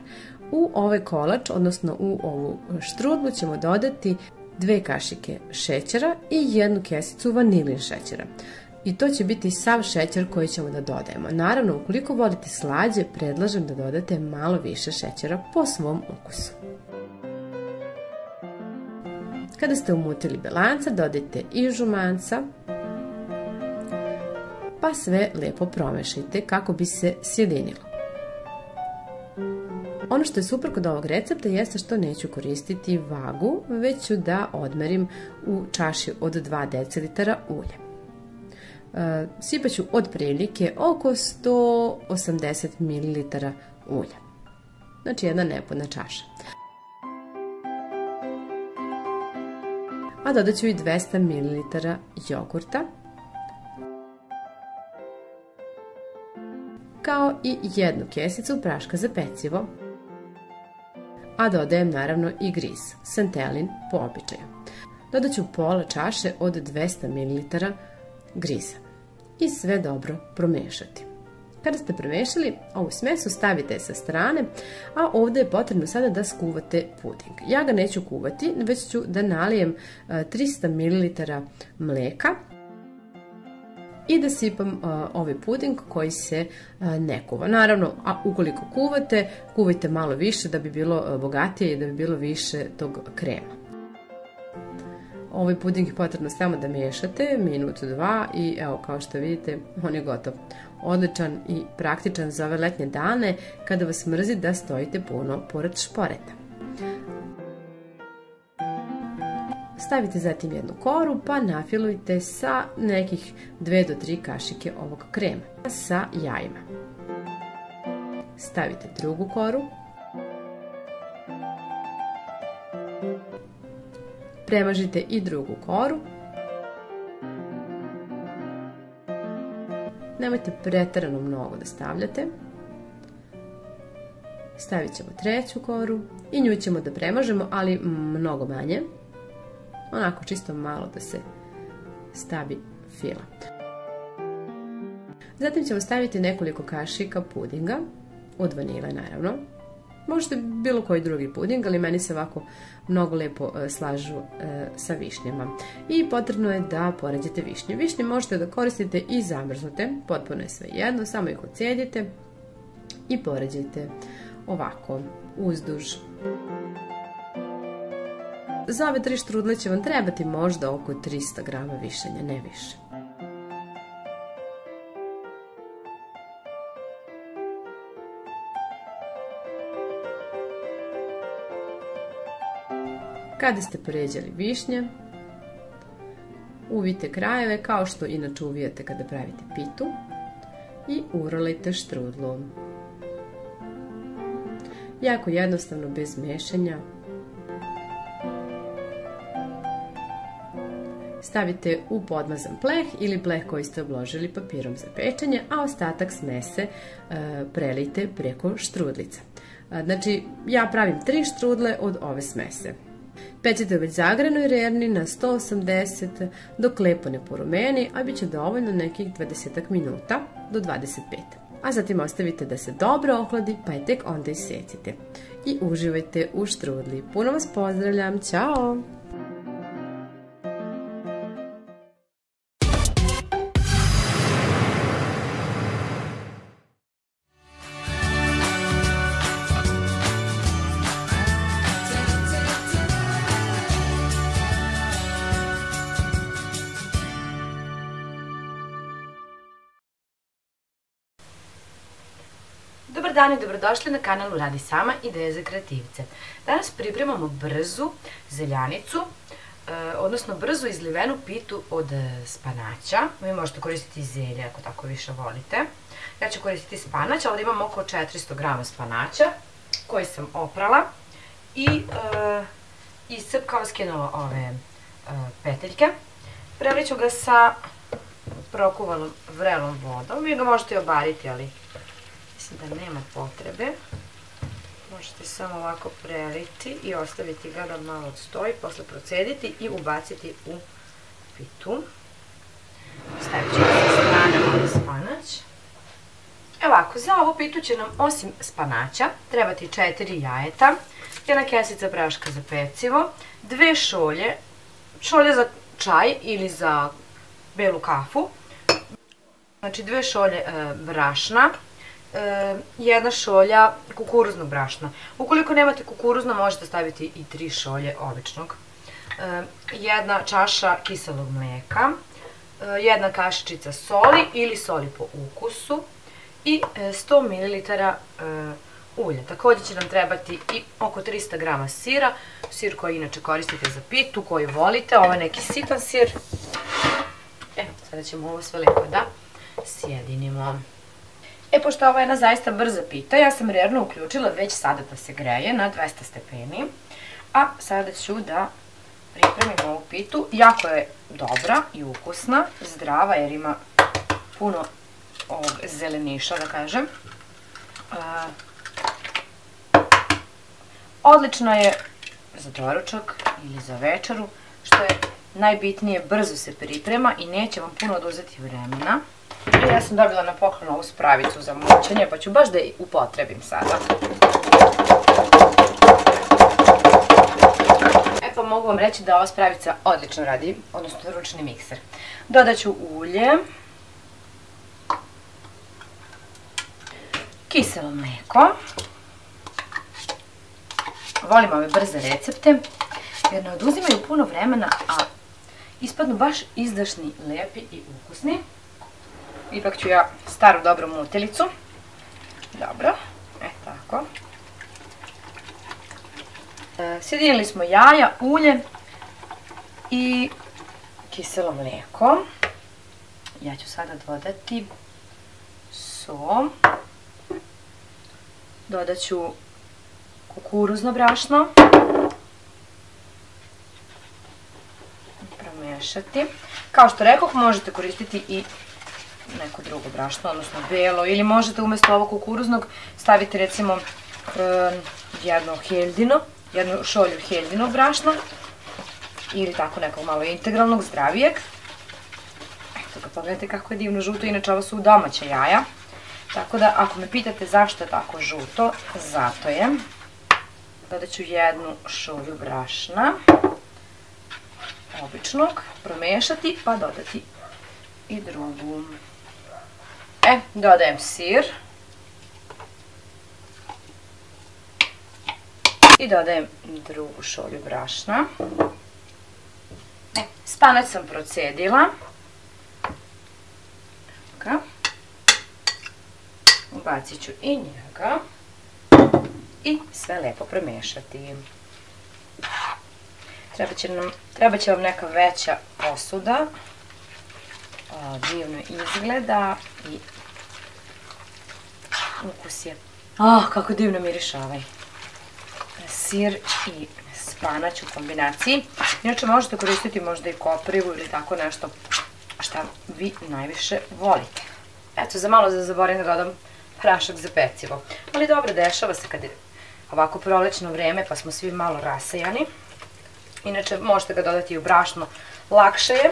U ovaj kolač, odnosno u ovu štrudlu, ćemo dodati 2 kašike šećera i 1 kesicu vanilin šećera. I to će biti sav šećer koji ćemo da dodajemo. Naravno, ukoliko volite slađe, predlažem da dodate malo više šećera po svom ukusu. Kada ste umutili belanca, dodajte i žumanca, pa sve lijepo promešajte kako bi se sjedinilo. Ono što je super kod ovog recepta jeste što neću koristiti vagu, već ću da odmerim u čaši od 2 decilitara ulja. Sipaću otprilike oko 180 ml ulja. Znači jedna nepuna čaša. A dodat ću i 200 ml jogurta, kao i 1 kesicu praška za pecivo. A dodajem naravno i gris, santelin po običaju. Dodat ću pola čaše od 200 ml grisa i sve dobro promešati. Kada ste promešali, ovu smesu stavite sa strane, a ovdje je potrebno sada da skuvate puding. Ja ga neću kuvati, već ću da nalijem 300 ml mlijeka i da sipam ovaj puding koji se ne kuva. Naravno, a ukoliko kuvate, kuvajte malo više da bi bilo bogatije i da bi bilo više tog krema. Ovaj puding je potrebno samo da miješate minut, 2 i evo, kao što vidite, on je gotov. Odličan i praktičan za ove letnje dane kada vas mrzi da stojite puno pored šporeta. Stavite zatim 1 koru pa nafilujte sa nekih 2 do 3 kašike ovog krema sa jajima. Stavite 2 koru. Premažite i 2 koru. Nemojte preterano mnogo da stavljate. Stavit ćemo 3 koru i nju ćemo da premažemo, ali mnogo manje. Onako čisto malo da se stavi fila. Zatim ćemo staviti nekoliko kašika pudinga, od vanile naravno. Možete bilo koji drugi puding, ali meni se ovako mnogo lijepo slažu sa višnjama. I potrebno je da poređate višnje. Višnje možete da koristite i zamrznute, potpuno je sve jedno, samo ih ocijedite i poređajte ovako uzduž. Za ove 3 štrudle će vam trebati možda oko 300 grama višenja, ne više. Kada ste poređali višnje, uvijte krajeve kao što inače uvijate kada pravite pitu i urolajte štrudlu. Jako jednostavno, bez mešanja. stavite u podmazan pleh ili pleh koji ste obložili papirom za pečenje, a ostatak smese prelijte preko štrudlica. Znači, ja pravim 3 štrudle od ove smese. Pecite u već zagrenoj rerni na 180 dok lepo ne porumeni, a bit će dovoljno nekih 20 minuta do 25. A zatim ostavite da se dobro ohladi, pa je tek onda isecite. I uživajte u štrudli. Puno vas pozdravljam, ćao! Dobar dan i dobrodošli na kanalu Radi sama, ideje za kreativce. Danas pripremamo brzu zeljanicu, odnosno brzu izlivenu pitu od spanaća. Vi možete koristiti zelje ako tako više volite. Ja ću koristiti spanać, ovdje imam oko 400 grama spanaća koji sam oprala i iscepkala, skinula ove peteljke. Preliću ga sa prokuvanom vrelom vodom. Vi ga možete i obariti, ali mislim da nema potrebe. Možete samo ovako preliti i ostaviti ga da malo odstoji, posle procediti i ubaciti u pitu. Stavit ćemo sa strane ovaj spanač. Evo ovako, za ovu pitu će nam osim spanaća trebati 4 jajeta, 1 kesica braška za pecivo, 2 šolje, šolje za čaj ili za belu kafu, znači 2 šolje brašna, 1 šolja kukuruznog brašna. Ukoliko nemate kukuruzno, možete staviti i 3 šolje običnog. 1 čaša kiselog mlijeka, 1 kašičica soli ili soli po ukusu i 100 ml ulja. Također će nam trebati i oko 300 grama sira, sir koji inače koristite za pitu, koji volite. Ovo je neki sitan sir. Sada ćemo ovo sve lepo da sjedinimo. Pošto ovo je jedna zaista brza pita, ja sam rernu uključila već sada da se greje na 200 stepeni. A sada ću da pripremim ovu pitu. Jako je dobra i ukusna, zdrava jer ima puno ovog zeleniša, da kažem. Odlična je za doručak ili za večeru, što je najbitnije, brzo se priprema i neće vam puno oduzeti vremena. Ja sam dobila na poklon ovu spravicu za mućenje, pa ću baš da je upotrebim sada. Pa mogu vam reći da ova spravica odlično radi, odnosno ručni mikser. Dodat ću ulje, kiselo mlijeko. Volim ove brze recepte jer ne oduzimaju puno vremena, a ispadnu baš izdašni, lijepi i ukusni. Ipak ću ja staru dobru mutilicu. Dobro, tako. Sjedinili smo jaja, ulje i kiselo mlijeko. Ja ću sada dodati so. Dodat ću kukuruzno brašno. Promiješati. Kao što rekoh, možete koristiti i neko drugo brašno, odnosno belo, ili možete umjesto ovog kukuruznog staviti recimo jednu šolju heldinog brašna ili tako nekog malo integralnog, zdravijeg. Eto ga, pogledajte kako je divno žuto, inače ovo su domaće jaja, tako da ako me pitate zašto je tako žuto, zato je. Dodat ću 1 šolju brašna običnog, promiješati pa dodati i drugu. Dodajem sir i dodajem drugu šolju brašna. Spanac sam procedila. Ubacit ću i njega i sve lepo premešati. Treba će vam neka veća posuda. Divno izgleda i ukus je. Kako divno miriše ovaj sir i spanać u kombinaciji. Inače možete koristiti možda i koprivu ili tako nešto šta vi najviše volite. Eto, za malo zaboravim da dodam prašak za pecivo. Ali dobro, dešava se kad je ovako prolećno vreme pa smo svi malo rasejani. Inače možete ga dodati i u brašno, lakše je.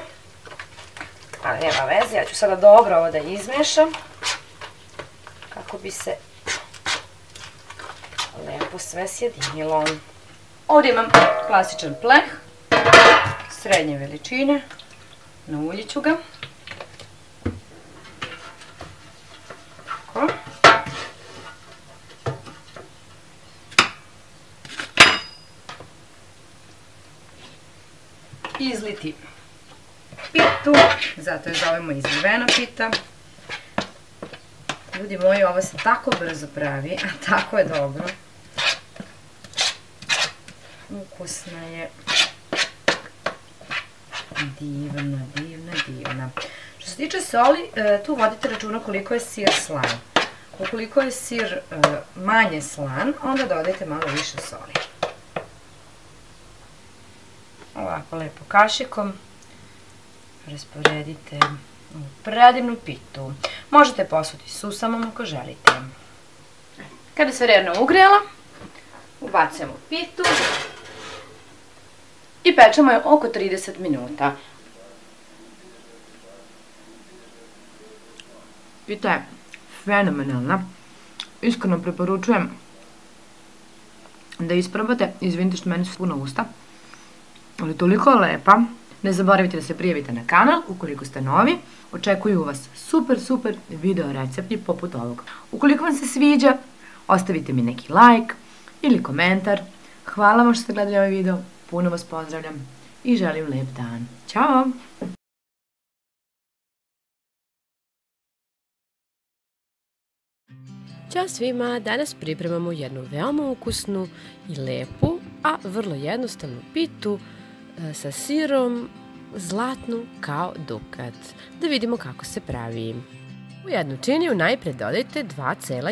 Ali nema veze, ja ću sada dobro ovo da izmešam kako bi se lepo sve sjedinilo. Ovdje imam klasičan pleh srednje veličine, nauljit ću ga. Tako. Izliti pitu, zato je zovemo izlivena pita. Ljudi moji, ovo se tako brzo pravi, a tako je dobro. Ukusna je. Divna, divna, divna. Što se tiče soli, tu vodite računa koliko je sir slan. Ukoliko je sir manje slan, onda dodajte malo više soli. Ovako lepo kašikom rasporedite u predivnu pitu. Možete posuti susamom ako želite. Kada se rerno ugrela, ubacujemo pitu i pečemo je oko 30 minuta. Pita je fenomenalna. Iskreno preporučujem da isprobate. Izvinite što meni su puna usta. Ali toliko je lepa. Ne zaboravite da se prijavite na kanal ukoliko ste novi. Očekuju vas super, super video recepti poput ovog. Ukoliko vam se sviđa, ostavite mi neki like ili komentar. Hvala vam što ste gledali ovaj video. Puno vas pozdravljam i želim lep dan. Ćao! Ćao svima, danas pripremamo jednu veoma ukusnu i lepu, a vrlo jednostavnu pitu sa sirom zlatnu kao dukat. Da vidimo kako se pravi. U jednu činiju najpre dodajte 2 cela